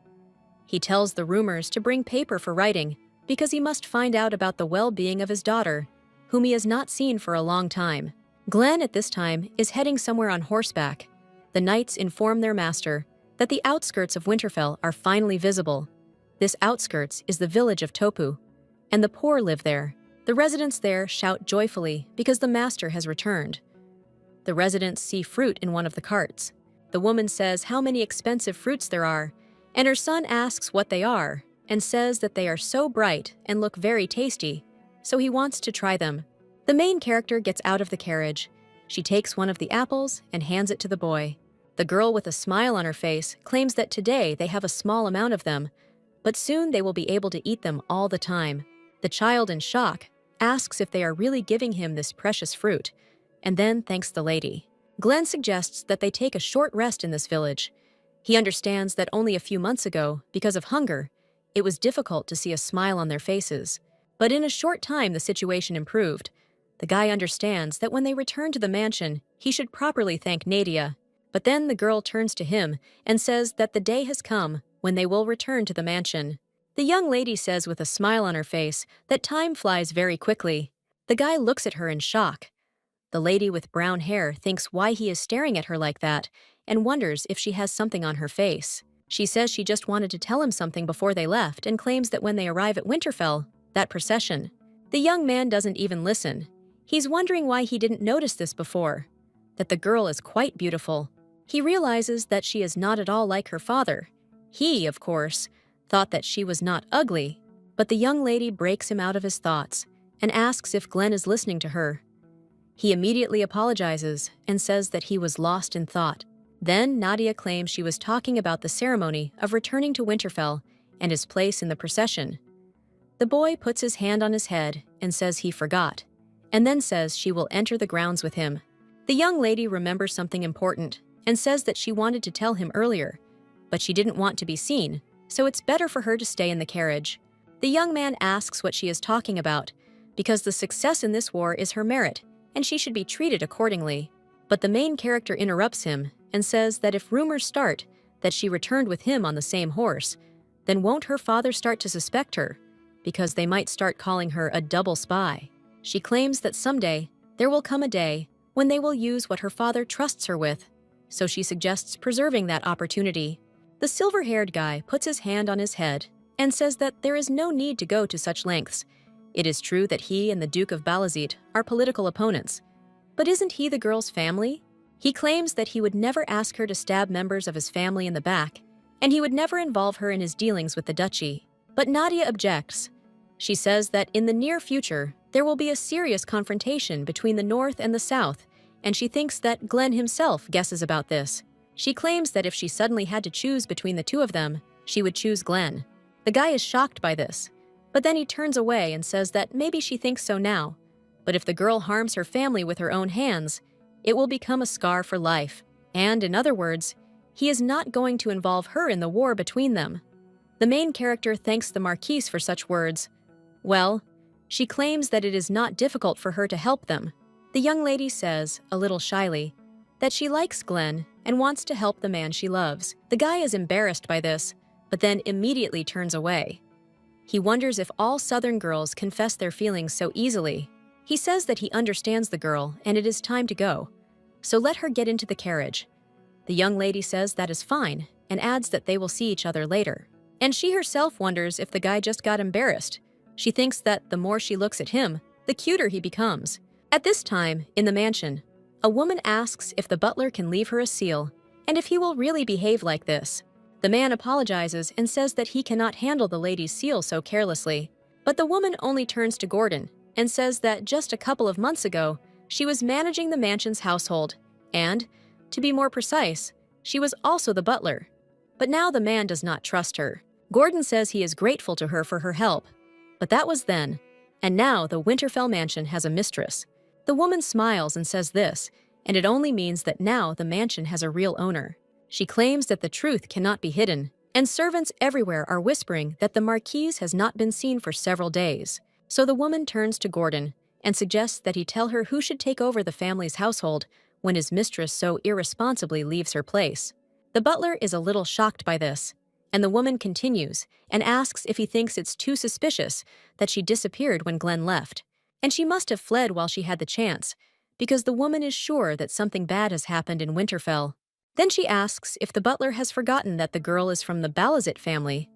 He tells the rumors to bring paper for writing, because he must find out about the well-being of his daughter, whom he has not seen for a long time. Glenn, at this time, is heading somewhere on horseback. The knights inform their master that the outskirts of Winterfell are finally visible. This outskirts is the village of Topu, and the poor live there. The residents there shout joyfully because the master has returned. The residents see fruit in one of the carts. The woman says how many expensive fruits there are, and her son asks what they are, and says that they are so bright and look very tasty, so he wants to try them. The main character gets out of the carriage. She takes one of the apples and hands it to the boy. The girl, with a smile on her face, claims that today they have a small amount of them, but soon they will be able to eat them all the time. The child, in shock, asks if they are really giving him this precious fruit, and then thanks the lady. Glenn suggests that they take a short rest in this village. He understands that only a few months ago, because of hunger, it was difficult to see a smile on their faces. But in a short time, the situation improved. The guy understands that when they return to the mansion, he should properly thank Nadia. But then the girl turns to him and says that the day has come when they will return to the mansion. The young lady says with a smile on her face that time flies very quickly. The guy looks at her in shock. The lady with brown hair thinks why he is staring at her like that and wonders if she has something on her face. She says she just wanted to tell him something before they left and claims that when they arrive at Winterfell, that procession. The young man doesn't even listen. He's wondering why he didn't notice this before, that the girl is quite beautiful. He realizes that she is not at all like her father. He, of course, thought that she was not ugly, but the young lady breaks him out of his thoughts and asks if Glenn is listening to her. He immediately apologizes and says that he was lost in thought. Then Nadia claims she was talking about the ceremony of returning to Winterfell and his place in the procession. The boy puts his hand on his head and says he forgot, and then says she will enter the grounds with him. The young lady remembers something important and says that she wanted to tell him earlier, but she didn't want to be seen, so it's better for her to stay in the carriage. The young man asks what she is talking about, because the success in this war is her merit, and she should be treated accordingly. But the main character interrupts him and says that if rumors start that she returned with him on the same horse, then won't her father start to suspect her, because they might start calling her a double spy. She claims that someday there will come a day when they will use what her father trusts her with, so she suggests preserving that opportunity. The silver-haired guy puts his hand on his head and says that there is no need to go to such lengths. It is true that he and the Duke of Balazit are political opponents, but isn't he the girl's family? He claims that he would never ask her to stab members of his family in the back, and he would never involve her in his dealings with the duchy. But Nadia objects. She says that in the near future, there will be a serious confrontation between the North and the South, and she thinks that Glenn himself guesses about this. She claims that if she suddenly had to choose between the two of them, she would choose Glenn. The guy is shocked by this, but then he turns away and says that maybe she thinks so now, but if the girl harms her family with her own hands, it will become a scar for life. And in other words, he is not going to involve her in the war between them. The main character thanks the Marquise for such words. Well, she claims that it is not difficult for her to help them. The young lady says, a little shyly, that she likes Glenn and wants to help the man she loves. The guy is embarrassed by this, but then immediately turns away. He wonders if all Southern girls confess their feelings so easily. He says that he understands the girl and it is time to go, so let her get into the carriage. The young lady says that is fine and adds that they will see each other later. And she herself wonders if the guy just got embarrassed. She thinks that the more she looks at him, the cuter he becomes. At this time, in the mansion, a woman asks if the butler can leave her a seal and if he will really behave like this. The man apologizes and says that he cannot handle the lady's seal so carelessly. But the woman only turns to Gordon and says that just a couple of months ago, she was managing the mansion's household, and, to be more precise, she was also the butler. But now the man does not trust her. Gordon says he is grateful to her for her help, but that was then, and now the Winterfell mansion has a mistress. The woman smiles and says this, and it only means that now the mansion has a real owner. She claims that the truth cannot be hidden, and servants everywhere are whispering that the Marquise has not been seen for several days. So the woman turns to Gordon and suggests that he tell her who should take over the family's household when his mistress so irresponsibly leaves her place. The butler is a little shocked by this, and the woman continues and asks if he thinks it's too suspicious that she disappeared when Glenn left. and she must have fled while she had the chance, because the woman is sure that something bad has happened in Winterfell. Then she asks if the butler has forgotten that the girl is from the Balazit family,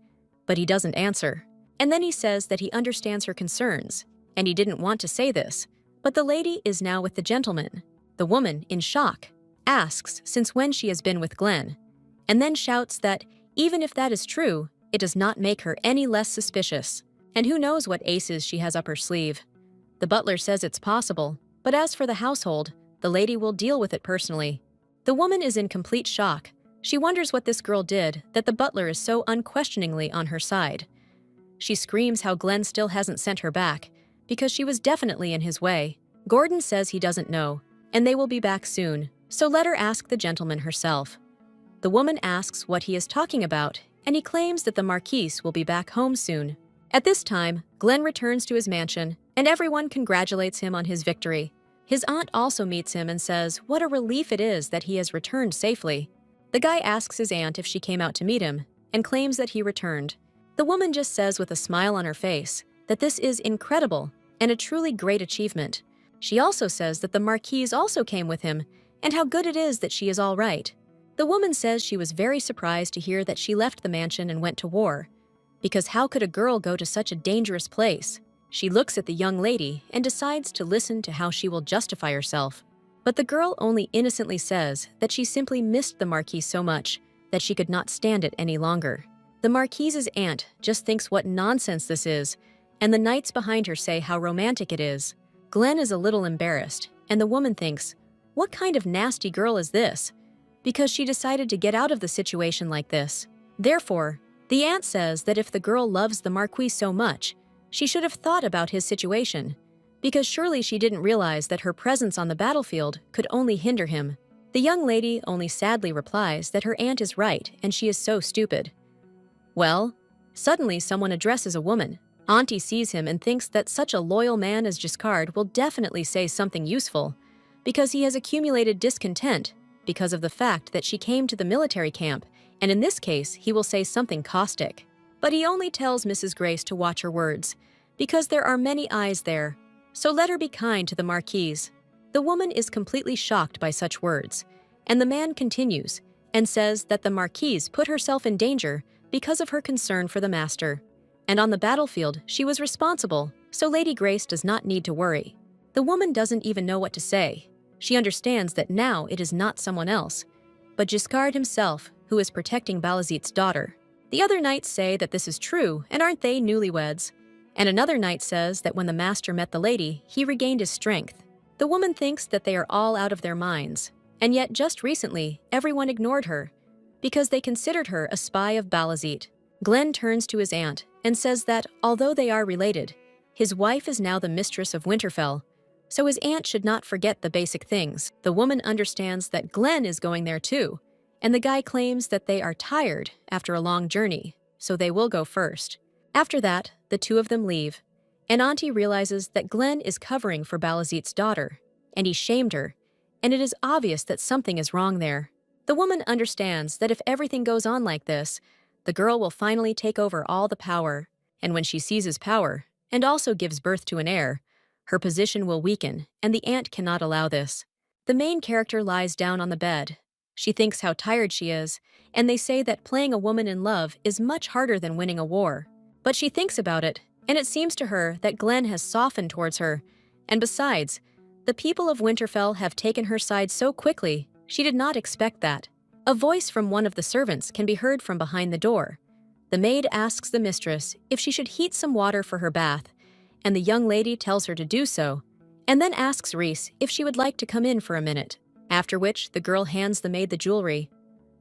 but he doesn't answer. And then he says that he understands her concerns, and he didn't want to say this, but the lady is now with the gentleman. The woman, in shock, asks since when she has been with Glenn, and then shouts that even if that is true, it does not make her any less suspicious. And who knows what aces she has up her sleeve. The butler says it's possible, but as for the household, the lady will deal with it personally. The woman is in complete shock. She wonders what this girl did that the butler is so unquestioningly on her side. She screams how Glenn still hasn't sent her back, because she was definitely in his way. Gordon says he doesn't know, and they will be back soon, so let her ask the gentleman herself. The woman asks what he is talking about, and he claims that the Marquise will be back home soon. At this time, Glenn returns to his mansion, and everyone congratulates him on his victory. His aunt also meets him and says what a relief it is that he has returned safely. The guy asks his aunt if she came out to meet him, and claims that he returned. The woman just says with a smile on her face that this is incredible and a truly great achievement. She also says that the Marquise also came with him, and how good it is that she is all right. The woman says she was very surprised to hear that she left the mansion and went to war, because how could a girl go to such a dangerous place? She looks at the young lady and decides to listen to how she will justify herself. But the girl only innocently says that she simply missed the Marquis so much that she could not stand it any longer. The Marquise's aunt just thinks what nonsense this is, and the knights behind her say how romantic it is. Glenn is a little embarrassed, and the woman thinks, what kind of nasty girl is this? Because she decided to get out of the situation like this. Therefore, the aunt says that if the girl loves the Marquis so much, she should have thought about his situation, because surely she didn't realize that her presence on the battlefield could only hinder him. The young lady only sadly replies that her aunt is right and she is so stupid. Well, suddenly someone addresses a woman. Auntie sees him and thinks that such a loyal man as Giscard will definitely say something useful, because he has accumulated discontent because of the fact that she came to the military camp, and in this case, he will say something caustic. But he only tells Mrs. Grace to watch her words, because there are many eyes there, so let her be kind to the Marquise. The woman is completely shocked by such words, and the man continues and says that the Marquise put herself in danger because of her concern for the master. And on the battlefield, she was responsible, so Lady Grace does not need to worry. The woman doesn't even know what to say. She understands that now it is not someone else, but Giscard himself, who is protecting Balazit's daughter. The other knights say that this is true, and aren't they newlyweds? And another knight says that when the master met the lady, he regained his strength. The woman thinks that they are all out of their minds, and yet just recently, everyone ignored her, because they considered her a spy of Balazit. Glenn turns to his aunt and says that, although they are related, his wife is now the mistress of Winterfell, so his aunt should not forget the basic things. The woman understands that Glenn is going there too, and the guy claims that they are tired after a long journey, so they will go first. After that, the two of them leave, and Auntie realizes that Glenn is covering for Balazit's daughter, and he shamed her, and it is obvious that something is wrong there. The woman understands that if everything goes on like this, the girl will finally take over all the power, and when she seizes power, and also gives birth to an heir, her position will weaken, and the aunt cannot allow this. The main character lies down on the bed. She thinks how tired she is, and they say that playing a woman in love is much harder than winning a war. But she thinks about it, and it seems to her that Glenn has softened towards her, and besides, the people of Winterfell have taken her side so quickly, she did not expect that. A voice from one of the servants can be heard from behind the door. The maid asks the mistress if she should heat some water for her bath, and the young lady tells her to do so, and then asks Rhys if she would like to come in for a minute, after which the girl hands the maid the jewelry.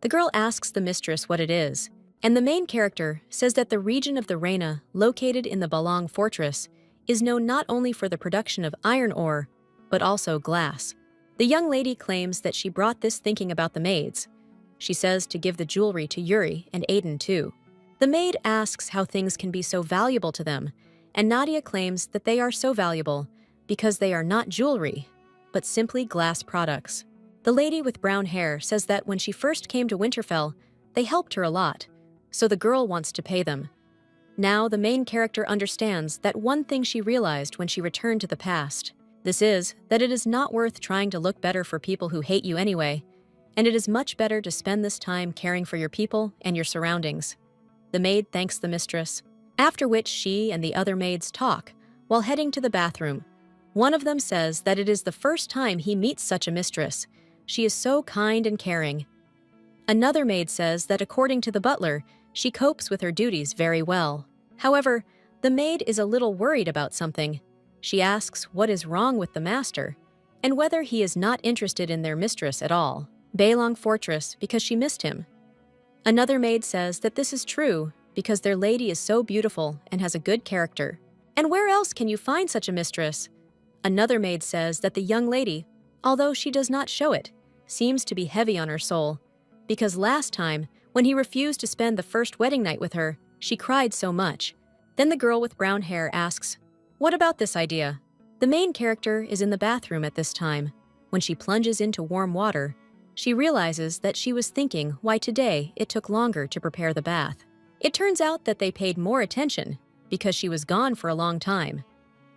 The girl asks the mistress what it is, and the main character says that the region of the Reina, located in the Balong fortress, is known not only for the production of iron ore, but also glass. The young lady claims that she brought this thinking about the maids. She says to give the jewelry to Yuri and Aiden too. The maid asks how things can be so valuable to them, and Nadia claims that they are so valuable because they are not jewelry, but simply glass products. The lady with brown hair says that when she first came to Winterfell, they helped her a lot, so the girl wants to pay them. Now, the main character understands that one thing she realized when she returned to the past. This is that it is not worth trying to look better for people who hate you anyway, and it is much better to spend this time caring for your people and your surroundings. The maid thanks the mistress, after which she and the other maids talk while heading to the bathroom. One of them says that it is the first time he meets such a mistress. She is so kind and caring. Another maid says that according to the butler, she copes with her duties very well. However, the maid is a little worried about something. She asks what is wrong with the master, and whether he is not interested in their mistress at all, Baelong Fortress, because she missed him. Another maid says that this is true because their lady is so beautiful and has a good character. And where else can you find such a mistress? Another maid says that the young lady, although she does not show it, seems to be heavy on her soul, because last time, when he refused to spend the first wedding night with her, she cried so much. Then the girl with brown hair asks, "What about this idea?" The main character is in the bathroom at this time. When she plunges into warm water, she realizes that she was thinking why today it took longer to prepare the bath. It turns out that they paid more attention because she was gone for a long time.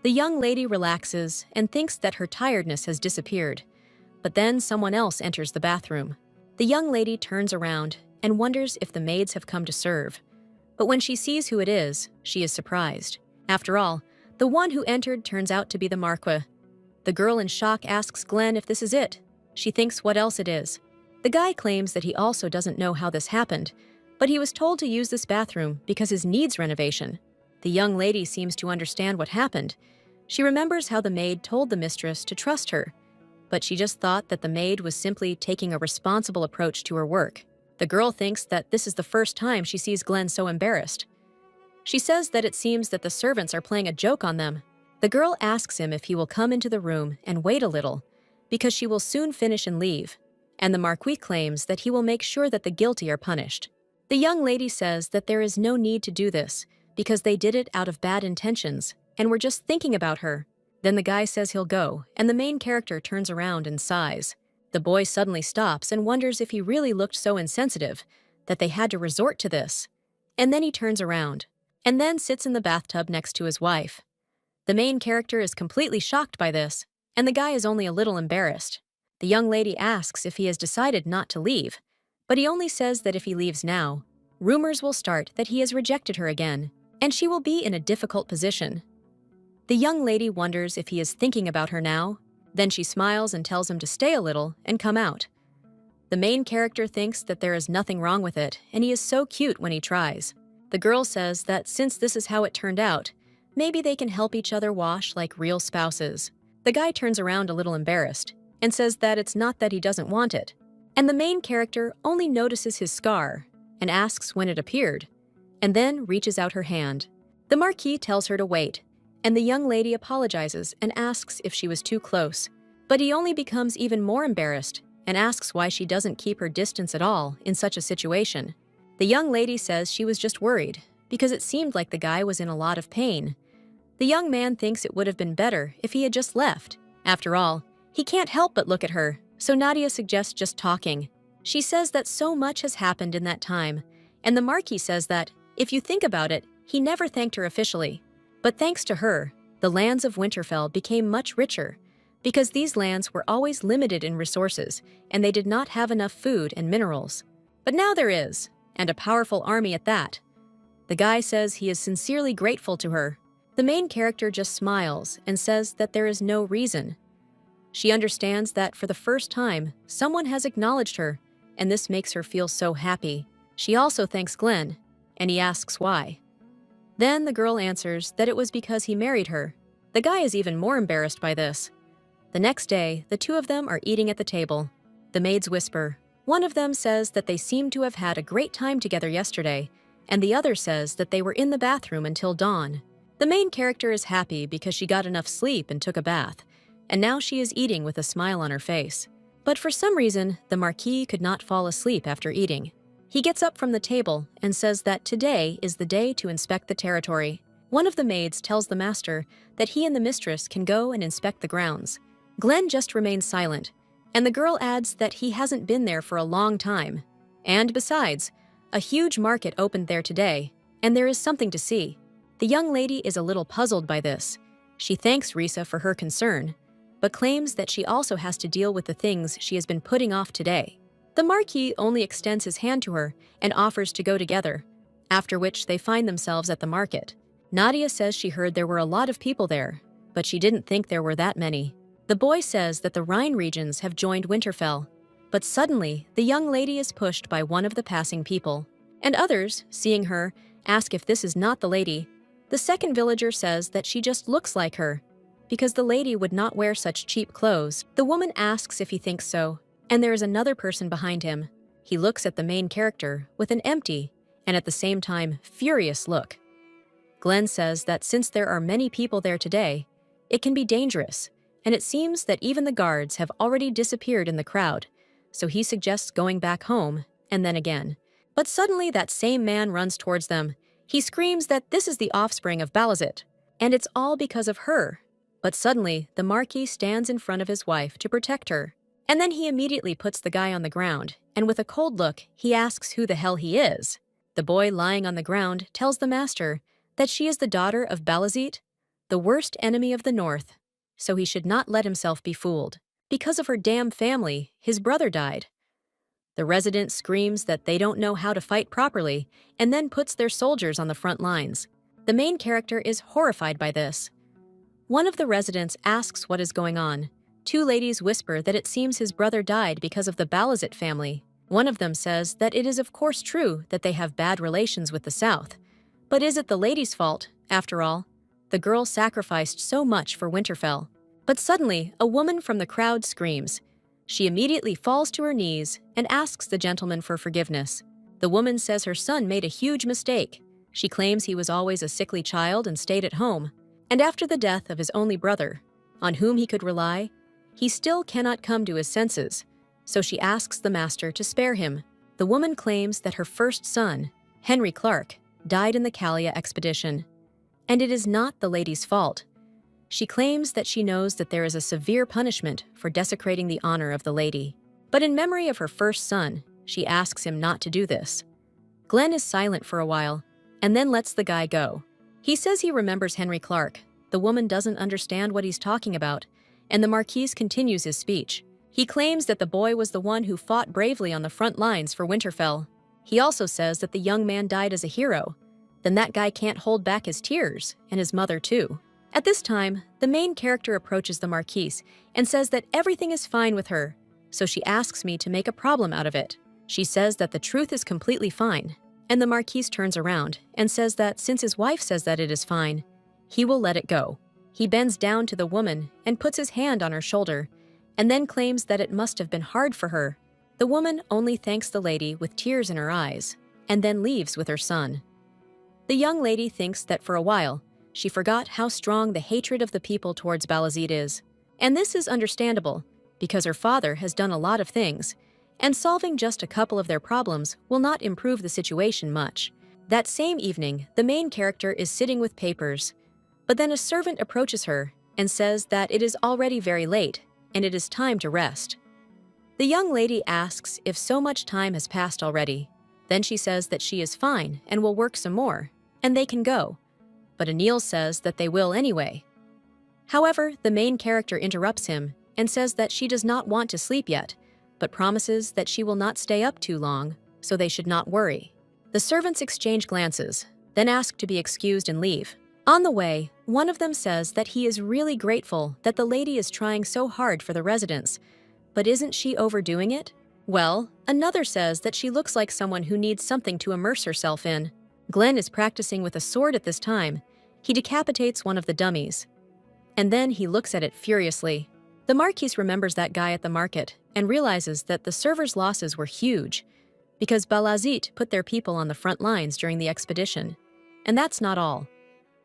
The young lady relaxes and thinks that her tiredness has disappeared, but then someone else enters the bathroom. The young lady turns around and wonders if the maids have come to serve. But when she sees who it is, she is surprised. After all, the one who entered turns out to be the Marquis. The girl in shock asks Glenn if this is it. She thinks what else it is. The guy claims that he also doesn't know how this happened, but he was told to use this bathroom because his needs renovation. The young lady seems to understand what happened. She remembers how the maid told the mistress to trust her, but she just thought that the maid was simply taking a responsible approach to her work. The girl thinks that this is the first time she sees Glenn so embarrassed. She says that it seems that the servants are playing a joke on them. The girl asks him if he will come into the room and wait a little, because she will soon finish and leave, and the Marquis claims that he will make sure that the guilty are punished. The young lady says that there is no need to do this, because they did it out of bad intentions, and were just thinking about her. Then the guy says he'll go, and the main character turns around and sighs. The boy suddenly stops and wonders if he really looked so insensitive that they had to resort to this. And then he turns around, and then sits in the bathtub next to his wife. The main character is completely shocked by this, and the guy is only a little embarrassed. The young lady asks if he has decided not to leave, but he only says that if he leaves now, rumors will start that he has rejected her again, and she will be in a difficult position. The young lady wonders if he is thinking about her now. Then she smiles and tells him to stay a little and come out. The main character thinks that there is nothing wrong with it, and he is so cute when he tries. The girl says that since this is how it turned out, maybe they can help each other wash like real spouses. The guy turns around a little embarrassed and says that it's not that he doesn't want it. And the main character only notices his scar and asks when it appeared, and then reaches out her hand. The Marquis tells her to wait, and the young lady apologizes and asks if she was too close. But he only becomes even more embarrassed and asks why she doesn't keep her distance at all in such a situation. The young lady says she was just worried because it seemed like the guy was in a lot of pain. The young man thinks it would have been better if he had just left. After all, he can't help but look at her, so Nadia suggests just talking. She says that so much has happened in that time, and the Marquis says that, if you think about it, he never thanked her officially. But thanks to her, the lands of Winterfell became much richer, because these lands were always limited in resources, and they did not have enough food and minerals. But now there is, and a powerful army at that. The guy says he is sincerely grateful to her. The main character just smiles and says that there is no reason. She understands that for the first time, someone has acknowledged her, and this makes her feel so happy. She also thanks Glenn, and he asks why. Then the girl answers that it was because he married her. The guy is even more embarrassed by this. The next day, the two of them are eating at the table. The maids whisper. One of them says that they seem to have had a great time together yesterday, and the other says that they were in the bathroom until dawn. The main character is happy because she got enough sleep and took a bath, and now she is eating with a smile on her face. But for some reason, the Marquis could not fall asleep after eating. He gets up from the table and says that today is the day to inspect the territory. One of the maids tells the master that he and the mistress can go and inspect the grounds. Glenn just remains silent, and the girl adds that he hasn't been there for a long time. And besides, a huge market opened there today, and there is something to see. The young lady is a little puzzled by this. She thanks Risa for her concern, but claims that she also has to deal with the things she has been putting off today. The Marquis only extends his hand to her and offers to go together, after which they find themselves at the market. Nadia says she heard there were a lot of people there, but she didn't think there were that many. The boy says that the Rhine regions have joined Winterfell, but suddenly the young lady is pushed by one of the passing people, and others, seeing her, ask if this is not the lady. The second villager says that she just looks like her, because the lady would not wear such cheap clothes. The woman asks if he thinks so, and there is another person behind him. He looks at the main character with an empty, and at the same time, furious look. Glenn says that since there are many people there today, it can be dangerous, and it seems that even the guards have already disappeared in the crowd, so he suggests going back home, and then again. But suddenly that same man runs towards them. He screams that this is the offspring of Balazit, and it's all because of her. But suddenly, the Marquis stands in front of his wife to protect her, and then he immediately puts the guy on the ground, and with a cold look, he asks who the hell he is. The boy lying on the ground tells the master that she is the daughter of Balazit, the worst enemy of the North, so he should not let himself be fooled. Because of her damn family, his brother died. The resident screams that they don't know how to fight properly and then puts their soldiers on the front lines. The main character is horrified by this. One of the residents asks what is going on. Two ladies whisper that it seems his brother died because of the Balazit family. One of them says that it is of course true that they have bad relations with the South. But is it the lady's fault, after all? The girl sacrificed so much for Winterfell. But suddenly, a woman from the crowd screams. She immediately falls to her knees and asks the gentleman for forgiveness. The woman says her son made a huge mistake. She claims he was always a sickly child and stayed at home. And after the death of his only brother, on whom he could rely, he still cannot come to his senses. So she asks the master to spare him. The woman claims that her first son, Henry Clark, died in the Kalia expedition. And it is not the lady's fault. She claims that she knows that there is a severe punishment for desecrating the honor of the lady. But in memory of her first son, she asks him not to do this. Glenn is silent for a while, and then lets the guy go. He says he remembers Henry Clark. The woman doesn't understand what he's talking about, and the Marquis continues his speech. He claims that the boy was the one who fought bravely on the front lines for Winterfell. He also says that the young man died as a hero. Then that guy can't hold back his tears, and his mother too. At this time, the main character approaches the Marquis and says that everything is fine with her, so she asks me to make a problem out of it. She says that the truth is completely fine, and the Marquis turns around and says that since his wife says that it is fine, he will let it go. He bends down to the woman and puts his hand on her shoulder, and then claims that it must have been hard for her. The woman only thanks the lady with tears in her eyes, and then leaves with her son. The young lady thinks that for a while, she forgot how strong the hatred of the people towards Balazit is. And this is understandable, because her father has done a lot of things, and solving just a couple of their problems will not improve the situation much. That same evening, the main character is sitting with papers, but then a servant approaches her and says that it is already very late, and it is time to rest. The young lady asks if so much time has passed already. Then she says that she is fine and will work some more, and they can go. But Anil says that they will anyway. However, the main character interrupts him and says that she does not want to sleep yet, but promises that she will not stay up too long, so they should not worry. The servants exchange glances, then ask to be excused and leave. On the way, one of them says that he is really grateful that the lady is trying so hard for the residents, but isn't she overdoing it? Well, another says that she looks like someone who needs something to immerse herself in. Glenn is practicing with a sword at this time. He decapitates one of the dummies. And then he looks at it furiously. The Marquis remembers that guy at the market and realizes that the servers' losses were huge because Balazit put their people on the front lines during the expedition. And that's not all.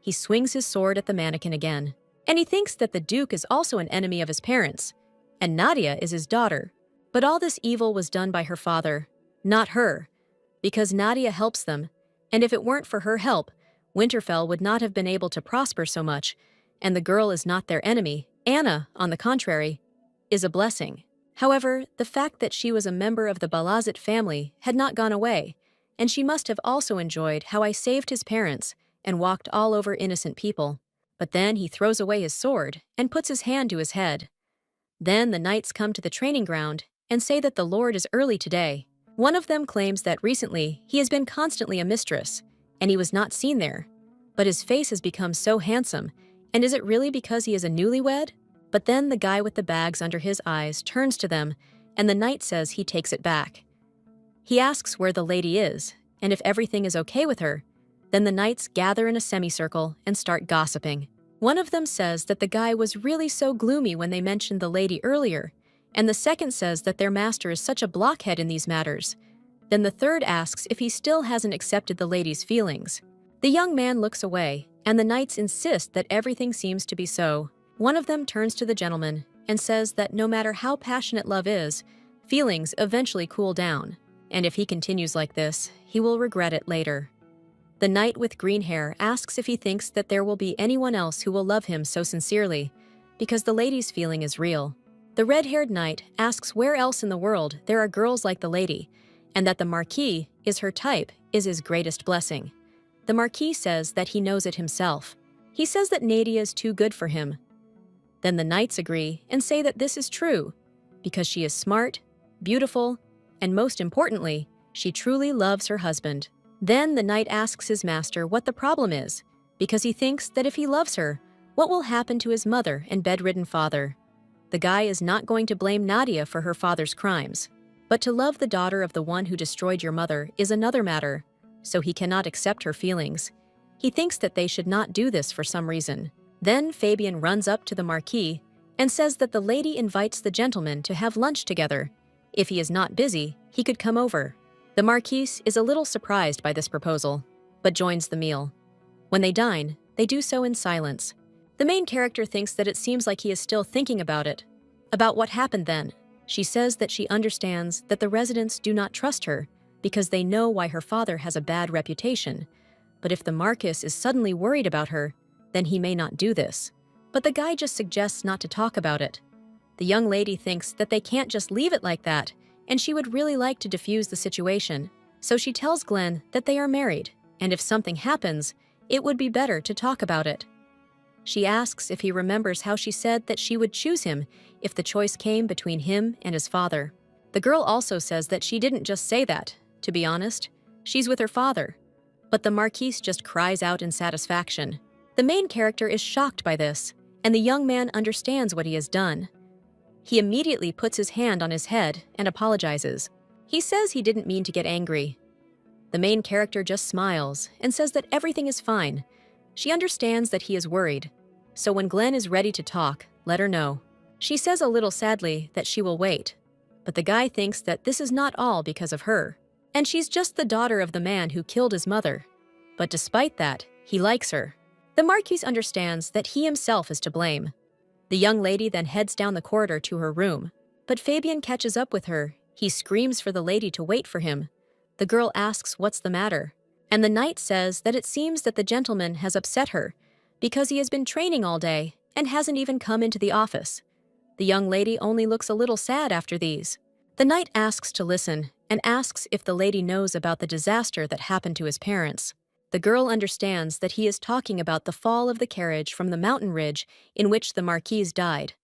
He swings his sword at the mannequin again. And he thinks that the Duke is also an enemy of his parents, and Nadia is his daughter. But all this evil was done by her father, not her, because Nadia helps them, and if it weren't for her help, Winterfell would not have been able to prosper so much, and the girl is not their enemy. Anna, on the contrary, is a blessing. However, the fact that she was a member of the Balazit family had not gone away, and she must have also enjoyed how I saved his parents and walked all over innocent people. But then he throws away his sword and puts his hand to his head. Then the knights come to the training ground and say that the Lord is early today. One of them claims that recently he has been constantly a mistress, and he was not seen there. But his face has become so handsome, and is it really because he is a newlywed? But then the guy with the bags under his eyes turns to them, and the knight says he takes it back. He asks where the lady is, and if everything is okay with her. Then the knights gather in a semicircle and start gossiping. One of them says that the guy was really so gloomy when they mentioned the lady earlier, and the second says that their master is such a blockhead in these matters. Then the third asks if he still hasn't accepted the lady's feelings. The young man looks away, and the knights insist that everything seems to be so. One of them turns to the gentleman and says that no matter how passionate love is, feelings eventually cool down, and if he continues like this, he will regret it later. The knight with green hair asks if he thinks that there will be anyone else who will love him so sincerely, because the lady's feeling is real. The red-haired knight asks where else in the world there are girls like the lady, and that the Marquis is her type is his greatest blessing. The Marquis says that he knows it himself. He says that Nadia is too good for him. Then the knights agree and say that this is true, because she is smart, beautiful, and most importantly, she truly loves her husband. Then the knight asks his master what the problem is, because he thinks that if he loves her, what will happen to his mother and bedridden father? The guy is not going to blame Nadia for her father's crimes, but to love the daughter of the one who destroyed your mother is another matter, so he cannot accept her feelings. He thinks that they should not do this for some reason. Then Fabian runs up to the Marquis and says that the lady invites the gentleman to have lunch together. If he is not busy, he could come over. The Marquis is a little surprised by this proposal, but joins the meal. When they dine, they do so in silence. The main character thinks that it seems like he is still thinking about it, about what happened then. She says that she understands that the residents do not trust her because they know why her father has a bad reputation. But if the Marquis is suddenly worried about her, then he may not do this. But the guy just suggests not to talk about it. The young lady thinks that they can't just leave it like that, and she would really like to defuse the situation. So she tells Glenn that they are married, and if something happens, it would be better to talk about it. She asks if he remembers how she said that she would choose him if the choice came between him and his father. The girl also says that she didn't just say that, to be honest. She's with her father. But the Marquis just cries out in satisfaction. The main character is shocked by this, and the young man understands what he has done. He immediately puts his hand on his head and apologizes. He says he didn't mean to get angry. The main character just smiles and says that everything is fine. She understands that he is worried. So when Glenn is ready to talk, let her know. She says a little sadly that she will wait. But the guy thinks that this is not all because of her. And she's just the daughter of the man who killed his mother. But despite that, he likes her. The Marquis understands that he himself is to blame. The young lady then heads down the corridor to her room. But Fabian catches up with her. He screams for the lady to wait for him. The girl asks what's the matter. And the knight says that it seems that the gentleman has upset her because he has been training all day and hasn't even come into the office. The young lady only looks a little sad after these. The knight asks to listen and asks if the lady knows about the disaster that happened to his parents. The girl understands that he is talking about the fall of the carriage from the mountain ridge in which the Marquis died.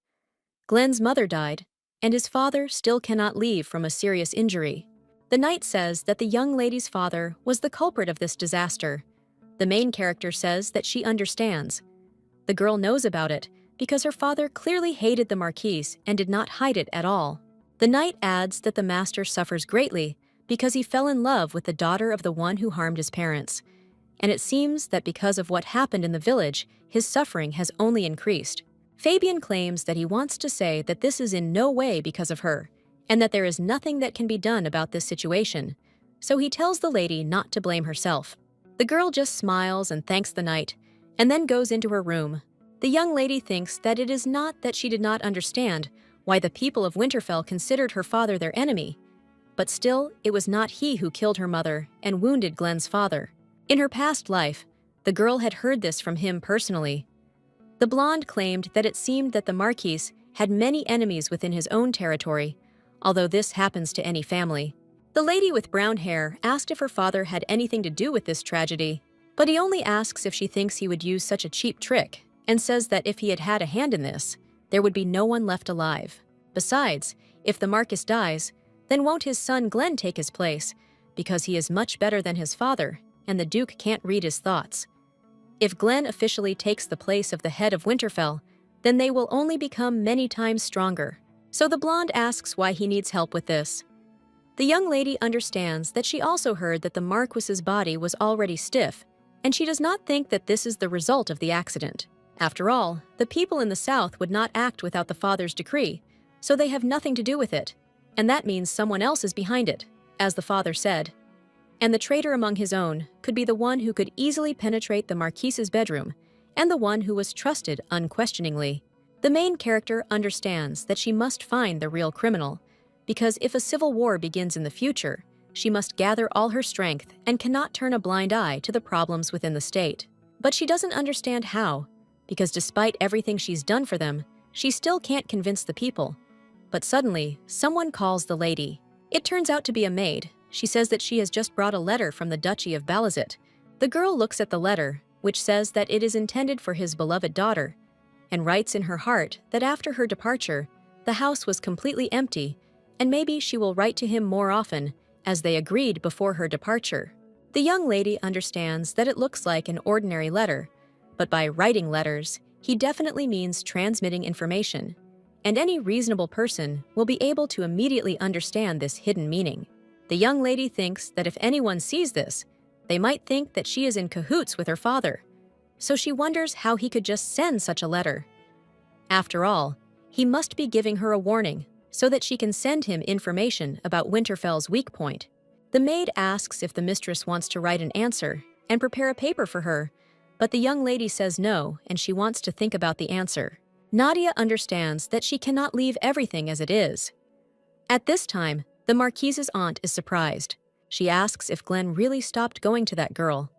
Glenn's mother died, and his father still cannot leave from a serious injury. The knight says that the young lady's father was the culprit of this disaster. The main character says that she understands. The girl knows about it because her father clearly hated the Marquis and did not hide it at all. The knight adds that the master suffers greatly because he fell in love with the daughter of the one who harmed his parents. And it seems that because of what happened in the village, his suffering has only increased. Fabian claims that he wants to say that this is in no way because of her, and that there is nothing that can be done about this situation, so he tells the lady not to blame herself. The girl just smiles and thanks the knight, and then goes into her room. The young lady thinks that it is not that she did not understand why the people of Winterfell considered her father their enemy, but still it was not he who killed her mother and wounded Glenn's father. In her past life, the girl had heard this from him personally. The blonde claimed that it seemed that the Marquis had many enemies within his own territory, although this happens to any family. The lady with brown hair asked if her father had anything to do with this tragedy, but he only asks if she thinks he would use such a cheap trick, and says that if he had had a hand in this, there would be no one left alive. Besides, if the Marcus dies, then won't his son Glenn take his place, because he is much better than his father, and the Duke can't read his thoughts. If Glenn officially takes the place of the head of Winterfell, then they will only become many times stronger. So the blonde asks why he needs help with this. The young lady understands that she also heard that the Marquis's body was already stiff, and she does not think that this is the result of the accident. After all, the people in the South would not act without the father's decree, so they have nothing to do with it, and that means someone else is behind it, as the father said. And the traitor among his own could be the one who could easily penetrate the Marquise's bedroom, and the one who was trusted unquestioningly. The main character understands that she must find the real criminal, because if a civil war begins in the future, she must gather all her strength and cannot turn a blind eye to the problems within the state. But she doesn't understand how, because despite everything she's done for them, she still can't convince the people. But suddenly, someone calls the lady. It turns out to be a maid. She says that she has just brought a letter from the Duchy of Balazit. The girl looks at the letter, which says that it is intended for his beloved daughter, and writes in her heart that after her departure, the house was completely empty, and maybe she will write to him more often, as they agreed before her departure. The young lady understands that it looks like an ordinary letter, but by writing letters, he definitely means transmitting information, and any reasonable person will be able to immediately understand this hidden meaning. The young lady thinks that if anyone sees this, they might think that she is in cahoots with her father, so she wonders how he could just send such a letter. After all, he must be giving her a warning so that she can send him information about Winterfell's weak point. The maid asks if the mistress wants to write an answer and prepare a paper for her, but the young lady says no, and she wants to think about the answer. Nadia understands that she cannot leave everything as it is. At this time, the Marquise's aunt is surprised. She asks if Glenn really stopped going to that girl.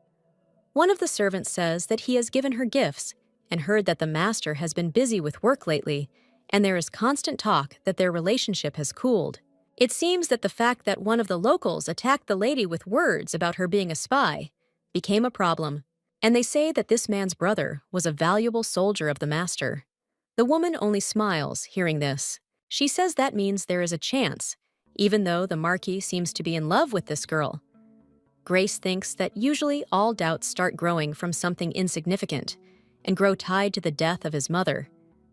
One of the servants says that he has given her gifts and heard that the master has been busy with work lately, and there is constant talk that their relationship has cooled. It seems that the fact that one of the locals attacked the lady with words about her being a spy became a problem, and they say that this man's brother was a valuable soldier of the master. The woman only smiles hearing this. She says that means there is a chance, even though the Marquis seems to be in love with this girl. Grace thinks that usually all doubts start growing from something insignificant and grow tied to the death of his mother.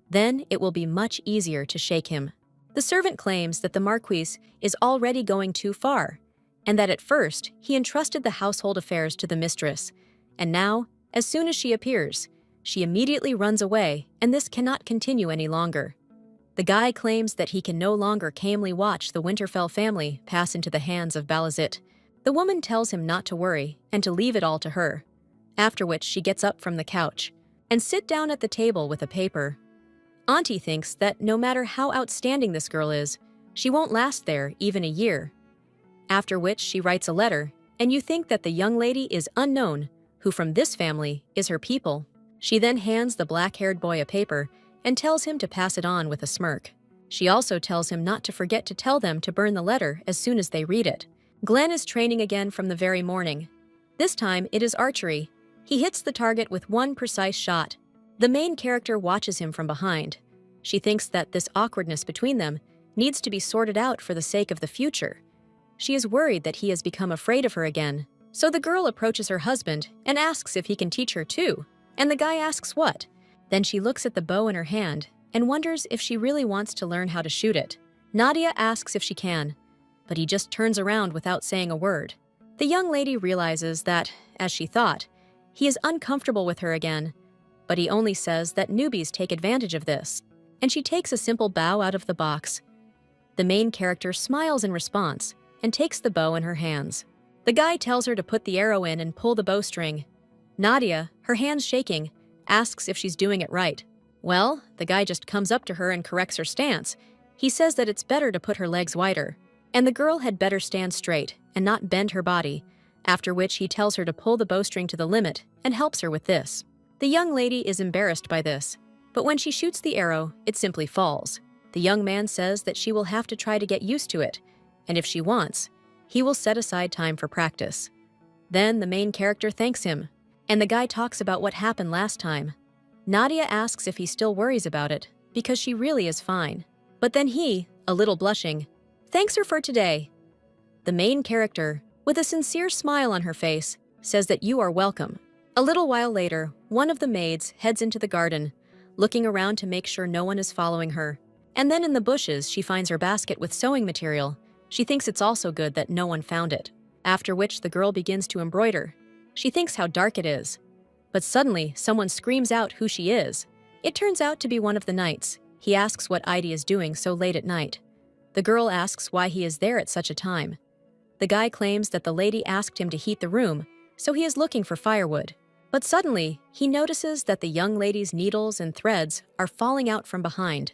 Then it will be much easier to shake him. The servant claims that the Marquis is already going too far, and that at first he entrusted the household affairs to the mistress, and now, as soon as she appears, she immediately runs away, and this cannot continue any longer. The guy claims that he can no longer calmly watch the Winterfell family pass into the hands of Balazit. The woman tells him not to worry and to leave it all to her, after which she gets up from the couch and sit down at the table with a paper. Auntie thinks that no matter how outstanding this girl is, she won't last there even a year. After which she writes a letter, and you think that the young lady is unknown, who from this family is her people. She then hands the black-haired boy a paper and tells him to pass it on with a smirk. She also tells him not to forget to tell them to burn the letter as soon as they read it. Glenn is training again from the very morning. This time it is archery. He hits the target with one precise shot. The main character watches him from behind. She thinks that this awkwardness between them needs to be sorted out for the sake of the future. She is worried that he has become afraid of her again. So the girl approaches her husband and asks if he can teach her too, and the guy asks what. Then she looks at the bow in her hand and wonders if she really wants to learn how to shoot it. Nadia asks if she can, but he just turns around without saying a word. The young lady realizes that, as she thought, he is uncomfortable with her again, but he only says that newbies take advantage of this, and she takes a simple bow out of the box. The main character smiles in response and takes the bow in her hands. The guy tells her to put the arrow in and pull the bowstring. Nadia, her hands shaking, asks if she's doing it right. Well, the guy just comes up to her and corrects her stance. He says that it's better to put her legs wider, and the girl had better stand straight and not bend her body, after which he tells her to pull the bowstring to the limit and helps her with this. The young lady is embarrassed by this, but when she shoots the arrow, it simply falls. The young man says that she will have to try to get used to it, and if she wants, he will set aside time for practice. Then the main character thanks him, and the guy talks about what happened last time. Nadia asks if he still worries about it, because she really is fine. But then he, a little blushing, thanks her for today. The main character, with a sincere smile on her face, says that you are welcome. A little while later, one of the maids heads into the garden, looking around to make sure no one is following her. And then in the bushes, she finds her basket with sewing material. She thinks it's also good that no one found it. After which the girl begins to embroider. She thinks how dark it is. But suddenly, someone screams out who she is. It turns out to be one of the knights. He asks what Idy is doing so late at night. The girl asks why he is there at such a time. The guy claims that the lady asked him to heat the room, so he is looking for firewood. But suddenly, he notices that the young lady's needles and threads are falling out from behind.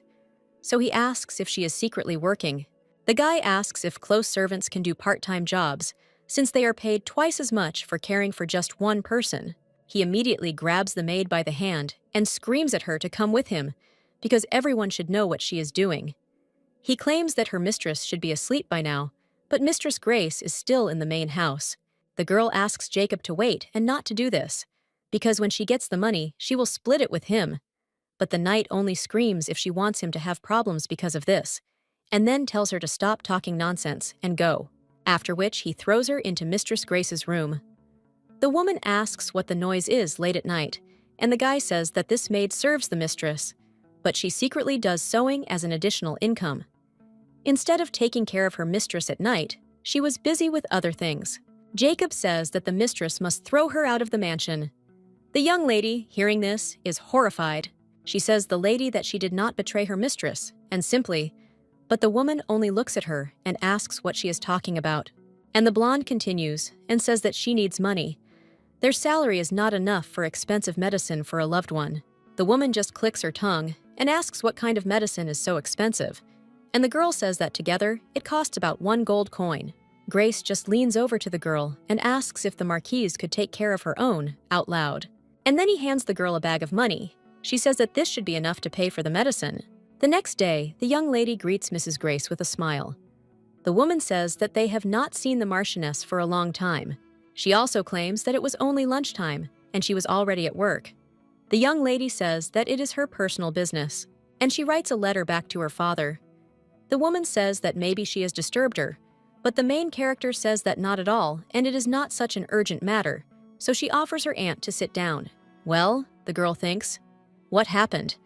So he asks if she is secretly working. The guy asks if close servants can do part-time jobs, since they are paid twice as much for caring for just one person. He immediately grabs the maid by the hand and screams at her to come with him, because everyone should know what she is doing. He claims that her mistress should be asleep by now, but Mistress Grace is still in the main house. The girl asks Jacob to wait and not to do this, because when she gets the money, she will split it with him. But the knight only screams if she wants him to have problems because of this, and then tells her to stop talking nonsense and go, after which he throws her into Mistress Grace's room. The woman asks what the noise is late at night, and the guy says that this maid serves the mistress, but she secretly does sewing as an additional income. Instead of taking care of her mistress at night, she was busy with other things. Jacob says that the mistress must throw her out of the mansion. The young lady, hearing this, is horrified. She says the lady that she did not betray her mistress, and simply, but the woman only looks at her and asks what she is talking about. And the blonde continues and says that she needs money. Their salary is not enough for expensive medicine for a loved one. The woman just clicks her tongue and asks what kind of medicine is so expensive. And the girl says that together, it costs about 1 gold coin. Grace just leans over to the girl and asks if the marquise could take care of her own, out loud. And then he hands the girl a bag of money. She says that this should be enough to pay for the medicine. The next day, the young lady greets Mrs. Grace with a smile. The woman says that they have not seen the Marchioness for a long time. She also claims that it was only lunchtime, and she was already at work. The young lady says that it is her personal business, and she writes a letter back to her father. The woman says that maybe she has disturbed her, but the main character says that not at all, and it is not such an urgent matter, so she offers her aunt to sit down. Well, the girl thinks, what happened?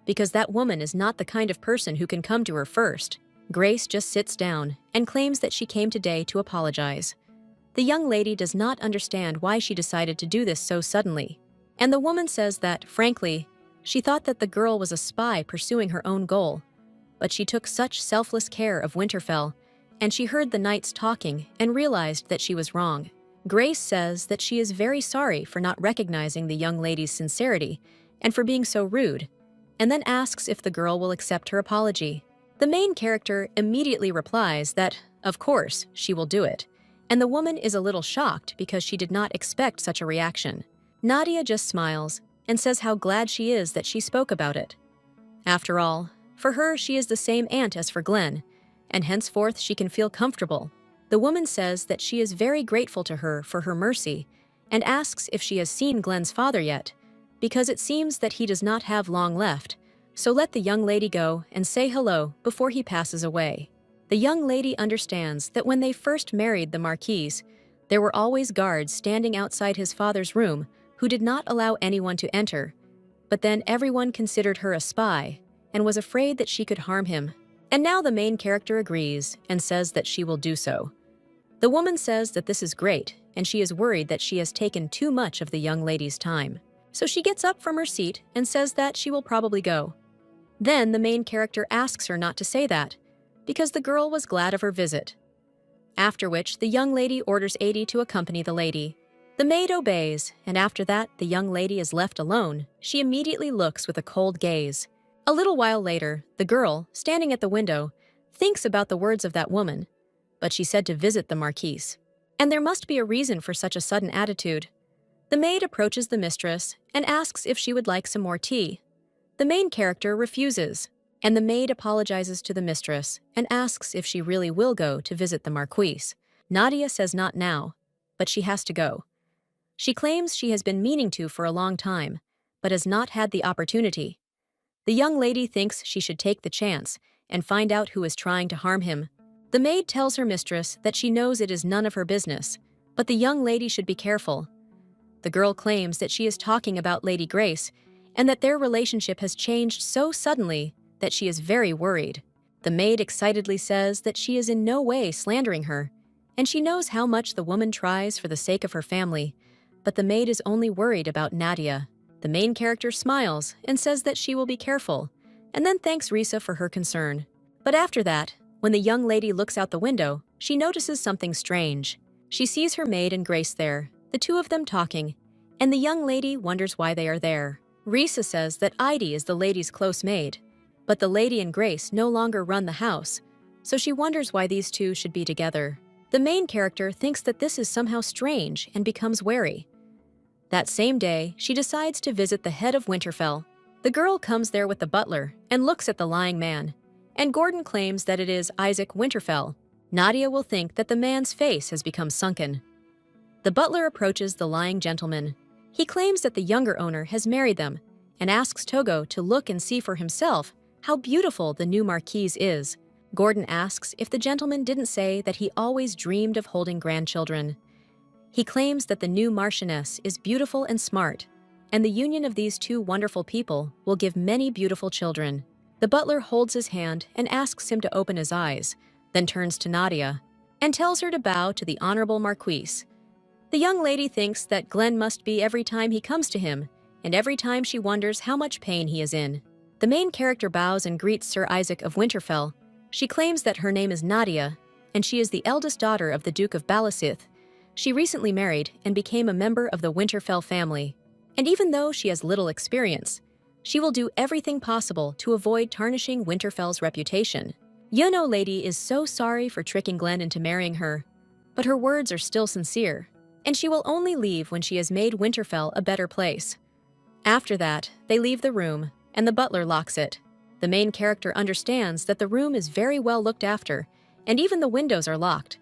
Because that woman is not the kind of person who can come to her first. Grace just sits down and claims that she came today to apologize. The young lady does not understand why she decided to do this so suddenly. And the woman says that, frankly, she thought that the girl was a spy pursuing her own goal. But she took such selfless care of Winterfell, and she heard the knights talking and realized that she was wrong. Grace says that she is very sorry for not recognizing the young lady's sincerity and for being so rude, and then asks if the girl will accept her apology. The main character immediately replies that, of course, she will do it, and the woman is a little shocked because she did not expect such a reaction. Nadia just smiles and says how glad she is that she spoke about it. After all, for her she is the same aunt as for Glenn, and henceforth she can feel comfortable. The woman says that she is very grateful to her for her mercy and asks if she has seen Glenn's father yet, because it seems that he does not have long left, so let the young lady go and say hello before he passes away. The young lady understands that when they first married the Marquise, there were always guards standing outside his father's room who did not allow anyone to enter, but then everyone considered her a spy and was afraid that she could harm him. And now the main character agrees and says that she will do so. The woman says that this is great, and she is worried that she has taken too much of the young lady's time. So she gets up from her seat and says that she will probably go. Then the main character asks her not to say that, because the girl was glad of her visit. After which, the young lady orders Adi to accompany the lady. The maid obeys, and after that, the young lady is left alone. She immediately looks with a cold gaze. A little while later, the girl, standing at the window, thinks about the words of that woman, but she said to visit the Marquise. And there must be a reason for such a sudden attitude. The maid approaches the mistress and asks if she would like some more tea. The main character refuses, and the maid apologizes to the mistress and asks if she really will go to visit the Marquise. Nadia says not now, but she has to go. She claims she has been meaning to for a long time, but has not had the opportunity. The young lady thinks she should take the chance and find out who is trying to harm him. The maid tells her mistress that she knows it is none of her business, but the young lady should be careful. The girl claims that she is talking about Lady Grace and that their relationship has changed so suddenly that she is very worried. The maid excitedly says that she is in no way slandering her, and she knows how much the woman tries for the sake of her family, but the maid is only worried about Nadia. The main character smiles and says that she will be careful, and then thanks Risa for her concern. But after that, when the young lady looks out the window, she notices something strange. She sees her maid and Grace there, the two of them talking, and the young lady wonders why they are there. Risa says that Idy is the lady's close maid, but the lady and Grace no longer run the house, so she wonders why these two should be together. The main character thinks that this is somehow strange and becomes wary. That same day, she decides to visit the head of Winterfell. The girl comes there with the butler and looks at the lying man, and Gordon claims that it is Isaac Winterfell. Nadia will think that the man's face has become sunken. The butler approaches the lying gentleman. He claims that the younger owner has married them and asks Togo to look and see for himself how beautiful the new marquise is. Gordon asks if the gentleman didn't say that he always dreamed of holding grandchildren. He claims that the new Marchioness is beautiful and smart, and the union of these two wonderful people will give many beautiful children. The butler holds his hand and asks him to open his eyes, then turns to Nadia and tells her to bow to the Honorable Marquise. The young lady thinks that Glenn must be every time he comes to him, and every time she wonders how much pain he is in. The main character bows and greets Sir Isaac of Winterfell. She claims that her name is Nadia, and she is the eldest daughter of the Duke of Balasith. She recently married and became a member of the Winterfell family. And even though she has little experience, she will do everything possible to avoid tarnishing Winterfell's reputation. Yuno lady is so sorry for tricking Glenn into marrying her, but her words are still sincere, and she will only leave when she has made Winterfell a better place. After that, they leave the room, and the butler locks it. The main character understands that the room is very well looked after, and even the windows are locked.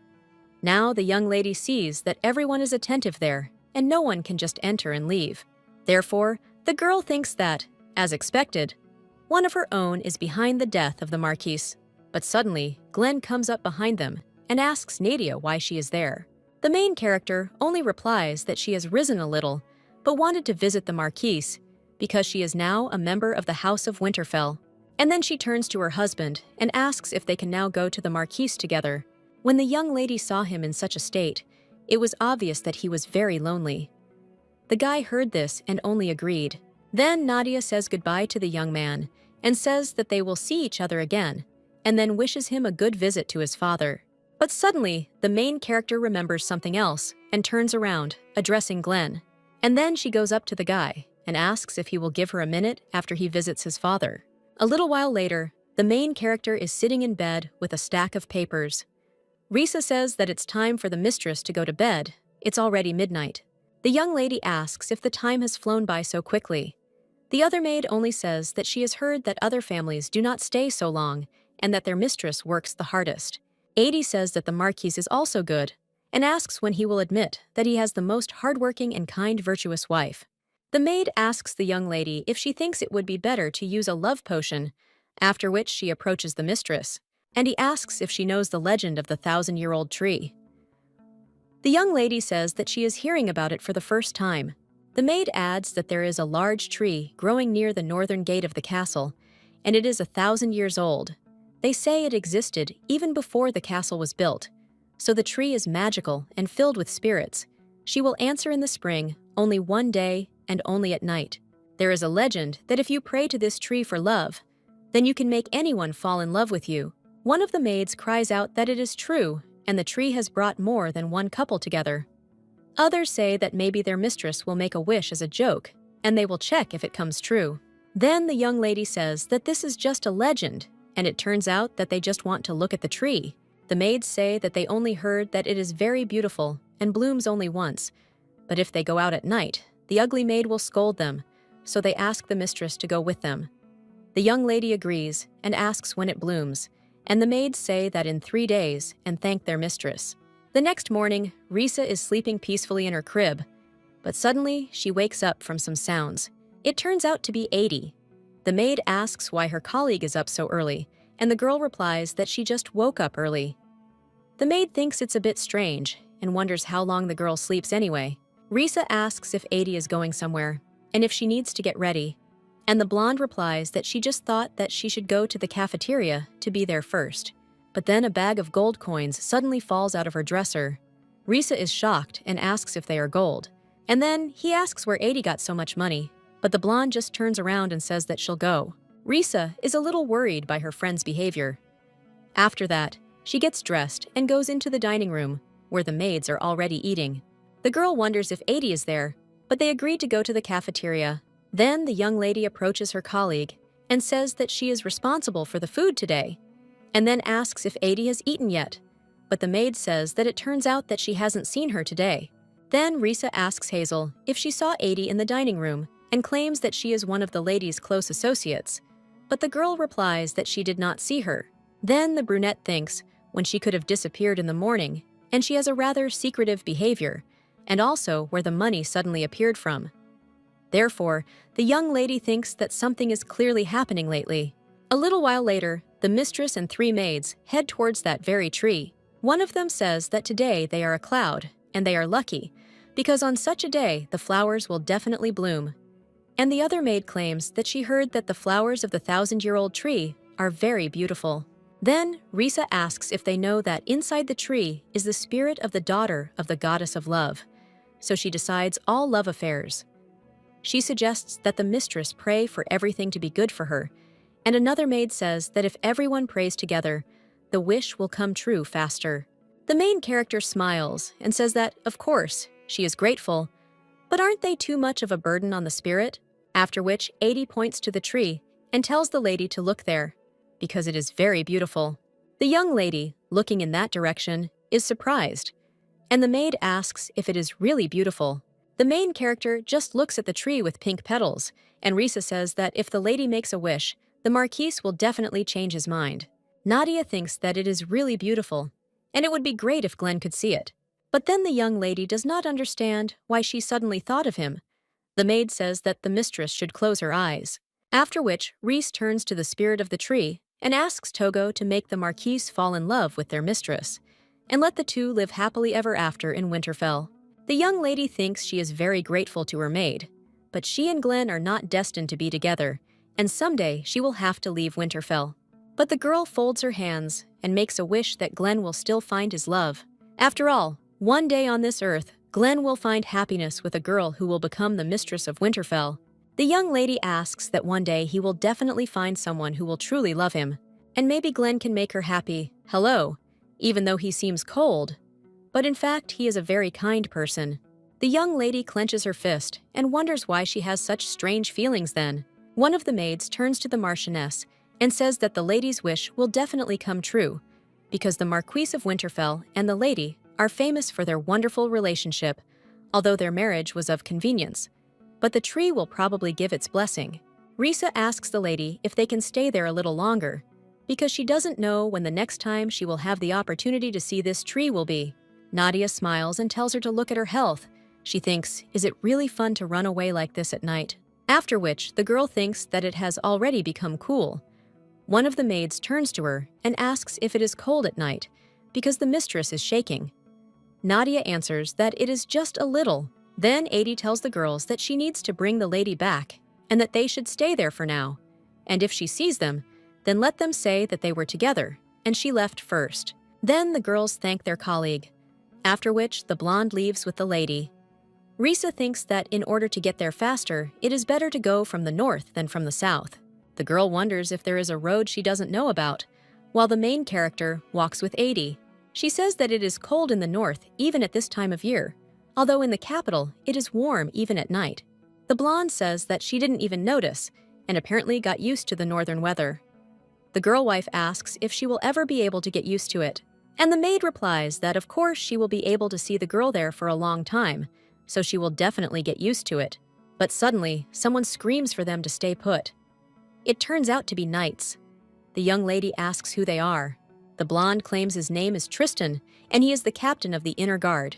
Now the young lady sees that everyone is attentive there, and no one can just enter and leave. Therefore, the girl thinks that, as expected, one of her own is behind the death of the Marquise. But suddenly, Glenn comes up behind them and asks Nadia why she is there. The main character only replies that she has risen a little, but wanted to visit the Marquise because she is now a member of the House of Winterfell. And then she turns to her husband and asks if they can now go to the Marquise together. When the young lady saw him in such a state, it was obvious that he was very lonely. The guy heard this and only agreed. Then Nadia says goodbye to the young man and says that they will see each other again, and then wishes him a good visit to his father. But suddenly, the main character remembers something else and turns around, addressing Glenn. And then she goes up to the guy and asks if he will give her a minute after he visits his father. A little while later, the main character is sitting in bed with a stack of papers. Risa says that it's time for the mistress to go to bed. It's already midnight. The young lady asks if the time has flown by so quickly. The other maid only says that she has heard that other families do not stay so long and that their mistress works the hardest. Adi says that the Marquis is also good and asks when he will admit that he has the most hardworking and kind virtuous wife. The maid asks the young lady if she thinks it would be better to use a love potion, after which she approaches the mistress, and he asks if she knows the legend of the 1,000-year-old tree. The young lady says that she is hearing about it for the first time. The maid adds that there is a large tree growing near the northern gate of the castle, and it is 1,000 years old. They say it existed even before the castle was built, so the tree is magical and filled with spirits. She will answer in the spring, only one day and only at night. There is a legend that if you pray to this tree for love, then you can make anyone fall in love with you. One of the maids cries out that it is true, and the tree has brought more than one couple together. Others say that maybe their mistress will make a wish as a joke, and they will check if it comes true. Then the young lady says that this is just a legend, and it turns out that they just want to look at the tree. The maids say that they only heard that it is very beautiful and blooms only once, but if they go out at night, the ugly maid will scold them, so they ask the mistress to go with them. The young lady agrees and asks when it blooms, and the maids say that in 3 days and thank their mistress. The next morning, Risa is sleeping peacefully in her crib, but suddenly she wakes up from some sounds. It turns out to be 80. The maid asks why her colleague is up so early, and the girl replies that she just woke up early. The maid thinks it's a bit strange and wonders how long the girl sleeps anyway. Risa asks if 80 is going somewhere and if she needs to get ready, and the blonde replies that she just thought that she should go to the cafeteria to be there first. But then a bag of gold coins suddenly falls out of her dresser. Risa is shocked and asks if they are gold. And then he asks where 80 got so much money, but the blonde just turns around and says that she'll go. Risa is a little worried by her friend's behavior. After that, she gets dressed and goes into the dining room, where the maids are already eating. The girl wonders if 80 is there, but they agreed to go to the cafeteria. Then the young lady approaches her colleague and says that she is responsible for the food today, and then asks if 80 has eaten yet, but the maid says that it turns out that she hasn't seen her today. Then Risa asks Hazel if she saw 80 in the dining room and claims that she is one of the lady's close associates, but the girl replies that she did not see her. Then the brunette thinks when she could have disappeared in the morning, and she has a rather secretive behavior, and also where the money suddenly appeared from. Therefore, the young lady thinks that something is clearly happening lately. A little while later, the mistress and 3 maids head towards that very tree. One of them says that today they are a cloud, and they are lucky, because on such a day the flowers will definitely bloom. And the other maid claims that she heard that the flowers of the 1,000-year-old tree are very beautiful. Then Risa asks if they know that inside the tree is the spirit of the daughter of the goddess of love, so she decides all love affairs. She suggests that the mistress pray for everything to be good for her, and another maid says that if everyone prays together, the wish will come true faster. The main character smiles and says that, of course, she is grateful, but aren't they too much of a burden on the spirit? After which 80 points to the tree and tells the lady to look there, because it is very beautiful. The young lady, looking in that direction, is surprised, and the maid asks if it is really beautiful. The main character just looks at the tree with pink petals, and Risa says that if the lady makes a wish, the Marquise will definitely change his mind. Nadia thinks that it is really beautiful, and it would be great if Glenn could see it. But then the young lady does not understand why she suddenly thought of him. The maid says that the mistress should close her eyes. After which, Reese turns to the spirit of the tree and asks Togo to make the Marquise fall in love with their mistress, and let the two live happily ever after in Winterfell. The young lady thinks she is very grateful to her maid, but she and Glenn are not destined to be together, and someday she will have to leave Winterfell. But the girl folds her hands and makes a wish that Glenn will still find his love. After all, one day on this earth, Glenn will find happiness with a girl who will become the mistress of Winterfell. The young lady asks that one day he will definitely find someone who will truly love him, and maybe Glenn can make her happy, hello, even though he seems cold. But in fact, he is a very kind person. The young lady clenches her fist and wonders why she has such strange feelings then. One of the maids turns to the Marchioness and says that the lady's wish will definitely come true, because the Marquise of Winterfell and the lady are famous for their wonderful relationship, although their marriage was of convenience. But the tree will probably give its blessing. Risa asks the lady if they can stay there a little longer, because she doesn't know when the next time she will have the opportunity to see this tree will be. Nadia smiles and tells her to look at her health. She thinks, is it really fun to run away like this at night? After which, the girl thinks that it has already become cool. One of the maids turns to her and asks if it is cold at night, because the mistress is shaking. Nadia answers that it is just a little. Then 80 tells the girls that she needs to bring the lady back, and that they should stay there for now. And if she sees them, then let them say that they were together, and she left first. Then the girls thank their colleague, after which the blonde leaves with the lady. Risa thinks that in order to get there faster, it is better to go from the north than from the south. The girl wonders if there is a road she doesn't know about, while the main character walks with 80. She says that it is cold in the north even at this time of year, although in the capital it is warm even at night. The blonde says that she didn't even notice, and apparently got used to the northern weather. The girl wife asks if she will ever be able to get used to it, and the maid replies that of course she will be able to see the girl there for a long time, so she will definitely get used to it. But suddenly, someone screams for them to stay put. It turns out to be knights. The young lady asks who they are. The blonde claims his name is Tristan, and he is the captain of the inner guard.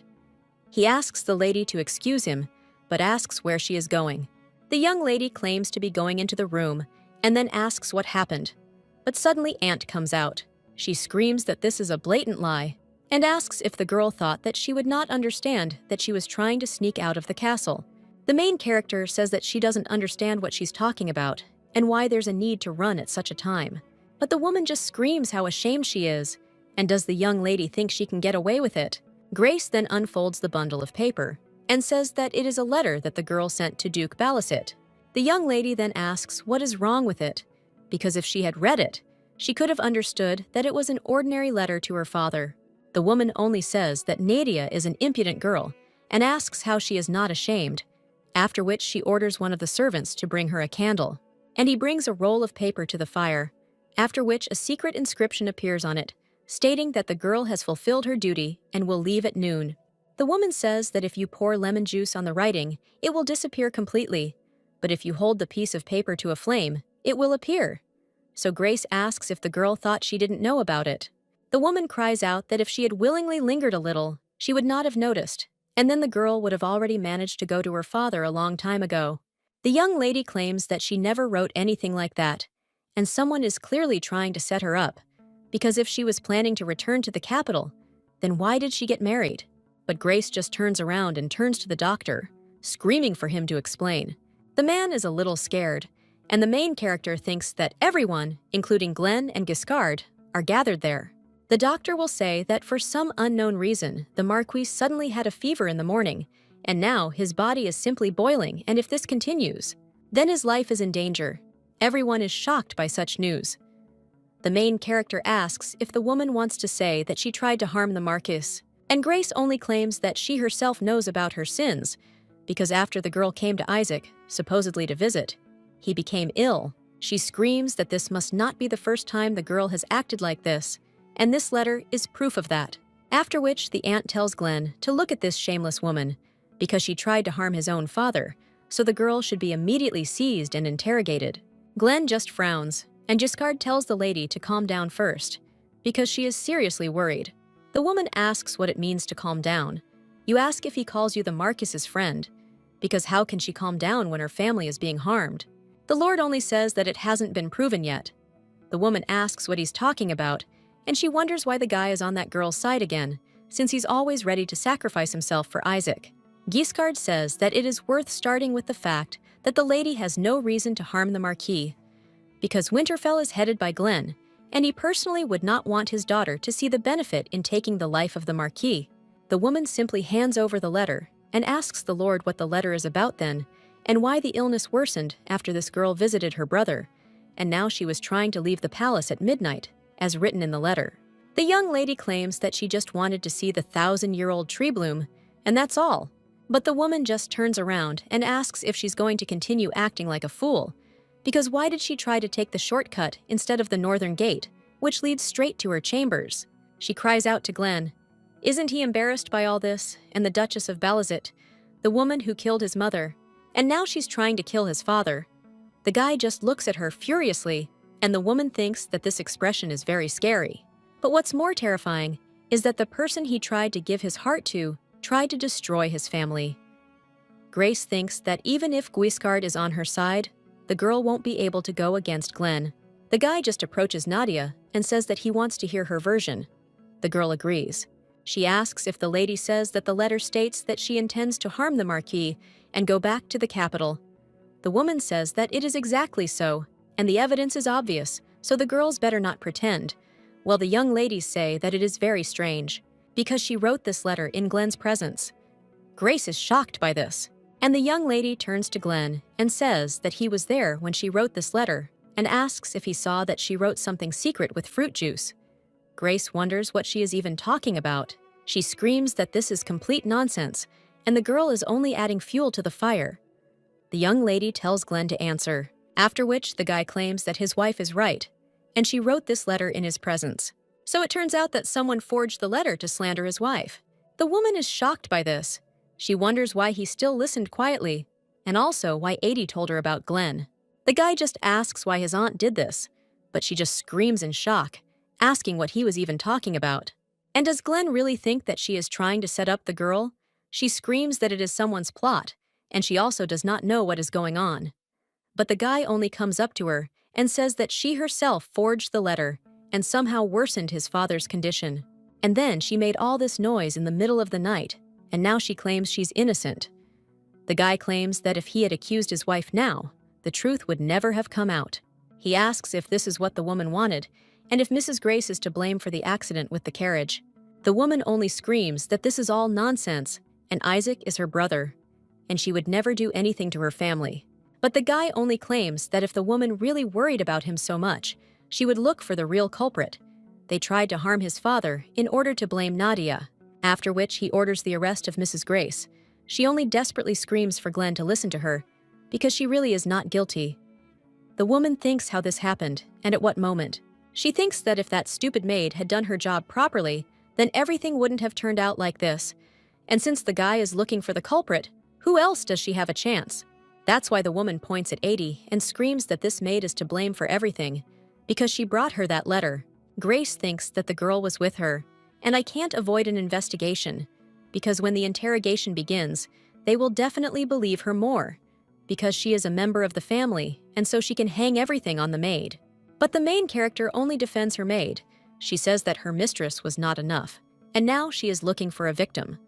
He asks the lady to excuse him, but asks where she is going. The young lady claims to be going into the room, and then asks what happened. But suddenly Aunt comes out. She screams that this is a blatant lie, and asks if the girl thought that she would not understand that she was trying to sneak out of the castle. The main character says that she doesn't understand what she's talking about, and why there's a need to run at such a time. But the woman just screams how ashamed she is, and does the young lady think she can get away with it? Grace then unfolds the bundle of paper, and says that it is a letter that the girl sent to Duke Balicit. The young lady then asks what is wrong with it, because if she had read it, she could have understood that it was an ordinary letter to her father. The woman only says that Nadia is an impudent girl, and asks how she is not ashamed, after which she orders one of the servants to bring her a candle, and he brings a roll of paper to the fire, after which a secret inscription appears on it, stating that the girl has fulfilled her duty and will leave at noon. The woman says that if you pour lemon juice on the writing, it will disappear completely, but if you hold the piece of paper to a flame, it will appear. So Grace asks if the girl thought she didn't know about it. The woman cries out that if she had willingly lingered a little, she would not have noticed, and then the girl would have already managed to go to her father a long time ago. The young lady claims that she never wrote anything like that, and someone is clearly trying to set her up, because if she was planning to return to the capital, then why did she get married? But Grace just turns around and turns to the doctor, screaming for him to explain. The man is a little scared, and the main character thinks that everyone, including Glenn and Giscard, are gathered there. The doctor will say that for some unknown reason, the Marquis suddenly had a fever in the morning, and now his body is simply boiling, and if this continues, then his life is in danger. Everyone is shocked by such news. The main character asks if the woman wants to say that she tried to harm the Marquis, and Grace only claims that she herself knows about her sins, because after the girl came to Isaac, supposedly to visit, he became ill. She screams that this must not be the first time the girl has acted like this, and this letter is proof of that. After which the aunt tells Glenn to look at this shameless woman, because she tried to harm his own father, so the girl should be immediately seized and interrogated. Glenn just frowns, and Giscard tells the lady to calm down first, because she is seriously worried. The woman asks what it means to calm down. You ask if he calls you the Marquis's friend, because how can she calm down when her family is being harmed? The Lord only says that it hasn't been proven yet. The woman asks what he's talking about, and she wonders why the guy is on that girl's side again, since he's always ready to sacrifice himself for Isaac. Giscard says that it is worth starting with the fact that the lady has no reason to harm the Marquis, because Winterfell is headed by Glenn, and he personally would not want his daughter to see the benefit in taking the life of the Marquis. The woman simply hands over the letter and asks the Lord what the letter is about then, and why the illness worsened after this girl visited her brother, and now she was trying to leave the palace at midnight, as written in the letter. The young lady claims that she just wanted to see the 1,000-year-old tree bloom, and that's all. But the woman just turns around and asks if she's going to continue acting like a fool, because why did she try to take the shortcut instead of the northern gate, which leads straight to her chambers? She cries out to Glenn. Isn't he embarrassed by all this, and the Duchess of Balicit, the woman who killed his mother, and now she's trying to kill his father? The guy just looks at her furiously, and the woman thinks that this expression is very scary. But what's more terrifying is that the person he tried to give his heart to tried to destroy his family. Grace thinks that even if Guiscard is on her side, the girl won't be able to go against Glenn. The guy just approaches Nadia and says that he wants to hear her version. The girl agrees. She asks if the lady says that the letter states that she intends to harm the Marquis and go back to the capital. The woman says that it is exactly so, and the evidence is obvious, so the girls better not pretend, while the young ladies say that it is very strange, because she wrote this letter in Glenn's presence. Grace is shocked by this, and the young lady turns to Glenn and says that he was there when she wrote this letter, and asks if he saw that she wrote something secret with fruit juice. Grace wonders what she is even talking about. She screams that this is complete nonsense, and the girl is only adding fuel to the fire. The young lady tells Glenn to answer, after which the guy claims that his wife is right, and she wrote this letter in his presence. So it turns out that someone forged the letter to slander his wife. The woman is shocked by this. She wonders why he still listened quietly, and also why Adie told her about Glenn. The guy just asks why his aunt did this, but she just screams in shock, asking what he was even talking about. And does Glenn really think that she is trying to set up the girl? She screams that it is someone's plot, and she also does not know what is going on. But the guy only comes up to her and says that she herself forged the letter and somehow worsened his father's condition. And then she made all this noise in the middle of the night, and now she claims she's innocent. The guy claims that if he had accused his wife now, the truth would never have come out. He asks if this is what the woman wanted, and if Mrs. Grace is to blame for the accident with the carriage. The woman only screams that this is all nonsense, and Isaac is her brother, and she would never do anything to her family. But the guy only claims that if the woman really worried about him so much, she would look for the real culprit. They tried to harm his father in order to blame Nadia, after which he orders the arrest of Mrs. Grace. She only desperately screams for Glenn to listen to her, because she really is not guilty. The woman thinks how this happened, and at what moment. She thinks that if that stupid maid had done her job properly, then everything wouldn't have turned out like this. And since the guy is looking for the culprit, who else does she have a chance? That's why the woman points at 80 and screams that this maid is to blame for everything, because she brought her that letter. Grace thinks that the girl was with her, and I can't avoid an investigation, because when the interrogation begins, they will definitely believe her more, because she is a member of the family, and so she can hang everything on the maid. But the main character only defends her maid. She says that her mistress was not enough, and now she is looking for a victim.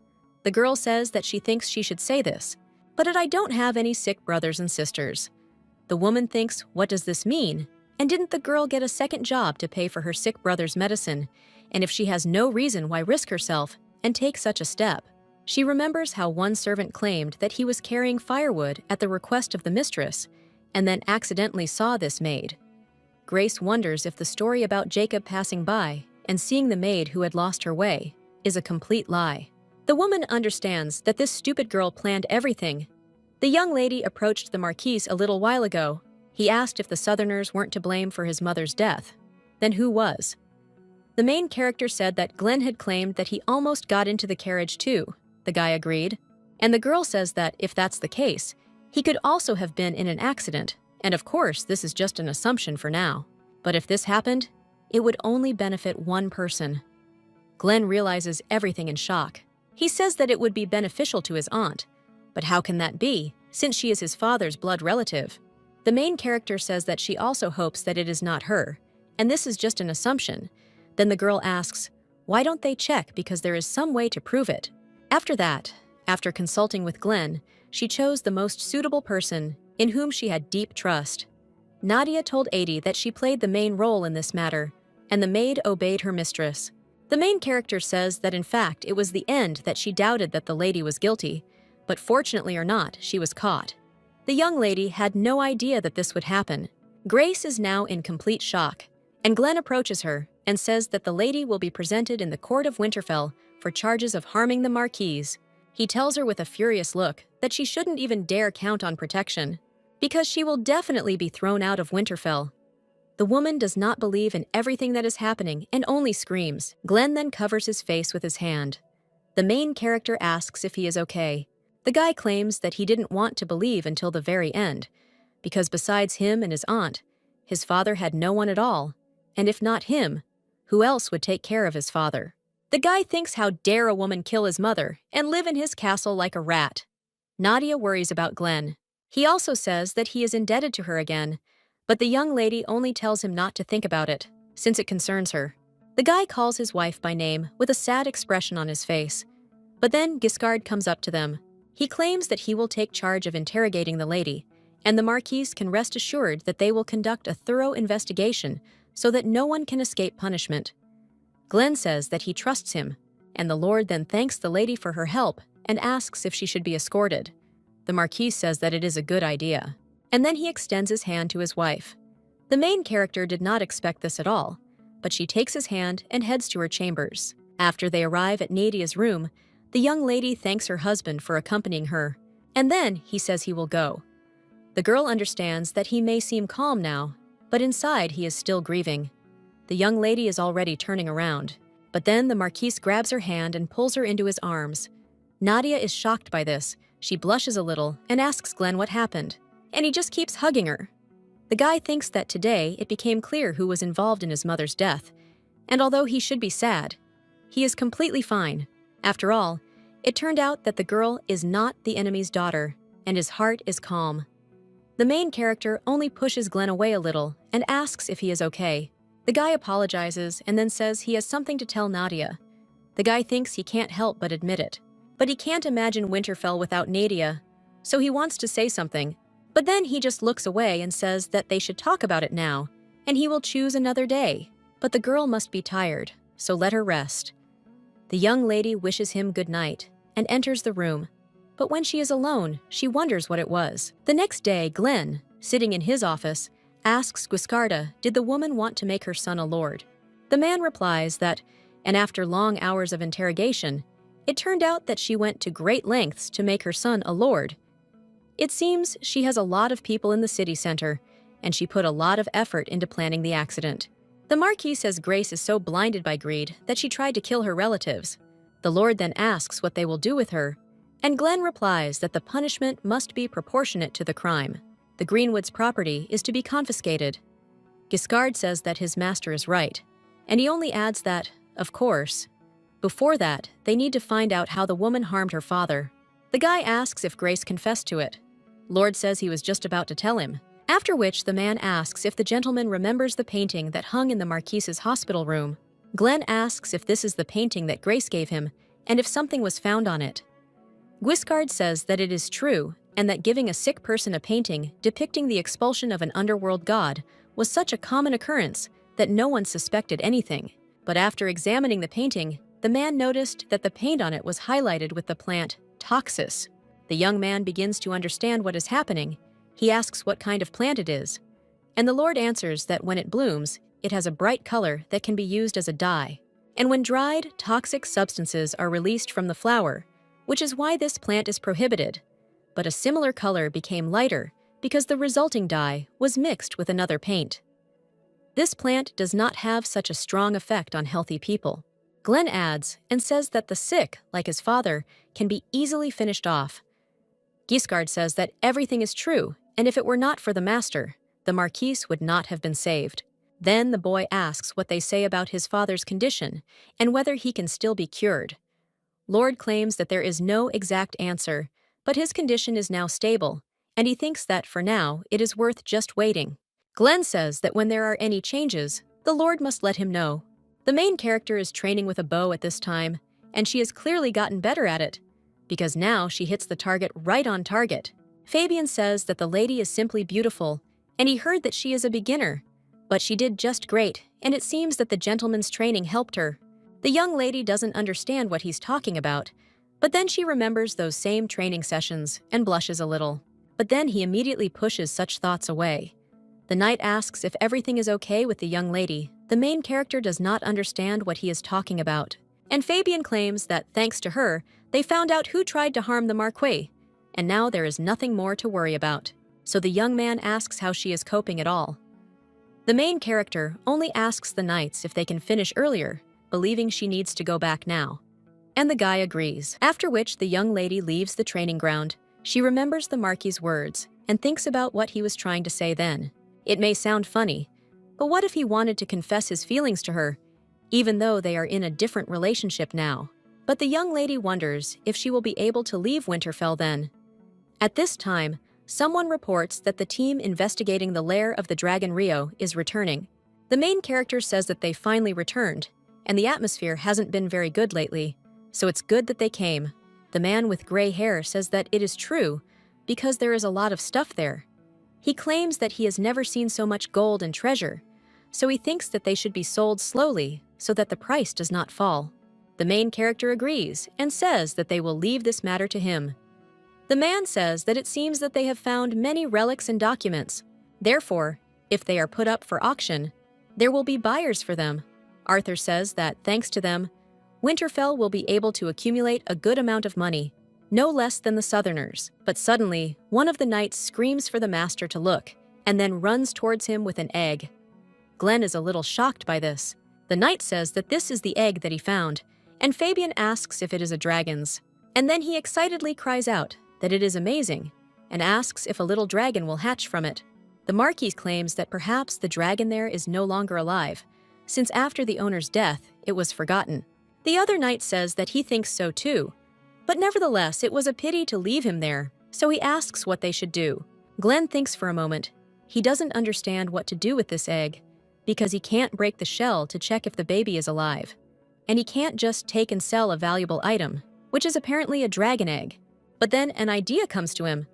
The girl says that she thinks she should say this, but that I don't have any sick brothers and sisters. The woman thinks, what does this mean? And didn't the girl get a second job to pay for her sick brother's medicine? And if she has no reason why risk herself and take such a step? She remembers how one servant claimed that he was carrying firewood at the request of the mistress, and then accidentally saw this maid. Grace wonders if the story about Jacob passing by and seeing the maid who had lost her way is a complete lie. The woman understands that this stupid girl planned everything. The young lady approached the Marquise a little while ago. He asked if the Southerners weren't to blame for his mother's death. Then who was? The main character said that Glenn had claimed that he almost got into the carriage too. The guy agreed. And the girl says that if that's the case, he could also have been in an accident. And of course, this is just an assumption for now. But if this happened, it would only benefit one person. Glenn realizes everything in shock. He says that it would be beneficial to his aunt. But how can that be, since she is his father's blood relative? The main character says that she also hopes that it is not her, and this is just an assumption. Then the girl asks, why don't they check because there is some way to prove it? After that, after consulting with Glenn, she chose the most suitable person in whom she had deep trust. Nadia told 80 that she played the main role in this matter, and the maid obeyed her mistress. The main character says that in fact it was the end that she doubted that the lady was guilty, but fortunately or not, she was caught. The young lady had no idea that this would happen. Grace is now in complete shock, and Glenn approaches her and says that the lady will be presented in the court of Winterfell for charges of harming the Marquise. He tells her with a furious look that she shouldn't even dare count on protection, because she will definitely be thrown out of Winterfell. The woman does not believe in everything that is happening and only screams. Glenn then covers his face with his hand. The main character asks if he is okay. The guy claims that he didn't want to believe until the very end, because besides him and his aunt, his father had no one at all, and if not him, who else would take care of his father? The guy thinks how dare a woman kill his mother and live in his castle like a rat. Nadia worries about Glenn. He also says that he is indebted to her again, but the young lady only tells him not to think about it, since it concerns her. The guy calls his wife by name with a sad expression on his face, but then Giscard comes up to them. He claims that he will take charge of interrogating the lady, and the Marquise can rest assured that they will conduct a thorough investigation so that no one can escape punishment. Glenn says that he trusts him, and the Lord then thanks the lady for her help and asks if she should be escorted. The Marquise says that it is a good idea, and then he extends his hand to his wife. The main character did not expect this at all, but she takes his hand and heads to her chambers. After they arrive at Nadia's room, the young lady thanks her husband for accompanying her, and then he says he will go. The girl understands that he may seem calm now, but inside he is still grieving. The young lady is already turning around, but then the Marquise grabs her hand and pulls her into his arms. Nadia is shocked by this. She blushes a little and asks Glenn what happened, and he just keeps hugging her. The guy thinks that today it became clear who was involved in his mother's death, And although he should be sad, he is completely fine. After all, it turned out that the girl is not the enemy's daughter, and his heart is calm. The main character only pushes Glenn away a little and asks if he is okay. The guy apologizes and then says he has something to tell Nadia. The guy thinks he can't help but admit it. But he can't imagine Winterfell without Nadia, so he wants to say something. But then he just looks away and says that they should talk about it now, and he will choose another day. But the girl must be tired, so let her rest. The young lady wishes him good night and enters the room. But when she is alone, she wonders what it was. The next day, Glenn, sitting in his office, asks Guiscarda, did the woman want to make her son a lord? The man replies that, and after long hours of interrogation, it turned out that she went to great lengths to make her son a lord. It seems she has a lot of people in the city center, and she put a lot of effort into planning the accident. The Marquis says Grace is so blinded by greed that she tried to kill her relatives. The Lord then asks what they will do with her, and Glenn replies that the punishment must be proportionate to the crime. The Greenwoods property is to be confiscated. Guiscard says that his master is right, and he only adds that, of course, before that, they need to find out how the woman harmed her father. The guy asks if Grace confessed to it. Lord says he was just about to tell him, after which the man asks if the gentleman remembers the painting that hung in the Marquise's hospital room. Glenn asks if this is the painting that Grace gave him, and if something was found on it. Guiscard says that it is true, and that giving a sick person a painting depicting the expulsion of an underworld god was such a common occurrence that no one suspected anything. But after examining the painting, the man noticed that the paint on it was highlighted with the plant Toxus. The young man begins to understand what is happening. He asks what kind of plant it is, and the Lord answers that when it blooms, it has a bright color that can be used as a dye. And when dried, toxic substances are released from the flower, which is why this plant is prohibited. But a similar color became lighter because the resulting dye was mixed with another paint. This plant does not have such a strong effect on healthy people. Glenn adds and says that the sick, like his father, can be easily finished off. Guiscard says that everything is true, and if it were not for the master, the Marquise would not have been saved. Then the boy asks what they say about his father's condition and whether he can still be cured. Lord claims that there is no exact answer, but his condition is now stable, and he thinks that for now it is worth just waiting. Glenn says that when there are any changes, the Lord must let him know. The main character is training with a bow at this time, and she has clearly gotten better at it, because now she hits the target right on target. Fabian says that the lady is simply beautiful, and he heard that she is a beginner, but she did just great, and it seems that the gentleman's training helped her. The young lady doesn't understand what he's talking about, but then she remembers those same training sessions and blushes a little. But then he immediately pushes such thoughts away. The knight asks if everything is okay with the young lady. The main character does not understand what he is talking about, and Fabian claims that, thanks to her, they found out who tried to harm the Marquis, and now there is nothing more to worry about. So the young man asks how she is coping at all. The main character only asks the knights if they can finish earlier, believing she needs to go back now. And the guy agrees, after which the young lady leaves the training ground. She remembers the Marquis's words and thinks about what he was trying to say then. It may sound funny, but what if he wanted to confess his feelings to her, even though they are in a different relationship now? But the young lady wonders if she will be able to leave Winterfell then. At this time, someone reports that the team investigating the lair of the Dragon Rio is returning. The main character says that they finally returned, and the atmosphere hasn't been very good lately, so it's good that they came. The man with gray hair says that it is true, because there is a lot of stuff there. He claims that he has never seen so much gold and treasure, so he thinks that they should be sold slowly so that the price does not fall. The main character agrees and says that they will leave this matter to him. The man says that it seems that they have found many relics and documents. Therefore, if they are put up for auction, there will be buyers for them. Arthur says that, thanks to them, Winterfell will be able to accumulate a good amount of money, no less than the Southerners. But suddenly, one of the knights screams for the master to look, and then runs towards him with an egg. Glenn is a little shocked by this. The knight says that this is the egg that he found, and Fabian asks if it is a dragon's. And then he excitedly cries out that it is amazing, and asks if a little dragon will hatch from it. The Marquis claims that perhaps the dragon there is no longer alive, since after the owner's death, it was forgotten. The other knight says that he thinks so too, but nevertheless, it was a pity to leave him there, so he asks what they should do. Glenn thinks for a moment. He doesn't understand what to do with this egg, because he can't break the shell to check if the baby is alive. And he can't just take and sell a valuable item, which is apparently a dragon egg. But then an idea comes to him.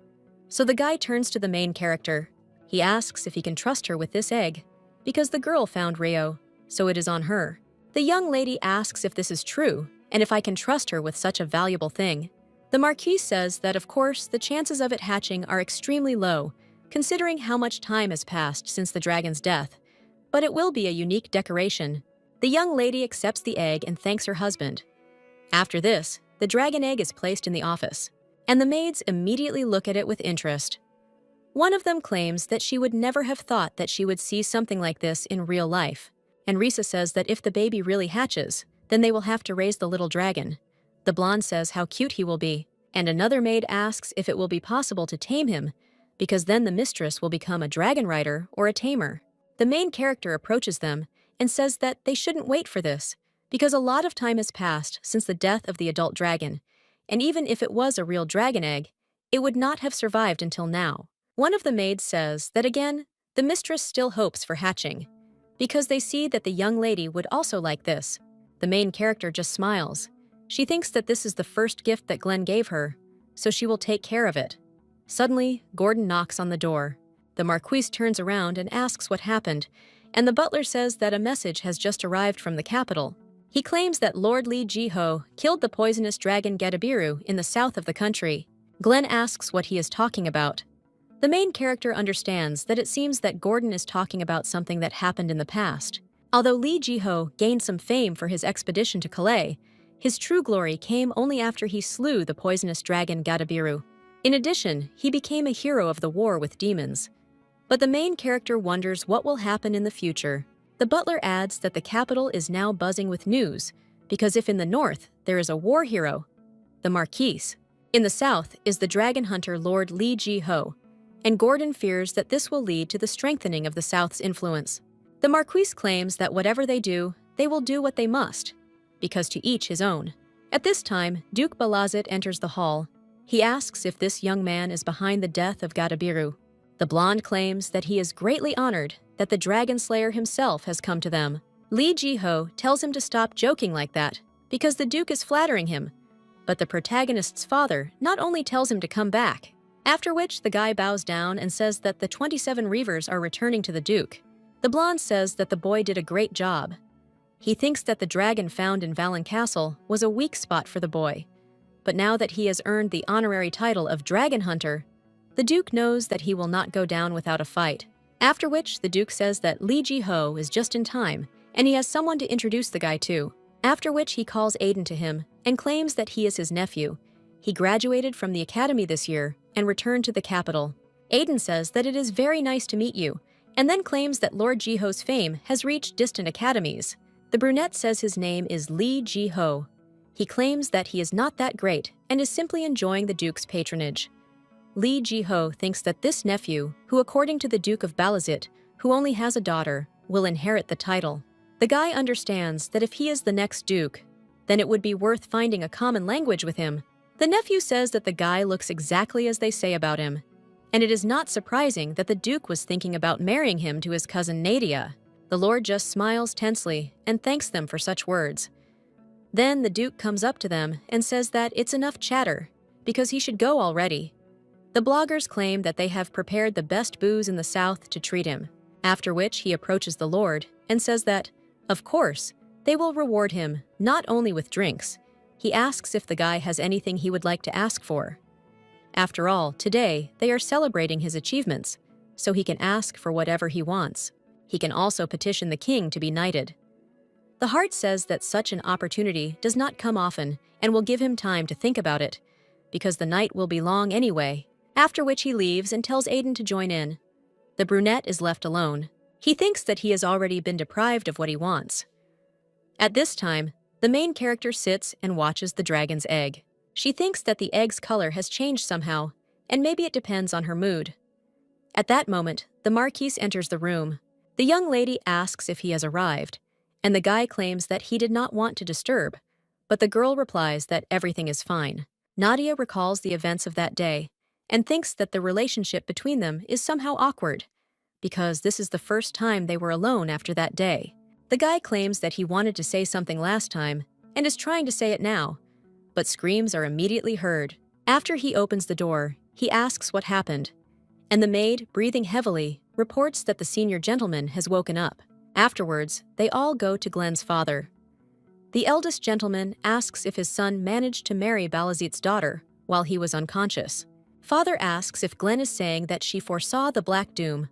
So the guy turns to the main character. He asks if he can trust her with this egg, because the girl found Rio, so it is on her. The young lady asks if this is true, and if I can trust her with such a valuable thing. The Marquis says that of course the chances of it hatching are extremely low, considering how much time has passed since the dragon's death, but it will be a unique decoration. The young lady accepts the egg and thanks her husband. After this, the dragon egg is placed in the office, and the maids immediately look at it with interest. One of them claims that she would never have thought that she would see something like this in real life, and Risa says that if the baby really hatches, then they will have to raise the little dragon. The blonde says how cute he will be, and another maid asks if it will be possible to tame him, because then the mistress will become a dragon rider or a tamer. The main character approaches them and says that they shouldn't wait for this, because a lot of time has passed since the death of the adult dragon, and even if it was a real dragon egg, it would not have survived until now. One of the maids says that again, the mistress still hopes for hatching, because they see that the young lady would also like this. The main character just smiles. She thinks that this is the first gift that Glenn gave her, so she will take care of it. Suddenly, Gordon knocks on the door. The Marquise turns around and asks what happened, and the butler says that a message has just arrived from the capital. He claims that Lord Li Jiho killed the poisonous dragon Gadabiru in the south of the country. Glenn asks what he is talking about. The main character understands that it seems that Gordon is talking about something that happened in the past. Although Li Jiho gained some fame for his expedition to Calais, his true glory came only after he slew the poisonous dragon Gadabiru. In addition, he became a hero of the war with demons. But the main character wonders what will happen in the future. The butler adds that the capital is now buzzing with news, because if in the north there is a war hero, the Marquise, in the south is the dragon hunter Lord Li Jiho, and Gordon fears that this will lead to the strengthening of the south's influence. The Marquise claims that whatever they do, they will do what they must, because to each his own. At this time, Duke Balazit enters the hall. He asks if this young man is behind the death of Gadabiru. The blonde claims that he is greatly honored that the dragon slayer himself has come to them. Li Jiho tells him to stop joking like that, because the Duke is flattering him. But the protagonist's father not only tells him to come back, after which the guy bows down and says that the 27 Reavers are returning to the Duke. The blonde says that the boy did a great job. He thinks that the dragon found in Valen Castle was a weak spot for the boy, but now that he has earned the honorary title of Dragon Hunter, the Duke knows that he will not go down without a fight. After which, the Duke says that Li Jiho is just in time, and he has someone to introduce the guy to. After which, he calls Aiden to him and claims that he is his nephew. He graduated from the academy this year and returned to the capital. Aiden says that it is very nice to meet you, and then claims that Lord Jiho's fame has reached distant academies. The brunette says his name is Li Jiho. He claims that he is not that great and is simply enjoying the Duke's patronage. Li Jiho thinks that this nephew, who according to the Duke of Balazit, who only has a daughter, will inherit the title. The guy understands that if he is the next Duke, then it would be worth finding a common language with him. The nephew says that the guy looks exactly as they say about him, and it is not surprising that the Duke was thinking about marrying him to his cousin Nadia. The Lord just smiles tensely and thanks them for such words. Then the Duke comes up to them and says that it's enough chatter, because he should go already. The bloggers claim that they have prepared the best booze in the South to treat him, after which he approaches the Lord and says that, of course, they will reward him not only with drinks. He asks if the guy has anything he would like to ask for. After all, today they are celebrating his achievements, so he can ask for whatever he wants. He can also petition the king to be knighted. The heart says that such an opportunity does not come often and will give him time to think about it, because the night will be long anyway, after which he leaves and tells Aiden to join in. The brunette is left alone. He thinks that he has already been deprived of what he wants. At this time, the main character sits and watches the dragon's egg. She thinks that the egg's color has changed somehow, and maybe it depends on her mood. At that moment, the Marquise enters the room. The young lady asks if he has arrived, and the guy claims that he did not want to disturb, but the girl replies that everything is fine. Nadia recalls the events of that day and thinks that the relationship between them is somehow awkward, because this is the first time they were alone after that day. The guy claims that he wanted to say something last time and is trying to say it now, but screams are immediately heard. After he opens the door, he asks what happened, and the maid, breathing heavily, reports that the senior gentleman has woken up. Afterwards, they all go to Glen's father. The eldest gentleman asks if his son managed to marry Balazit's daughter while he was unconscious. Father asks if Glen is saying that she foresaw the Black Doom,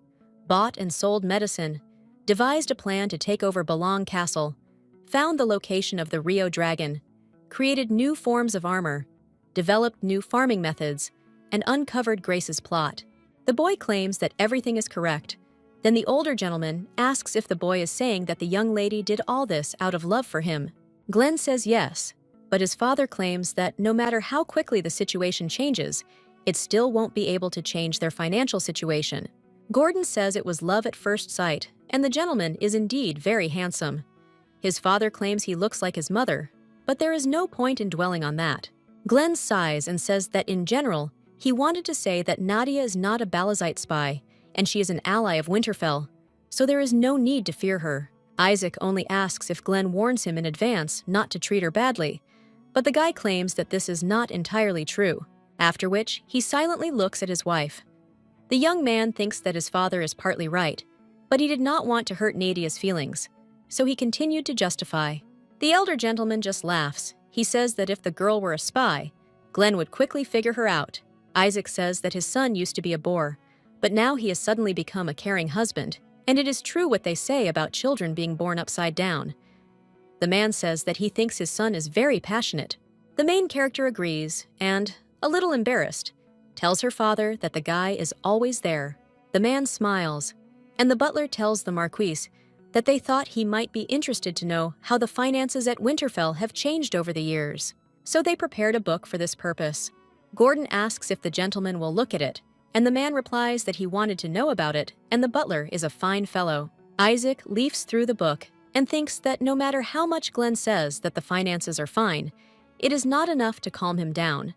bought and sold medicine, devised a plan to take over Belong Castle, found the location of the Rio Dragon, created new forms of armor, developed new farming methods, and uncovered Grace's plot. The boy claims that everything is correct. Then the older gentleman asks if the boy is saying that the young lady did all this out of love for him. Glen says yes, but his father claims that no matter how quickly the situation changes, it still won't be able to change their financial situation. Gordon says it was love at first sight, and the gentleman is indeed very handsome. His father claims he looks like his mother, but there is no point in dwelling on that. Glen sighs and says that in general, he wanted to say that Nadia is not a Balazite spy, and she is an ally of Winterfell, so there is no need to fear her. Isaac only asks if Glen warns him in advance not to treat her badly, but the guy claims that this is not entirely true, after which he silently looks at his wife. The young man thinks that his father is partly right, but he did not want to hurt Nadia's feelings, so he continued to justify. The elder gentleman just laughs. He says that if the girl were a spy, Glen would quickly figure her out. Isaac says that his son used to be a bore, but now he has suddenly become a caring husband, and it is true what they say about children being born upside down. The man says that he thinks his son is very passionate. The main character agrees and, a little embarrassed, tells her father that the guy is always there. The man smiles, and the butler tells the Marquise that they thought he might be interested to know how the finances at Winterfell have changed over the years. So they prepared a book for this purpose. Gordon asks if the gentleman will look at it, and the man replies that he wanted to know about it, and the butler is a fine fellow. Isaac leafs through the book and thinks that no matter how much Glen says that the finances are fine, it is not enough to calm him down,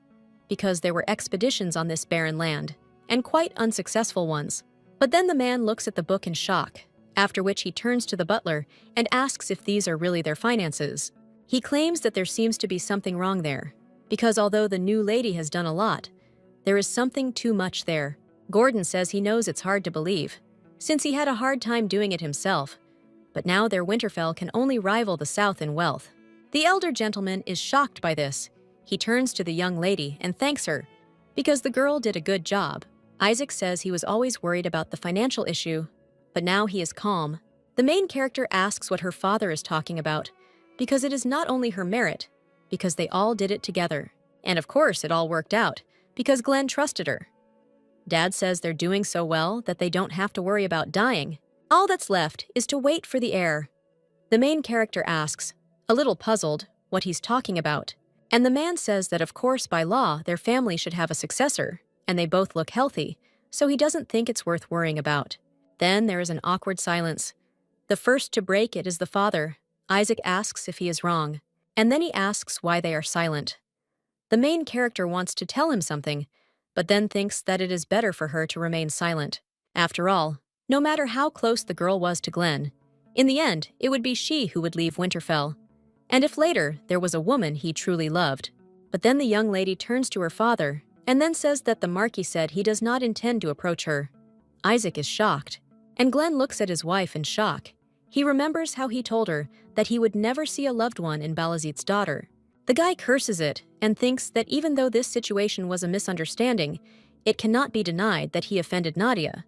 because there were expeditions on this barren land, and quite unsuccessful ones. But then the man looks at the book in shock, after which he turns to the butler and asks if these are really their finances. He claims that there seems to be something wrong there, because although the new lady has done a lot, there is something too much there. Gordon says he knows it's hard to believe, since he had a hard time doing it himself, but now their Winterfell can only rival the South in wealth. The elder gentleman is shocked by this. He turns to the young lady and thanks her, because the girl did a good job. Isaac says he was always worried about the financial issue, but now he is calm. The main character asks what her father is talking about, because it is not only her merit, because they all did it together. And of course it all worked out, because Glen trusted her. Dad says they're doing so well that they don't have to worry about dying. All that's left is to wait for the heir. The main character asks, a little puzzled, what he's talking about. And the man says that of course by law their family should have a successor, and they both look healthy, so he doesn't think it's worth worrying about. Then there is an awkward silence. The first to break it is the father. Isaac asks if he is wrong, and then he asks why they are silent. The main character wants to tell him something, but then thinks that it is better for her to remain silent. After all, no matter how close the girl was to Glen, in the end, it would be she who would leave Winterfell. And if later there was a woman he truly loved. But then the young lady turns to her father and then says that the Marquis said he does not intend to approach her. Isaac is shocked, and Glen looks at his wife in shock. He remembers how he told her that he would never see a loved one in Balazit's daughter. The guy curses it and thinks that even though this situation was a misunderstanding, it cannot be denied that he offended Nadia.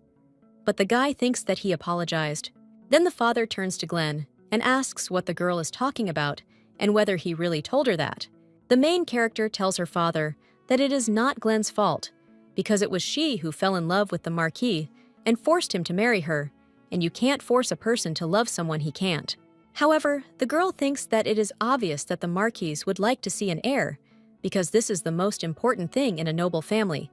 But the guy thinks that he apologized. Then the father turns to Glen and asks what the girl is talking about and whether he really told her that. The main character tells her father that it is not Glen's fault, because it was she who fell in love with the Marquis and forced him to marry her, and you can't force a person to love someone he can't. However, the girl thinks that it is obvious that the Marquis would like to see an heir, because this is the most important thing in a noble family.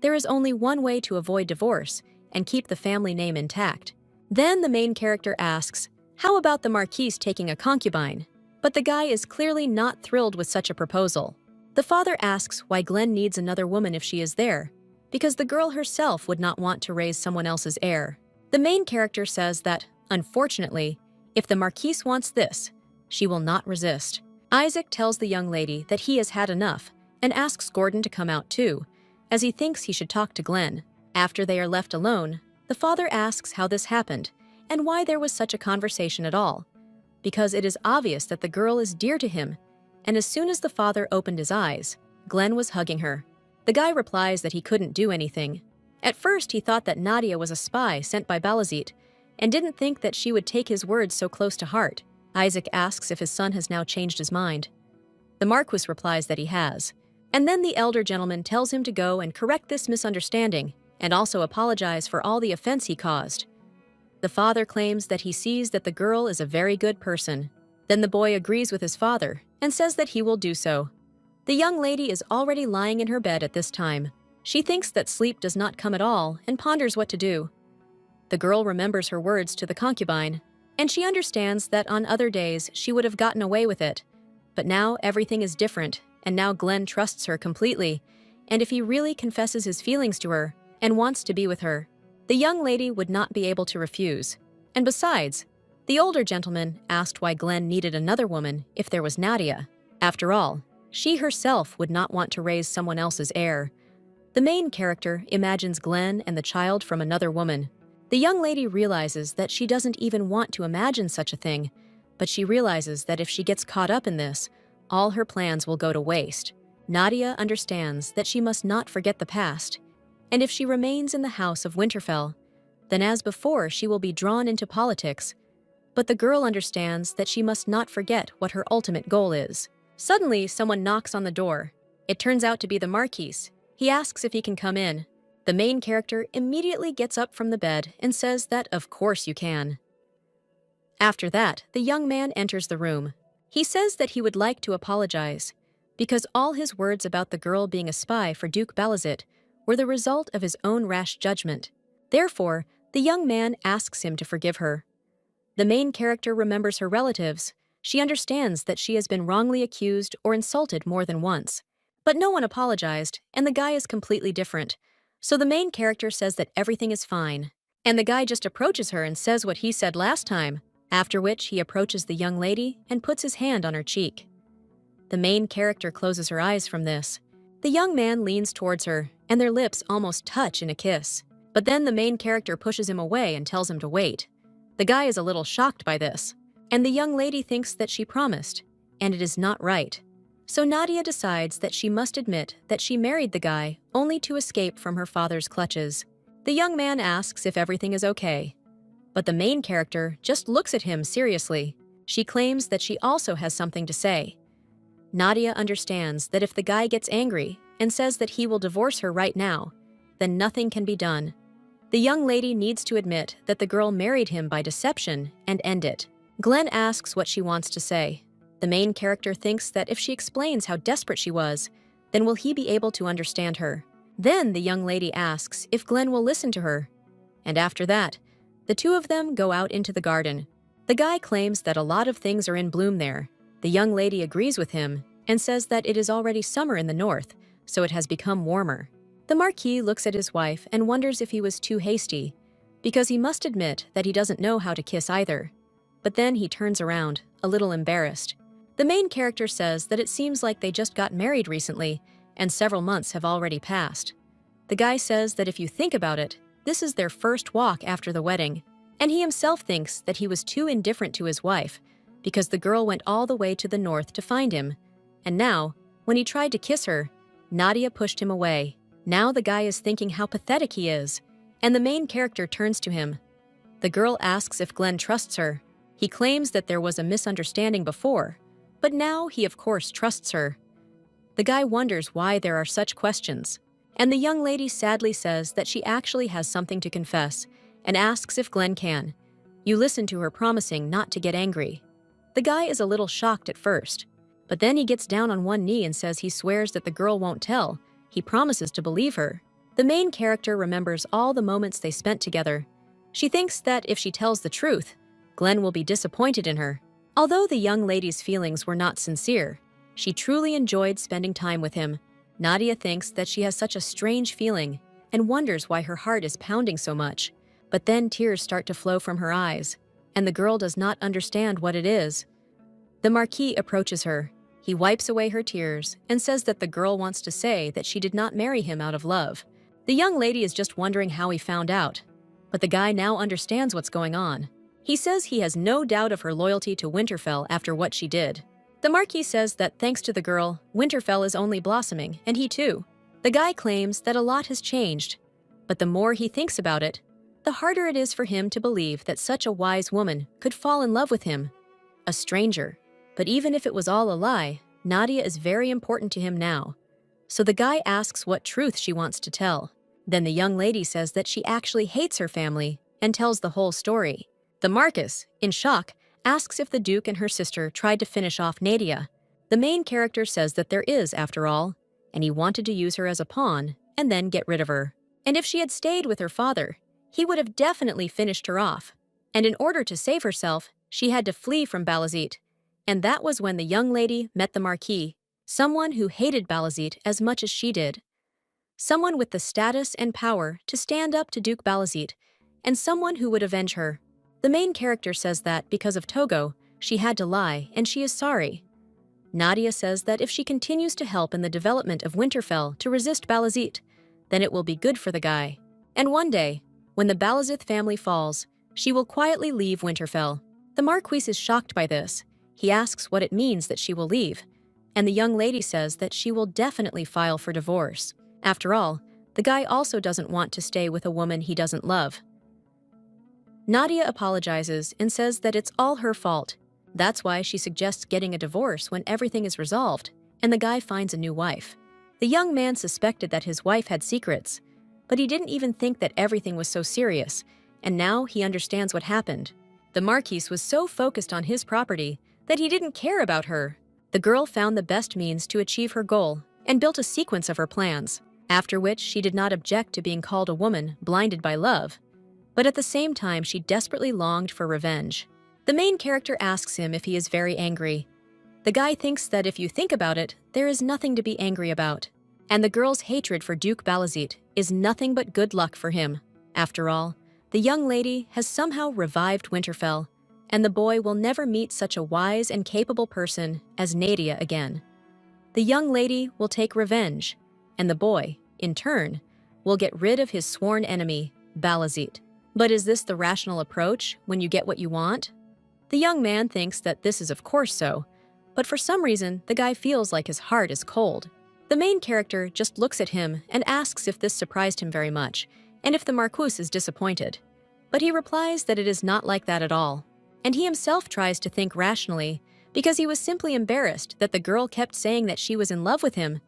There is only one way to avoid divorce and keep the family name intact. Then the main character asks How about the Marquise taking a concubine? But the guy is clearly not thrilled with such a proposal. The father asks why Glenn needs another woman if she is there, because the girl herself would not want to raise someone else's heir. The main character says that, unfortunately, if the Marquise wants this, she will not resist. Isaac tells the young lady that he has had enough and asks Gordon to come out too, as he thinks he should talk to Glenn. After they are left alone, the father asks how this happened and why there was such a conversation at all, because it is obvious that the girl is dear to him, and as soon as the father opened his eyes, Glenn was hugging her. The guy replies that he couldn't do anything. At first, he thought that Nadia was a spy sent by Balazit, and didn't think that she would take his words so close to heart. Isaac asks if his son has now changed his mind. The Marquis replies that he has, and then the elder gentleman tells him to go and correct this misunderstanding, and also apologize for all the offense he caused. The father claims that he sees that the girl is a very good person. Then the boy agrees with his father and says that he will do so. The young lady is already lying in her bed at this time. She thinks that sleep does not come at all and ponders what to do. The girl remembers her words to the concubine, and she understands that on other days she would have gotten away with it. But now everything is different, and now Glenn trusts her completely, and if he really confesses his feelings to her and wants to be with her, the young lady would not be able to refuse. And besides, the older gentleman asked why Glenn needed another woman if there was Nadia. After all, she herself would not want to raise someone else's heir. The main character imagines Glenn and the child from another woman. The young lady realizes that she doesn't even want to imagine such a thing, but she realizes that if she gets caught up in this, all her plans will go to waste. Nadia understands that she must not forget the past, and if she remains in the house of Winterfell, then as before she will be drawn into politics. But the girl understands that she must not forget what her ultimate goal is. Suddenly, someone knocks on the door. It turns out to be the Marquis. He asks if he can come in. The main character immediately gets up from the bed and says that of course you can. After that, the young man enters the room. He says that he would like to apologize, because all his words about the girl being a spy for Duke Balazit were the result of his own rash judgment. Therefore, the young man asks him to forgive her. The main character remembers her relatives. She understands that she has been wrongly accused or insulted more than once. But no one apologized, and the guy is completely different. So the main character says that everything is fine. And the guy just approaches her and says what he said last time, after which he approaches the young lady and puts his hand on her cheek. The main character closes her eyes from this. The young man leans towards her, and their lips almost touch in a kiss. But then the main character pushes him away and tells him to wait. The guy is a little shocked by this, and the young lady thinks that she promised, and it is not right. So Nadia decides that she must admit that she married the guy only to escape from her father's clutches. The young man asks if everything is okay, but the main character just looks at him seriously. She claims that she also has something to say. Nadia understands that if the guy gets angry and says that he will divorce her right now, then nothing can be done. The young lady needs to admit that the girl married him by deception and end it. Glenn asks what she wants to say. The main character thinks that if she explains how desperate she was, then will he be able to understand her. Then the young lady asks if Glenn will listen to her. And after that, the two of them go out into the garden. The guy claims that a lot of things are in bloom there. The young lady agrees with him and says that it is already summer in the north, so it has become warmer. The Marquis looks at his wife and wonders if he was too hasty, because he must admit that he doesn't know how to kiss either. But then he turns around, a little embarrassed. The main character says that it seems like they just got married recently, and several months have already passed. The guy says that if you think about it, this is their first walk after the wedding, and he himself thinks that he was too indifferent to his wife, because the girl went all the way to the north to find him. And now, when he tried to kiss her, Nadia pushed him away. Now the guy is thinking how pathetic he is, and the main character turns to him. The girl asks if Glenn trusts her. He claims that there was a misunderstanding before, but now he of course trusts her. The guy wonders why there are such questions, and the young lady sadly says that she actually has something to confess and asks if Glenn can. You listen to her promising not to get angry. The guy is a little shocked at first, but then he gets down on one knee and says he swears that the girl won't tell. He promises to believe her. The main character remembers all the moments they spent together. She thinks that if she tells the truth, Glenn will be disappointed in her. Although the young lady's feelings were not sincere, she truly enjoyed spending time with him. Nadia thinks that she has such a strange feeling and wonders why her heart is pounding so much. But then tears start to flow from her eyes, and the girl does not understand what it is. The Marquis approaches her. He wipes away her tears and says that the girl wants to say that she did not marry him out of love. The young lady is just wondering how he found out, but the guy now understands what's going on. He says he has no doubt of her loyalty to Winterfell after what she did. The Marquis says that thanks to the girl, Winterfell is only blossoming, and he too. The guy claims that a lot has changed, but the more he thinks about it, the harder it is for him to believe that such a wise woman could fall in love with him, a stranger. But even if it was all a lie, Nadia is very important to him now. So the guy asks what truth she wants to tell. Then the young lady says that she actually hates her family and tells the whole story. The Marquis, in shock, asks if the Duke and her sister tried to finish off Nadia. The main character says that there is, after all, and he wanted to use her as a pawn and then get rid of her. And if she had stayed with her father, he would have definitely finished her off. And in order to save herself, she had to flee from Balazit. And that was when the young lady met the Marquis, someone who hated Balazit as much as she did. Someone with the status and power to stand up to Duke Balazit, and someone who would avenge her. The main character says that because of Togo, she had to lie, and she is sorry. Nadia says that if she continues to help in the development of Winterfell to resist Balazit, then it will be good for the guy. And one day, when the Balazith family falls, she will quietly leave Winterfell. The Marquis is shocked by this. He asks what it means that she will leave, and the young lady says that she will definitely file for divorce. After all, the guy also doesn't want to stay with a woman he doesn't love. Nadia apologizes and says that it's all her fault. That's why she suggests getting a divorce when everything is resolved, and the guy finds a new wife. The young man suspected that his wife had secrets, but he didn't even think that everything was so serious, and now he understands what happened. The Marquis was so focused on his property that he didn't care about her. The girl found the best means to achieve her goal and built a sequence of her plans, after which she did not object to being called a woman blinded by love. But at the same time, she desperately longed for revenge. The main character asks him if he is very angry. The guy thinks that if you think about it, there is nothing to be angry about. And the girl's hatred for Duke Balazit is nothing but good luck for him. After all, the young lady has somehow revived Winterfell, and the boy will never meet such a wise and capable person as Nadia again. The young lady will take revenge, and the boy, in turn, will get rid of his sworn enemy, Balazit. But is this the rational approach when you get what you want? The young man thinks that this is of course so, but for some reason, the guy feels like his heart is cold. The main character just looks at him and asks if this surprised him very much, and if the Marquis is disappointed. But he replies that it is not like that at all. And he himself tries to think rationally, because he was simply embarrassed that the girl kept saying that she was in love with him.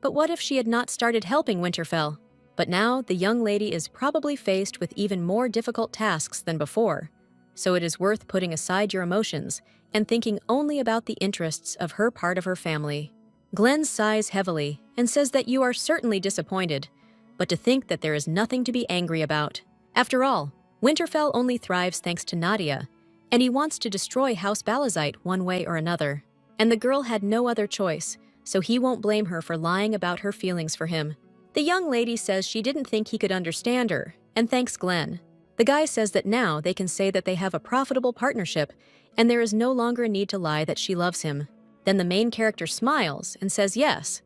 But what if she had not started helping Winterfell? But now the young lady is probably faced with even more difficult tasks than before, so it is worth putting aside your emotions and thinking only about the interests of her part of her family. Glenn sighs heavily and says that you are certainly disappointed, but to think that there is nothing to be angry about. After all, Winterfell only thrives thanks to Nadia, and he wants to destroy House Balazite one way or another. And the girl had no other choice, so he won't blame her for lying about her feelings for him. The young lady says she didn't think he could understand her, and thanks Glenn. The guy says that now they can say that they have a profitable partnership, and there is no longer a need to lie that she loves him. Then the main character smiles and says yes,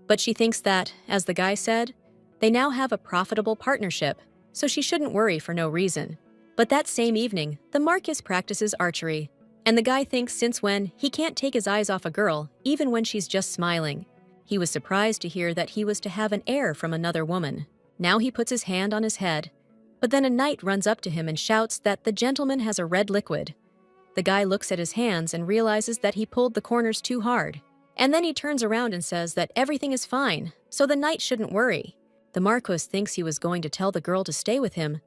but she thinks that, as the guy said, they now have a profitable partnership, so she shouldn't worry for no reason. But that same evening, the Marquis practices archery, and the guy thinks since when he can't take his eyes off a girl, even when she's just smiling. He was surprised to hear that he was to have an heir from another woman. Now he puts his hand on his head, but then a knight runs up to him and shouts that the gentleman has a red liquid. The guy looks at his hands and realizes that he pulled the corners too hard. And then he turns around and says that everything is fine, so the knight shouldn't worry. The Marquis thinks he was going to tell the girl to stay with him.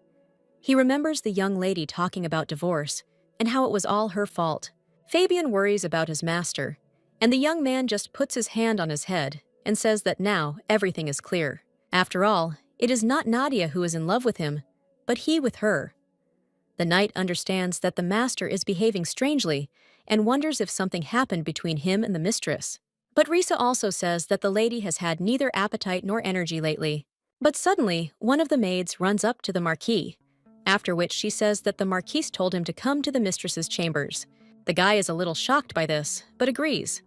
He remembers the young lady talking about divorce and how it was all her fault. Fabian worries about his master, and the young man just puts his hand on his head and says that now everything is clear. After all, it is not Nadia who is in love with him, but he with her. The knight understands that the master is behaving strangely and wonders if something happened between him and the mistress. But Risa also says that the lady has had neither appetite nor energy lately. But suddenly, one of the maids runs up to the Marquis, after which she says that the Marquise told him to come to the mistress's chambers. The guy is a little shocked by this, but agrees.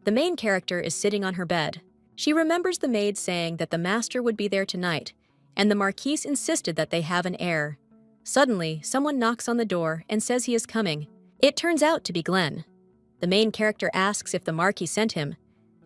The main character is sitting on her bed. She remembers the maid saying that the master would be there tonight, and the Marquise insisted that they have an heir. Suddenly, someone knocks on the door and says he is coming. It turns out to be Glenn. The main character asks if the Marquis sent him,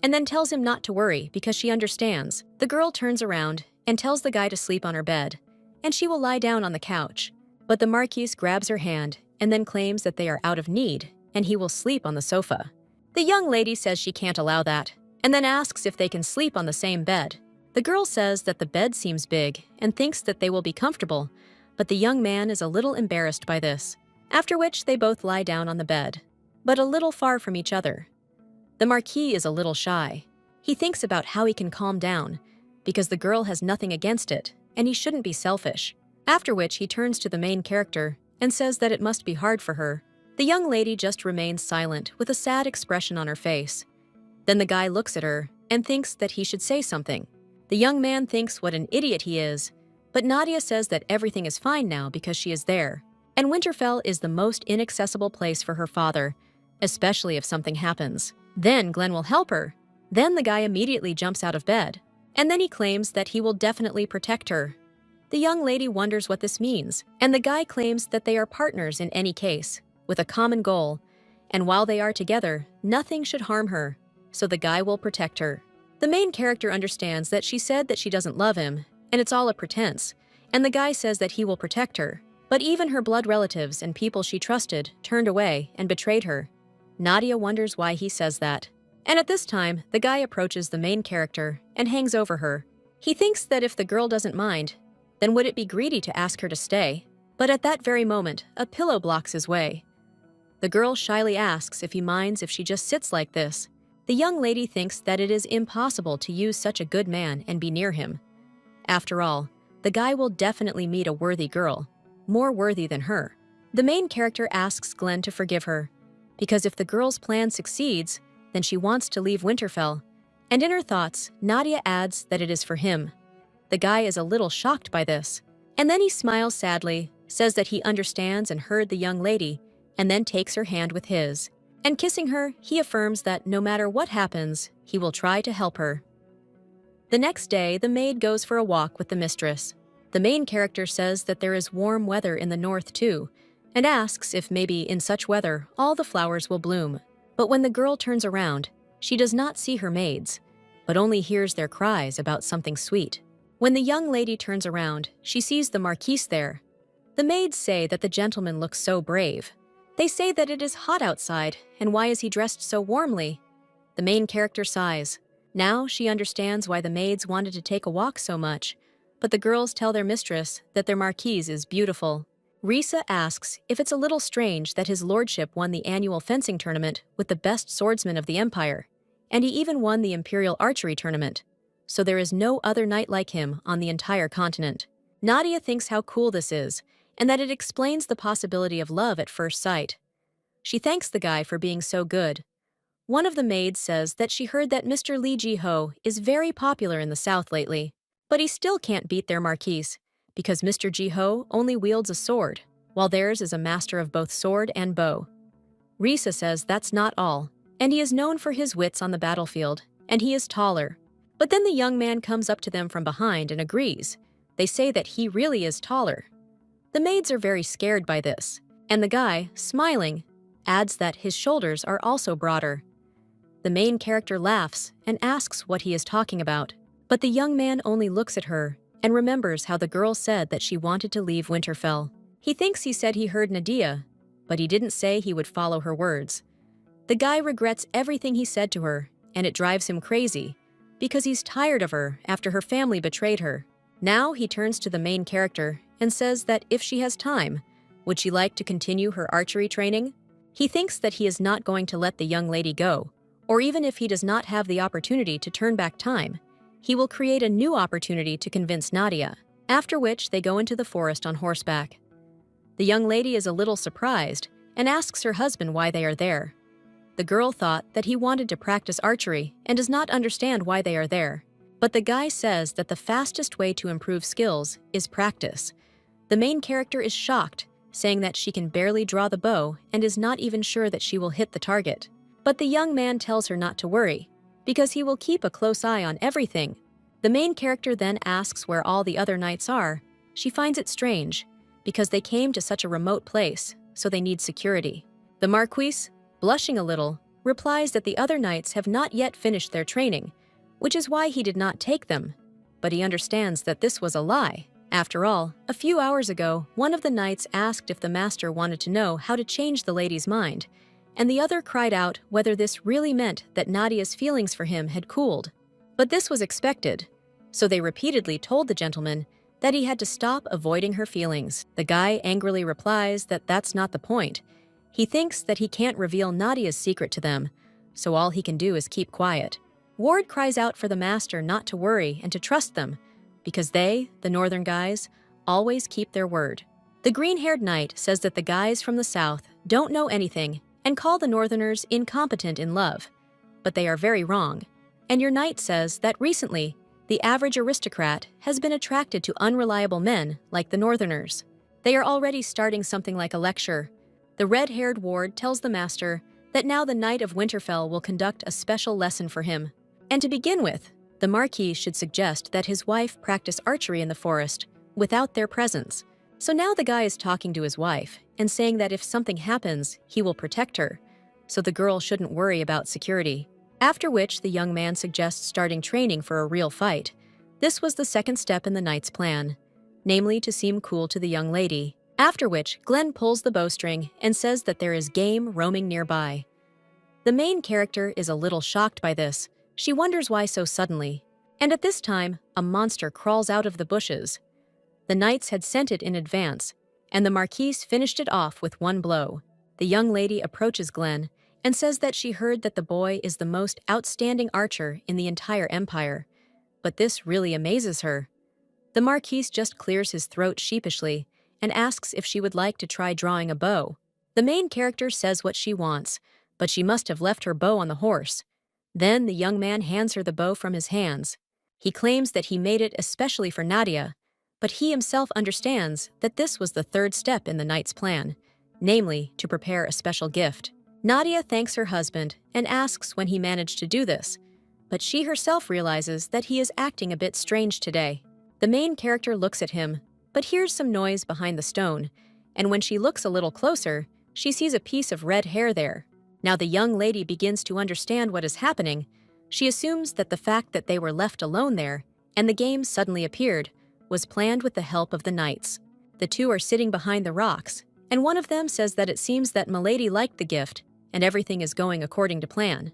and then tells him not to worry because she understands. The girl turns around and tells the guy to sleep on her bed, and she will lie down on the couch. But the Marquise grabs her hand and then claims that they are out of need, and he will sleep on the sofa. The young lady says she can't allow that, and then asks if they can sleep on the same bed. The girl says that the bed seems big and thinks that they will be comfortable, but the young man is a little embarrassed by this, after which they both lie down on the bed, but a little far from each other. The Marquis is a little shy. He thinks about how he can calm down, because the girl has nothing against it, and he shouldn't be selfish. After which he turns to the main character and says that it must be hard for her. The young lady just remains silent with a sad expression on her face. Then the guy looks at her and thinks that he should say something. The young man thinks what an idiot he is, but Nadia says that everything is fine now because she is there, and Winterfell is the most inaccessible place for her father, especially if something happens. Then Glenn will help her. Then the guy immediately jumps out of bed, and then he claims that he will definitely protect her. The young lady wonders what this means, and the guy claims that they are partners in any case, with a common goal, and while they are together, nothing should harm her, so the guy will protect her. The main character understands that she said that she doesn't love him, and it's all a pretense, and the guy says that he will protect her. But even her blood relatives and people she trusted turned away and betrayed her. Nadia wonders why he says that. And at this time, the guy approaches the main character and hangs over her. He thinks that if the girl doesn't mind, then would it be greedy to ask her to stay? But at that very moment, a pillow blocks his way. The girl shyly asks if he minds if she just sits like this. The young lady thinks that it is impossible to use such a good man and be near him. After all, the guy will definitely meet a worthy girl, more worthy than her. The main character asks Glenn to forgive her, because if the girl's plan succeeds, then she wants to leave Winterfell. And in her thoughts, Nadia adds that it is for him. The guy is a little shocked by this, and then he smiles sadly, says that he understands and heard the young lady, and then takes her hand with his. And kissing her, he affirms that no matter what happens, he will try to help her. The next day, the maid goes for a walk with the mistress. The main character says that there is warm weather in the north too, and asks if maybe in such weather all the flowers will bloom. But when the girl turns around, she does not see her maids, but only hears their cries about something sweet. When the young lady turns around, she sees the Marquise there. The maids say that the gentleman looks so brave. They say that it is hot outside, and why is he dressed so warmly? The main character sighs. Now she understands why the maids wanted to take a walk so much, but the girls tell their mistress that their Marquise is beautiful. Risa asks if it's a little strange that his lordship won the annual fencing tournament with the best swordsman of the empire, and he even won the imperial archery tournament, so there is no other knight like him on the entire continent. Nadia thinks how cool this is, and that it explains the possibility of love at first sight. She thanks the guy for being so good. One of the maids says that she heard that Mr. Li Ji-ho is very popular in the south lately, but he still can't beat their Marquise, because Mr. Ji-ho only wields a sword, while theirs is a master of both sword and bow. Risa says that's not all, and he is known for his wits on the battlefield, and he is taller. But then the young man comes up to them from behind and agrees. They say that he really is taller. The maids are very scared by this, and the guy, smiling, adds that his shoulders are also broader. The main character laughs and asks what he is talking about, but the young man only looks at her and remembers how the girl said that she wanted to leave Winterfell. He thinks he said he heard Nadia, but he didn't say he would follow her words. The guy regrets everything he said to her, and it drives him crazy, because he's tired of her after her family betrayed her. Now he turns to the main character and says that if she has time, would she like to continue her archery training? He thinks that he is not going to let the young lady go, or even if he does not have the opportunity to turn back time, he will create a new opportunity to convince Nadia, after which they go into the forest on horseback. The young lady is a little surprised and asks her husband why they are there. The girl thought that he wanted to practice archery and does not understand why they are there. But the guy says that the fastest way to improve skills is practice. The main character is shocked, saying that she can barely draw the bow and is not even sure that she will hit the target. But the young man tells her not to worry, because he will keep a close eye on everything. The main character then asks where all the other knights are. She finds it strange, because they came to such a remote place, so they need security. The Marquise, blushing a little, replies that the other knights have not yet finished their training, which is why he did not take them. But he understands that this was a lie. After all, a few hours ago, one of the knights asked if the master wanted to know how to change the lady's mind, and the other cried out whether this really meant that Nadia's feelings for him had cooled. But this was expected, so they repeatedly told the gentleman that he had to stop avoiding her feelings. The guy angrily replies that that's not the point. He thinks that he can't reveal Nadia's secret to them, so all he can do is keep quiet. Ward cries out for the master not to worry and to trust them, because they, the northern guys, always keep their word. The green-haired knight says that the guys from the south don't know anything and call the northerners incompetent in love, but they are very wrong. And your knight says that recently, the average aristocrat has been attracted to unreliable men like the northerners. They are already starting something like a lecture. The red-haired ward tells the master that now the Knight of Winterfell will conduct a special lesson for him. And to begin with, the Marquis should suggest that his wife practice archery in the forest without their presence. So now the guy is talking to his wife and saying that if something happens, he will protect her, so the girl shouldn't worry about security. After which, the young man suggests starting training for a real fight. This was the second step in the knight's plan, namely to seem cool to the young lady. After which, Glenn pulls the bowstring and says that there is game roaming nearby. The main character is a little shocked by this. She wonders why so suddenly. And at this time, a monster crawls out of the bushes. The knights had sent it in advance, and the Marquise finished it off with one blow. The young lady approaches Glenn and says that she heard that the boy is the most outstanding archer in the entire empire. But this really amazes her. The Marquise just clears his throat sheepishly and asks if she would like to try drawing a bow. The main character says what she wants, but she must have left her bow on the horse. Then the young man hands her the bow from his hands. He claims that he made it especially for Nadia, but he himself understands that this was the third step in the knight's plan, namely to prepare a special gift. Nadia thanks her husband and asks when he managed to do this, but she herself realizes that he is acting a bit strange today. The main character looks at him, but hears some noise behind the stone, and when she looks a little closer, she sees a piece of red hair there. Now the young lady begins to understand what is happening. She assumes that the fact that they were left alone there, and the game suddenly appeared, was planned with the help of the knights. The two are sitting behind the rocks, and one of them says that it seems that Milady liked the gift, and everything is going according to plan.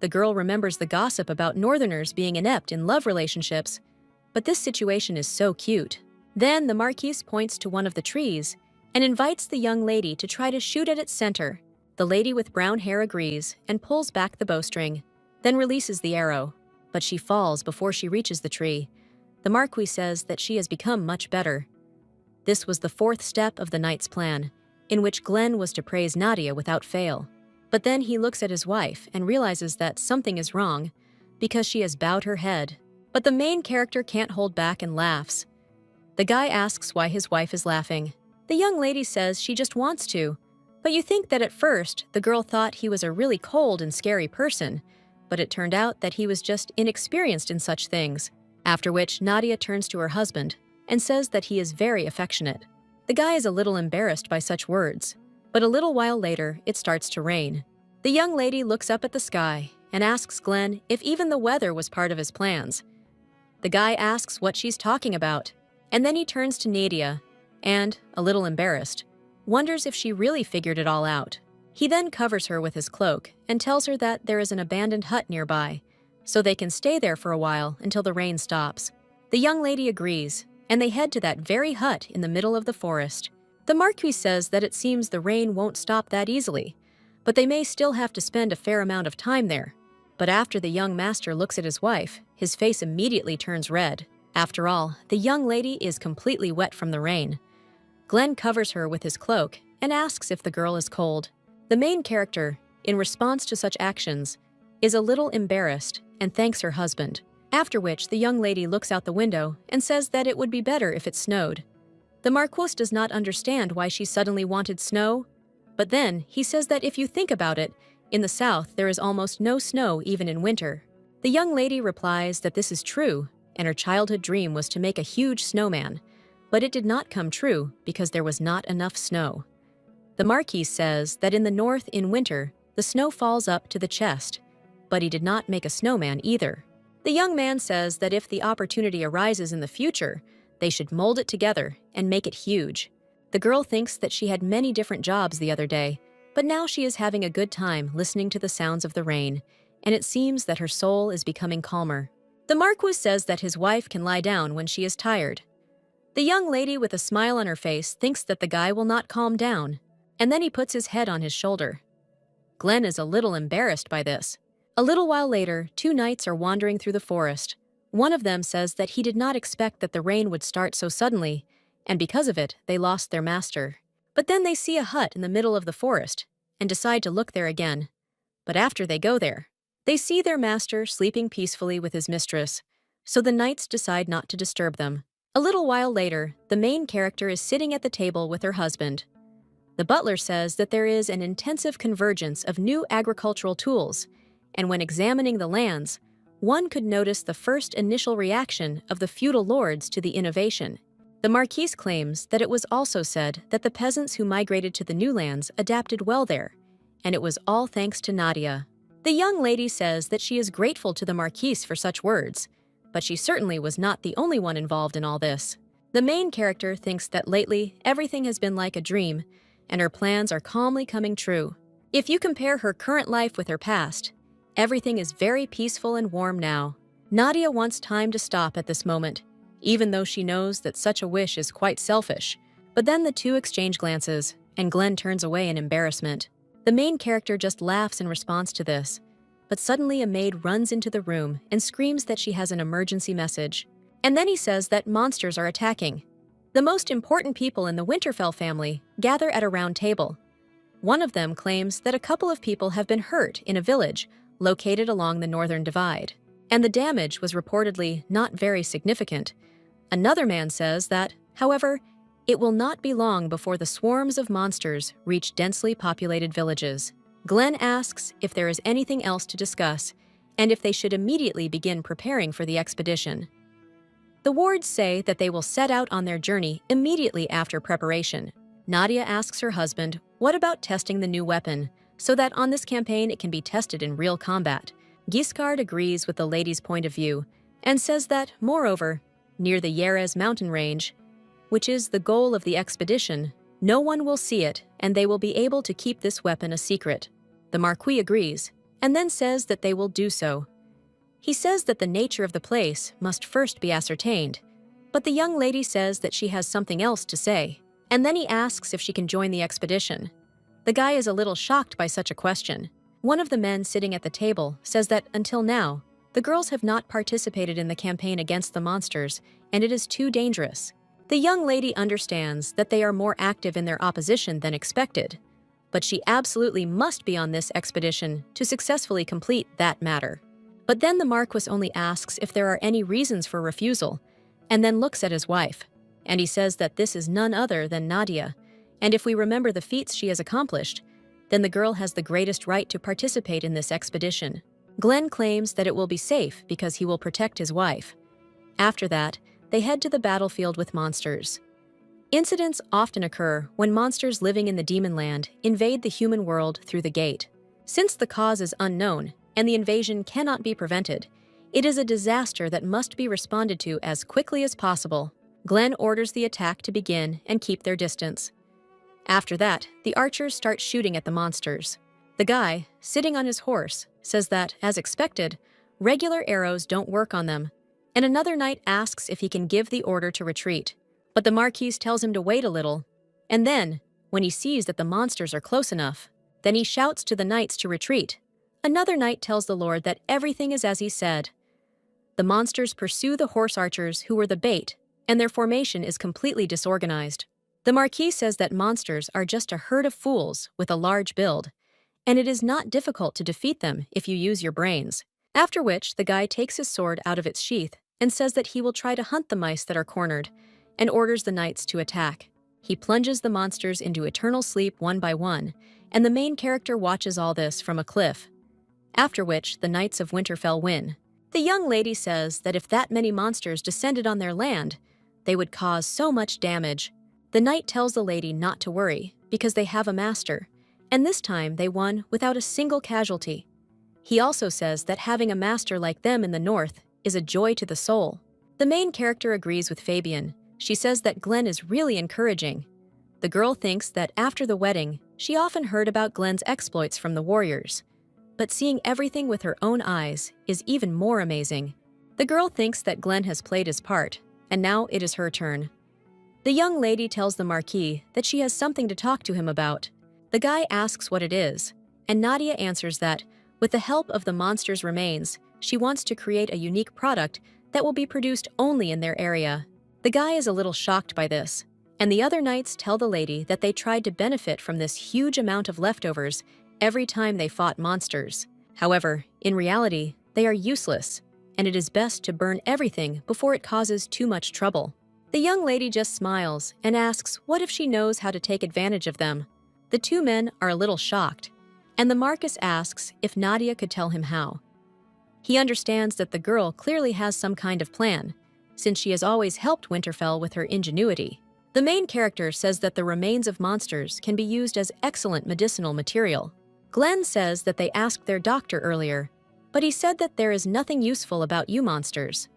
The girl remembers the gossip about northerners being inept in love relationships, but this situation is so cute. Then the Marquise points to one of the trees and invites the young lady to try to shoot at its center. The lady with brown hair agrees and pulls back the bowstring, then releases the arrow, but she falls before she reaches the tree. The Marquis says that she has become much better. This was the fourth step of the knight's plan, in which Glenn was to praise Nadia without fail. But then he looks at his wife and realizes that something is wrong because she has bowed her head. But the main character can't hold back and laughs. The guy asks why his wife is laughing. The young lady says she just wants to, but you think that at first the girl thought he was a really cold and scary person, but it turned out that he was just inexperienced in such things. After which, Nadia turns to her husband and says that he is very affectionate. The guy is a little embarrassed by such words, but a little while later, it starts to rain. The young lady looks up at the sky and asks Glenn if even the weather was part of his plans. The guy asks what she's talking about, and then he turns to Nadia and, a little embarrassed, wonders if she really figured it all out. He then covers her with his cloak and tells her that there is an abandoned hut nearby, so they can stay there for a while until the rain stops. The young lady agrees, and they head to that very hut in the middle of the forest. The Marquis says that it seems the rain won't stop that easily, but they may still have to spend a fair amount of time there. But after the young master looks at his wife, his face immediately turns red. After all, the young lady is completely wet from the rain. Glenn covers her with his cloak and asks if the girl is cold. The main character, in response to such actions, is a little embarrassed and thanks her husband, after which the young lady looks out the window and says that it would be better if it snowed. The Marquis does not understand why she suddenly wanted snow, but then he says that if you think about it, in the south there is almost no snow even in winter. The young lady replies that this is true, and her childhood dream was to make a huge snowman, but it did not come true because there was not enough snow. The Marquis says that in the north in winter, the snow falls up to the chest, but he did not make a snowman either. The young man says that if the opportunity arises in the future, they should mold it together and make it huge. The girl thinks that she had many different jobs the other day, but now she is having a good time listening to the sounds of the rain, and it seems that her soul is becoming calmer. The Marquis says that his wife can lie down when she is tired. The young lady with a smile on her face thinks that the guy will not calm down, and then he puts his head on his shoulder. Glenn is a little embarrassed by this. A little while later, two knights are wandering through the forest. One of them says that he did not expect that the rain would start so suddenly, and because of it, they lost their master. But then they see a hut in the middle of the forest and decide to look there again. But after they go there, they see their master sleeping peacefully with his mistress, so the knights decide not to disturb them. A little while later, the main character is sitting at the table with her husband. The butler says that there is an intensive convergence of new agricultural tools, and when examining the lands, one could notice the first initial reaction of the feudal lords to the innovation. The Marquis claims that it was also said that the peasants who migrated to the new lands adapted well there, and it was all thanks to Nadia. The young lady says that she is grateful to the Marquis for such words, but she certainly was not the only one involved in all this. The main character thinks that lately everything has been like a dream, and her plans are calmly coming true. If you compare her current life with her past, everything is very peaceful and warm now. Nadia wants time to stop at this moment, even though she knows that such a wish is quite selfish. But then the two exchange glances, and Glenn turns away in embarrassment. The main character just laughs in response to this, but suddenly a maid runs into the room and screams that she has an emergency message. And then he says that monsters are attacking. The most important people in the Winterfell family gather at a round table. One of them claims that a couple of people have been hurt in a village located along the northern divide, and the damage was reportedly not very significant. Another man says that, however, it will not be long before the swarms of monsters reach densely populated villages. Glenn asks if there is anything else to discuss, and if they should immediately begin preparing for the expedition. The wards say that they will set out on their journey immediately after preparation. Nadia asks her husband, what about testing the new weapon, so that on this campaign it can be tested in real combat? Giscard agrees with the lady's point of view, and says that, moreover, near the Yerez mountain range, which is the goal of the expedition, no one will see it, and they will be able to keep this weapon a secret. The Marquis agrees, and then says that they will do so. He says that the nature of the place must first be ascertained, but the young lady says that she has something else to say, and then he asks if she can join the expedition. The guy is a little shocked by such a question. One of the men sitting at the table says that, until now, the girls have not participated in the campaign against the monsters, and it is too dangerous. The young lady understands that they are more active in their opposition than expected, but she absolutely must be on this expedition to successfully complete that matter. But then the Marquis only asks if there are any reasons for refusal, and then looks at his wife, and he says that this is none other than Nadia, and if we remember the feats she has accomplished, then the girl has the greatest right to participate in this expedition. Glenn claims that it will be safe because he will protect his wife. After that, they head to the battlefield with monsters. Incidents often occur when monsters living in the demon land invade the human world through the gate. Since the cause is unknown and the invasion cannot be prevented, it is a disaster that must be responded to as quickly as possible. Glenn orders the attack to begin and keep their distance. After that, the archers start shooting at the monsters. The guy, sitting on his horse, says that, as expected, regular arrows don't work on them, and another knight asks if he can give the order to retreat. But the Marquis tells him to wait a little, and then, when he sees that the monsters are close enough, then he shouts to the knights to retreat. Another knight tells the lord that everything is as he said. The monsters pursue the horse archers who were the bait, and their formation is completely disorganized. The Marquis says that monsters are just a herd of fools with a large build, and it is not difficult to defeat them if you use your brains. After which, the guy takes his sword out of its sheath and says that he will try to hunt the mice that are cornered, and orders the knights to attack. He plunges the monsters into eternal sleep one by one, and the main character watches all this from a cliff. After which, the Knights of Winterfell win. The young lady says that if that many monsters descended on their land, they would cause so much damage. The knight tells the lady not to worry, because they have a master, and this time they won without a single casualty. He also says that having a master like them in the north is a joy to the soul. The main character agrees with Fabian. She says that Glenn is really encouraging. The girl thinks that after the wedding, she often heard about Glenn's exploits from the warriors, but seeing everything with her own eyes is even more amazing. The girl thinks that Glenn has played his part, and now it is her turn. The young lady tells the Marquis that she has something to talk to him about. The guy asks what it is, and Nadia answers that, with the help of the monster's remains, she wants to create a unique product that will be produced only in their area. The guy is a little shocked by this, and the other knights tell the lady that they tried to benefit from this huge amount of leftovers every time they fought monsters. However, in reality, they are useless, and it is best to burn everything before it causes too much trouble. The young lady just smiles and asks what if she knows how to take advantage of them. The two men are a little shocked, and the Marquis asks if Nadia could tell him how. He understands that the girl clearly has some kind of plan, since she has always helped Winterfell with her ingenuity. The main character says that the remains of monsters can be used as excellent medicinal material. Glenn says that they asked their doctor earlier, but he said that there is nothing useful about you monsters.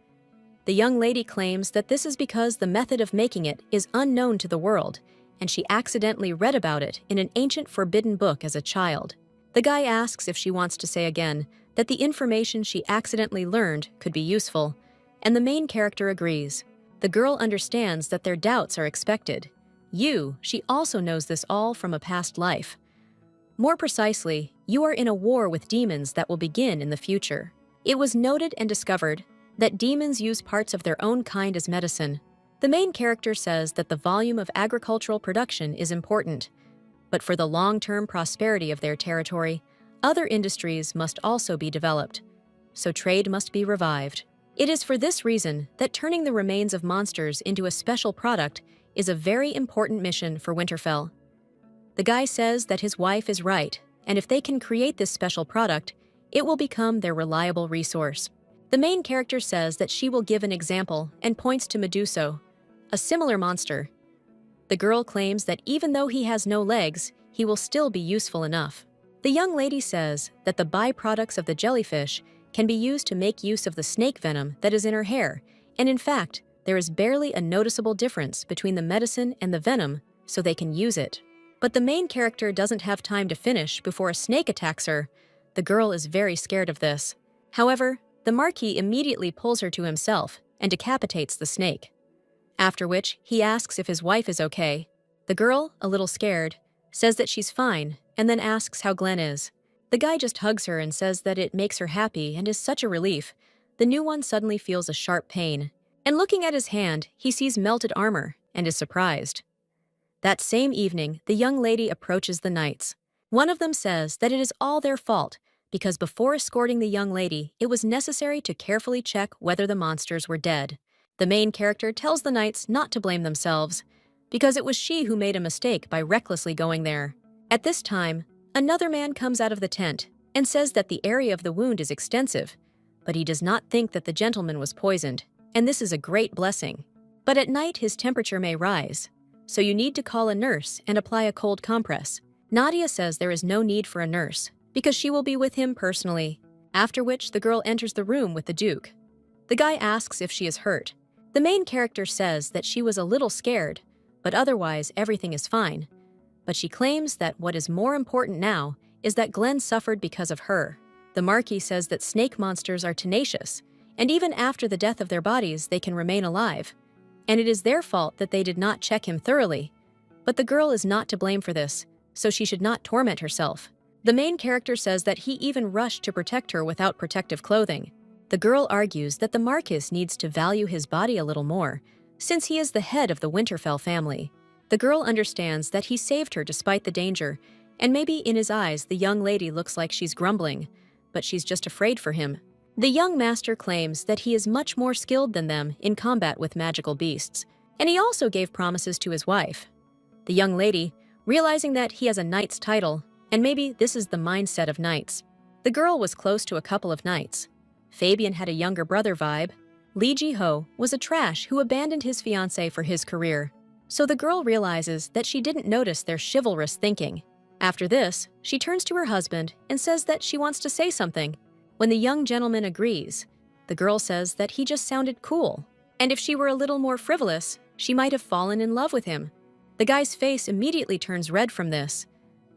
The young lady claims that this is because the method of making it is unknown to the world, and she accidentally read about it in an ancient forbidden book as a child. The guy asks if she wants to say again that the information she accidentally learned could be useful, and the main character agrees. The girl understands that their doubts are expected. She also knows this all from a past life. More precisely, you are in a war with demons that will begin in the future. It was noted and discovered that demons use parts of their own kind as medicine. The main character says that the volume of agricultural production is important, but for the long-term prosperity of their territory, other industries must also be developed, so trade must be revived. It is for this reason that turning the remains of monsters into a special product is a very important mission for Winterfell. The guy says that his wife is right, and if they can create this special product, it will become their reliable resource. The main character says that she will give an example and points to Meduso, a similar monster. The girl claims that even though he has no legs, he will still be useful enough. The young lady says that the byproducts of the jellyfish can be used to make use of the snake venom that is in her hair, and in fact, there is barely a noticeable difference between the medicine and the venom, so they can use it. But the main character doesn't have time to finish before a snake attacks her. The girl is very scared of this. However, the Marquis immediately pulls her to himself and decapitates the snake. After which, he asks if his wife is okay. The girl, a little scared, says that she's fine, and then asks how Glenn is. The guy just hugs her and says that it makes her happy and is such a relief. The new one suddenly feels a sharp pain, and looking at his hand, he sees melted armor and is surprised. That same evening, the young lady approaches the knights. One of them says that it is all their fault, because before escorting the young lady, it was necessary to carefully check whether the monsters were dead. The main character tells the knights not to blame themselves, because it was she who made a mistake by recklessly going there. At this time, another man comes out of the tent and says that the area of the wound is extensive, but he does not think that the gentleman was poisoned, and this is a great blessing. But at night his temperature may rise, so you need to call a nurse and apply a cold compress. Nadia says there is no need for a nurse, because she will be with him personally, after which the girl enters the room with the Duke. The guy asks if she is hurt. The main character says that she was a little scared, but otherwise everything is fine. But she claims that what is more important now is that Glenn suffered because of her. The Marquis says that snake monsters are tenacious, and even after the death of their bodies they can remain alive, and it is their fault that they did not check him thoroughly. But the girl is not to blame for this, so she should not torment herself. The main character says that he even rushed to protect her without protective clothing. The girl argues that the Marquis needs to value his body a little more, since he is the head of the Winterfell family. The girl understands that he saved her despite the danger, and maybe in his eyes the young lady looks like she's grumbling, but she's just afraid for him. The young master claims that he is much more skilled than them in combat with magical beasts, and he also gave promises to his wife. The young lady, realizing that he has a knight's title, and maybe this is the mindset of knights. The girl was close to a couple of knights. Fabian had a younger brother vibe. Li Ji-ho was a trash who abandoned his fiancé for his career. So the girl realizes that she didn't notice their chivalrous thinking. After this, she turns to her husband and says that she wants to say something. When the young gentleman agrees, the girl says that he just sounded cool, and if she were a little more frivolous, she might have fallen in love with him. The guy's face immediately turns red from this,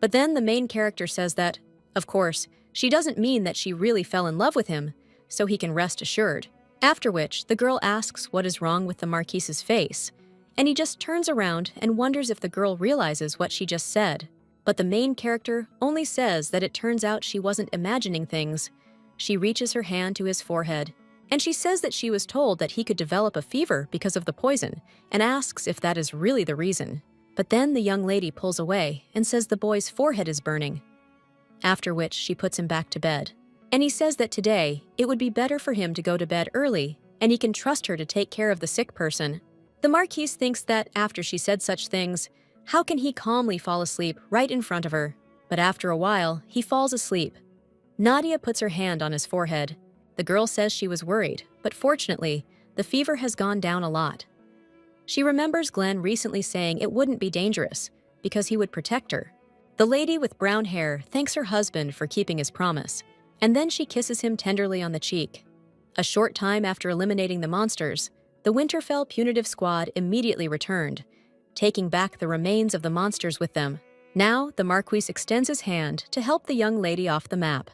but then the main character says that, of course, she doesn't mean that she really fell in love with him, so he can rest assured. After which, the girl asks what is wrong with the Marquise's face, and he just turns around and wonders if the girl realizes what she just said. But the main character only says that it turns out she wasn't imagining things. She reaches her hand to his forehead, and she says that she was told that he could develop a fever because of the poison, and asks if that is really the reason. But then the young lady pulls away and says the boy's forehead is burning. After which, she puts him back to bed. And he says that today, it would be better for him to go to bed early, and he can trust her to take care of the sick person. The Marquise thinks that after she said such things, how can he calmly fall asleep right in front of her? But after a while, he falls asleep. Nadia puts her hand on his forehead. The girl says she was worried, but fortunately, the fever has gone down a lot. She remembers Glenn recently saying it wouldn't be dangerous, because he would protect her. The lady with brown hair thanks her husband for keeping his promise, and then she kisses him tenderly on the cheek. A short time after eliminating the monsters, the Winterfell punitive squad immediately returned, taking back the remains of the monsters with them. Now, the Marquise extends his hand to help the young lady off the map.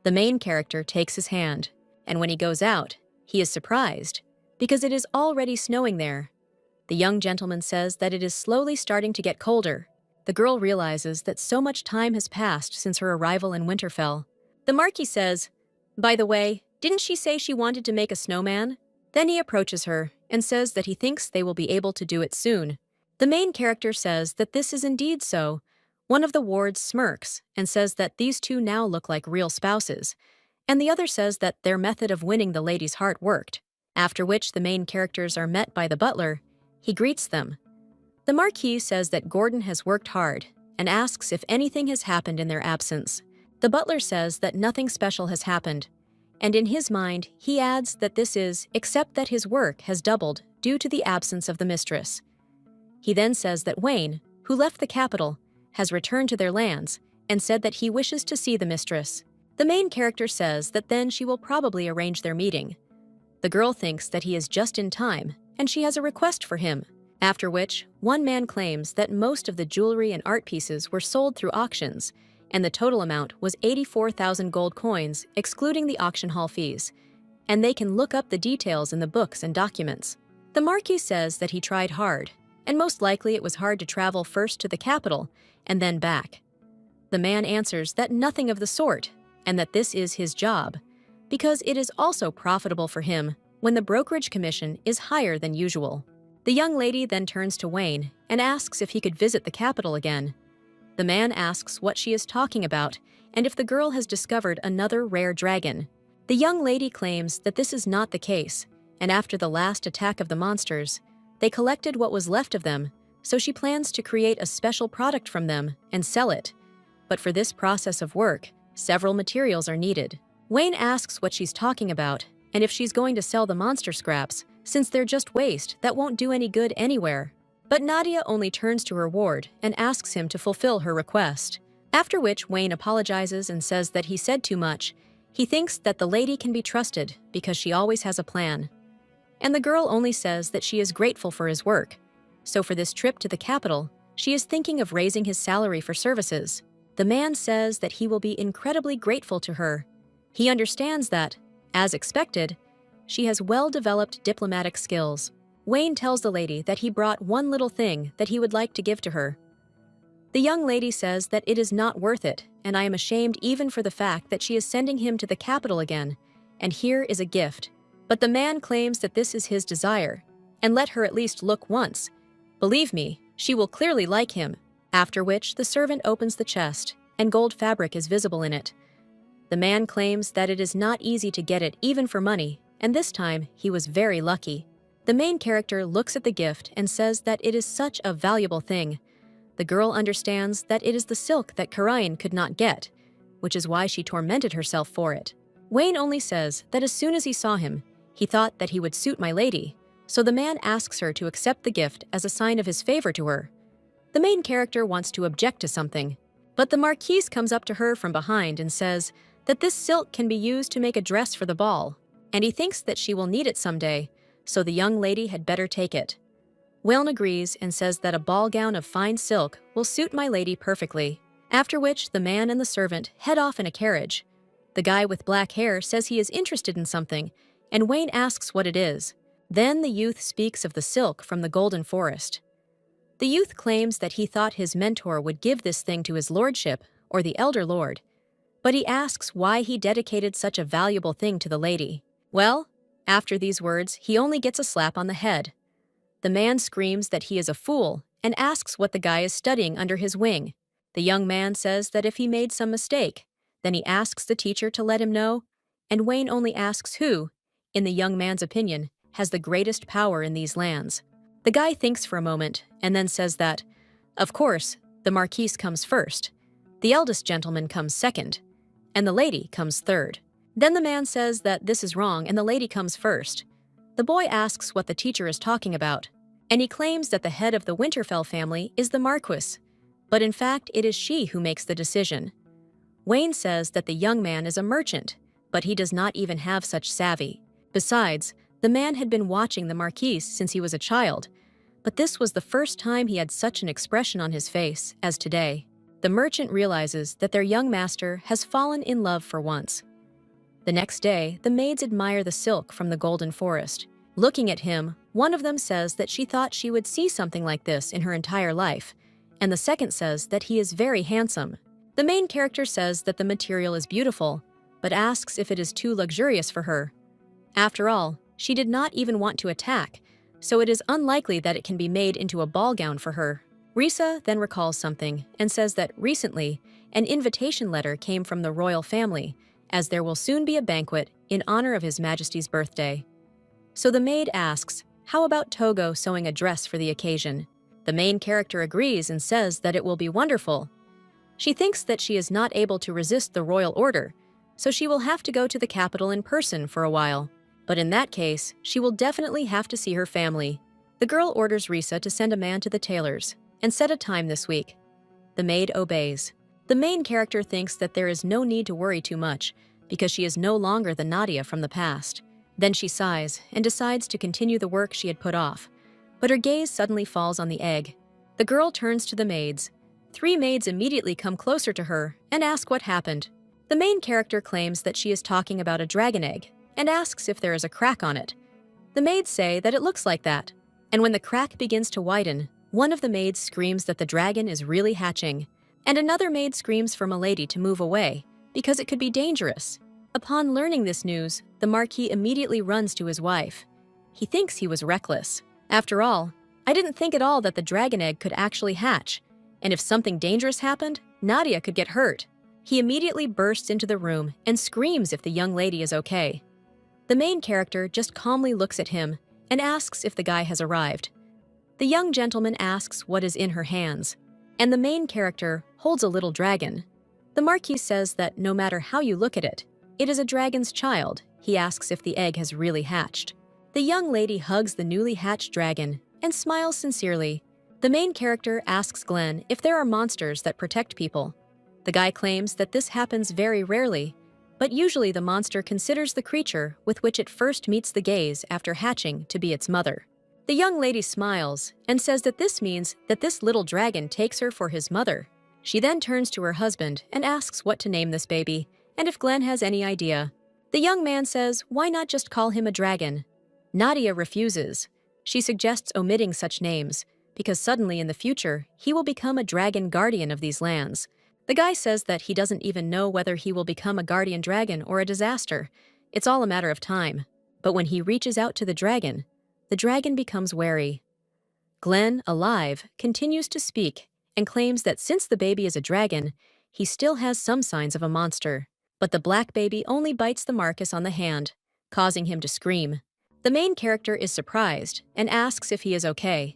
The main character takes his hand, and when he goes out, he is surprised, because it is already snowing there. The young gentleman says that it is slowly starting to get colder. The girl realizes that so much time has passed since her arrival in Winterfell. The Marquis says, "By the way, didn't she say she wanted to make a snowman?" Then he approaches her and says that he thinks they will be able to do it soon. The main character says that this is indeed so. One of the wards smirks and says that these two now look like real spouses, and the other says that their method of winning the lady's heart worked. After which the main characters are met by the butler. He greets them. The Marquis says that Gordon has worked hard and asks if anything has happened in their absence. The butler says that nothing special has happened, and in his mind, he adds that this is except that his work has doubled due to the absence of the mistress. He then says that Wayne, who left the capital, has returned to their lands and said that he wishes to see the mistress. The main character says that then she will probably arrange their meeting. The girl thinks that he is just in time, and she has a request for him. After which, one man claims that most of the jewelry and art pieces were sold through auctions, and the total amount was 84,000 gold coins, excluding the auction hall fees, and they can look up the details in the books and documents. The Marquis says that he tried hard, and most likely it was hard to travel first to the capital and then back. The man answers that nothing of the sort, and that this is his job, because it is also profitable for him when the brokerage commission is higher than usual. The young lady then turns to Wayne and asks if he could visit the capital again. The man asks what she is talking about and if the girl has discovered another rare dragon. The young lady claims that this is not the case, and after the last attack of the monsters, they collected what was left of them, so she plans to create a special product from them and sell it. But for this process of work, several materials are needed. Wayne asks what she's talking about and if she's going to sell the monster scraps, since they're just waste that won't do any good anywhere. But Nadia only turns to her ward and asks him to fulfill her request. After which Wayne apologizes and says that he said too much. He thinks that the lady can be trusted because she always has a plan. And the girl only says that she is grateful for his work. So for this trip to the capital, she is thinking of raising his salary for services. The man says that he will be incredibly grateful to her. He understands that, as expected, she has well-developed diplomatic skills. Wayne tells the lady that he brought one little thing that he would like to give to her. The young lady says that it is not worth it, and I am ashamed even for the fact that she is sending him to the capital again, and here is a gift. But the man claims that this is his desire, and let her at least look once. Believe me, She will clearly like him, after which the servant opens the chest, and gold fabric is visible in it. The man claims that it is not easy to get it even for money, and this time he was very lucky. The main character looks at the gift and says that it is such a valuable thing. The girl understands that it is the silk that Karayan could not get, which is why she tormented herself for it. Wayne only says that as soon as he saw him, he thought that he would suit my lady, so the man asks her to accept the gift as a sign of his favor to her. The main character wants to object to something, but the marquise comes up to her from behind and says that this silk can be used to make a dress for the ball, and he thinks that she will need it someday, so the young lady had better take it. Wayne agrees and says that a ball gown of fine silk will suit my lady perfectly, after which the man and the servant head off in a carriage. The guy with black hair says he is interested in something, and Wayne asks what it is. Then the youth speaks of the silk from the Golden Forest. The youth claims that he thought his mentor would give this thing to his lordship, or the elder lord, but he asks why he dedicated such a valuable thing to the lady. Well, after these words, he only gets a slap on the head. The man screams that he is a fool and asks what the guy is studying under his wing. The young man says that if he made some mistake, then he asks the teacher to let him know, and Wayne only asks who, in the young man's opinion, has the greatest power in these lands. The guy thinks for a moment and then says that, of course, the marquise comes first, the eldest gentleman comes second, and the lady comes third. Then the man says that this is wrong and the lady comes first. The boy asks what the teacher is talking about, and he claims that the head of the Winterfell family is the marquise, but in fact it is she who makes the decision. Wayne says that the young man is a merchant, but he does not even have such savvy. Besides, the man had been watching the marquise since he was a child, but this was the first time he had such an expression on his face as today. The merchant realizes that their young master has fallen in love for once. The next day, the maids admire the silk from the Golden Forest. Looking at him, one of them says that she thought she would see something like this in her entire life, and the second says that he is very handsome. The main character says that the material is beautiful, but asks if it is too luxurious for her. After all, she did not even want to attack, so it is unlikely that it can be made into a ball gown for her. Risa then recalls something and says that recently, an invitation letter came from the royal family, as there will soon be a banquet in honor of His Majesty's birthday. So the maid asks, how about Togo sewing a dress for the occasion? The main character agrees and says that it will be wonderful. She thinks that she is not able to resist the royal order, so she will have to go to the capital in person for a while. But in that case, she will definitely have to see her family. The girl orders Risa to send a man to the tailor's and set a time this week. The maid obeys. The main character thinks that there is no need to worry too much because she is no longer the Nadia from the past. Then she sighs and decides to continue the work she had put off, but her gaze suddenly falls on the egg. The girl turns to the maids. 3 maids immediately come closer to her and ask what happened. The main character claims that she is talking about a dragon egg and asks if there is a crack on it. The maids say that it looks like that, and when the crack begins to widen, one of the maids screams that the dragon is really hatching, and another maid screams for Milady to move away because it could be dangerous. Upon learning this news, the Marquis immediately runs to his wife. He thinks he was reckless. After all, I didn't think at all that the dragon egg could actually hatch, and if something dangerous happened, Nadia could get hurt. He immediately bursts into the room and screams if the young lady is okay. The main character just calmly looks at him and asks if the guy has arrived. The young gentleman asks what is in her hands, and the main character holds a little dragon. The Marquis says that no matter how you look at it, it is a dragon's child. He asks if the egg has really hatched. The young lady hugs the newly hatched dragon and smiles sincerely. The main character asks Glenn if there are monsters that protect people. The guy claims that this happens very rarely, but usually the monster considers the creature with which it first meets the gaze after hatching to be its mother. The young lady smiles and says that this means that this little dragon takes her for his mother. She then turns to her husband and asks what to name this baby, and if Glenn has any idea. The young man says, why not just call him a dragon? Nadia refuses. She suggests omitting such names, because suddenly in the future, he will become a dragon guardian of these lands. The guy says that he doesn't even know whether he will become a guardian dragon or a disaster. It's all a matter of time. But when he reaches out to the dragon becomes wary. Glenn, alive, continues to speak and claims that since the baby is a dragon, he still has some signs of a monster. But the black baby only bites the Marcus on the hand, causing him to scream. The main character is surprised and asks if he is okay.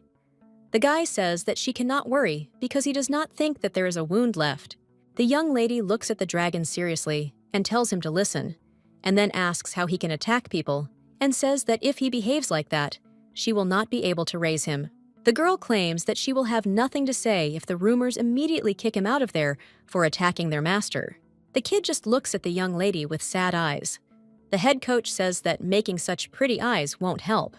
The guy says that she cannot worry because he does not think that there is a wound left. The young lady looks at the dragon seriously and tells him to listen, and then asks how he can attack people, and says that if he behaves like that, she will not be able to raise him. The girl claims that she will have nothing to say if the rumors immediately kick him out of there for attacking their master. The kid just looks at the young lady with sad eyes. The head coach says that making such pretty eyes won't help.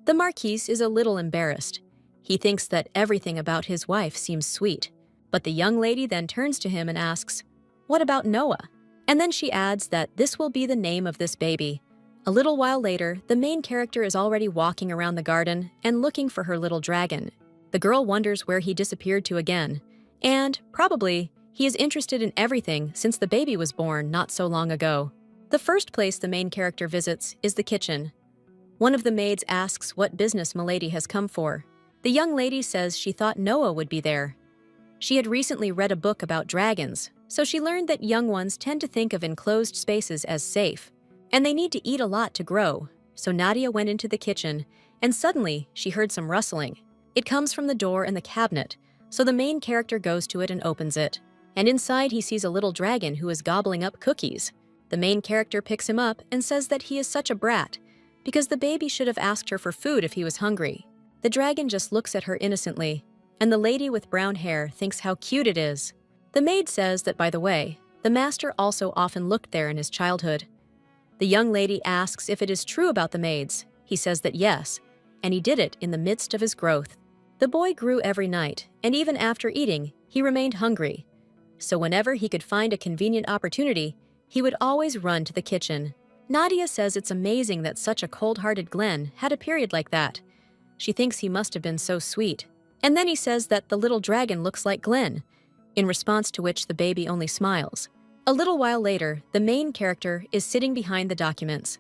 The Marquis is a little embarrassed. He thinks that everything about his wife seems sweet. But the young lady then turns to him and asks, "What about Noah?" And then she adds that this will be the name of this baby. A little while later, the main character is already walking around the garden and looking for her little dragon. The girl wonders where he disappeared to again, and, probably, he is interested in everything since the baby was born not so long ago. The first place the main character visits is the kitchen. One of the maids asks what business Milady has come for. The young lady says she thought Noah would be there. She had recently read a book about dragons, so she learned that young ones tend to think of enclosed spaces as safe, and they need to eat a lot to grow. So Nadia went into the kitchen, and suddenly she heard some rustling. It comes from the door in the cabinet, so the main character goes to it and opens it. And inside he sees a little dragon who is gobbling up cookies. The main character picks him up and says that he is such a brat, because the baby should have asked her for food if he was hungry. The dragon just looks at her innocently, and the lady with brown hair thinks how cute it is. The maid says that, by the way, the master also often looked there in his childhood. The young lady asks if it is true about the maids. He says that yes, and he did it in the midst of his growth. The boy grew every night, and even after eating, he remained hungry. So whenever he could find a convenient opportunity, he would always run to the kitchen. Nadia says it's amazing that such a cold-hearted Glenn had a period like that. She thinks he must have been so sweet. And then he says that the little dragon looks like Glenn, in response to which the baby only smiles. A little while later, the main character is sitting behind the documents.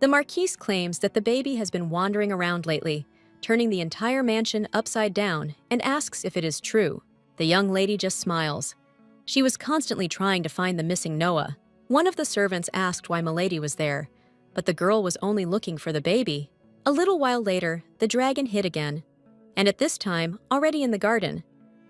The Marquise claims that the baby has been wandering around lately, turning the entire mansion upside down, and asks if it is true. The young lady just smiles. She was constantly trying to find the missing Noah. One of the servants asked why Milady was there, but the girl was only looking for the baby. A little while later, the dragon hid again, and at this time, already in the garden.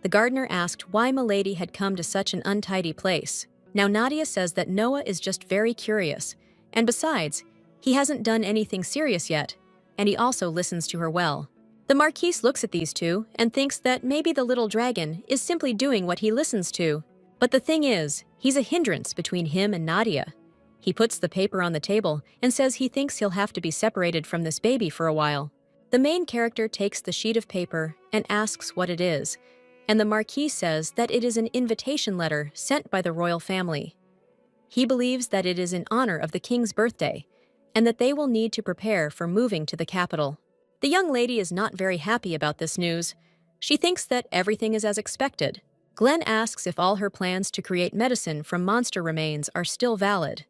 The gardener asked why Milady had come to such an untidy place. Now Nadia says that Noah is just very curious, and besides, he hasn't done anything serious yet, and he also listens to her well. The Marquise looks at these two and thinks that maybe the little dragon is simply doing what he listens to. But the thing is, he's a hindrance between him and Nadia. He puts the paper on the table and says he thinks he'll have to be separated from this baby for a while. The main character takes the sheet of paper and asks what it is, and the Marquis says that it is an invitation letter sent by the royal family. He believes that it is in honor of the king's birthday, and that they will need to prepare for moving to the capital. The young lady is not very happy about this news. She thinks that everything is as expected. Glenn asks if all her plans to create medicine from monster remains are still valid.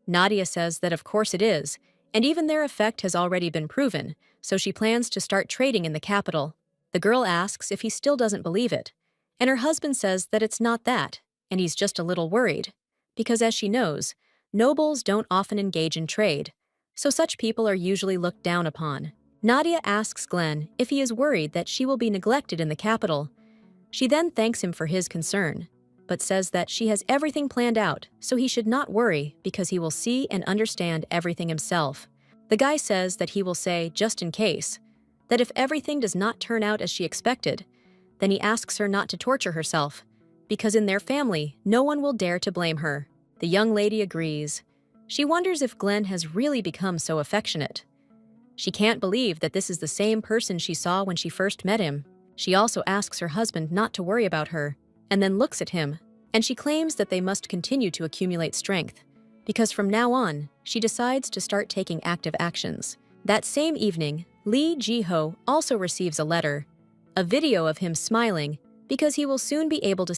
Nadia says that of course it is, and even their effect has already been proven, so she plans to start trading in the capital. The girl asks if he still doesn't believe it, and her husband says that it's not that, and he's just a little worried, because as she knows, nobles don't often engage in trade, so such people are usually looked down upon. Nadia asks Glenn if he is worried that she will be neglected in the capital. She then thanks him for his concern, but says that she has everything planned out, so he should not worry because he will see and understand everything himself. The guy says that he will say, just in case, that if everything does not turn out as she expected, then he asks her not to torture herself, because in their family, no one will dare to blame her. The young lady agrees. She wonders if Glenn has really become so affectionate. She can't believe that this is the same person she saw when she first met him. She also asks her husband not to worry about her, and then looks at him, and she claims that they must continue to accumulate strength, because from now on, she decides to start taking active actions. That same evening, Lee Ji-ho also receives a letter, a video of him smiling, because he will soon be able to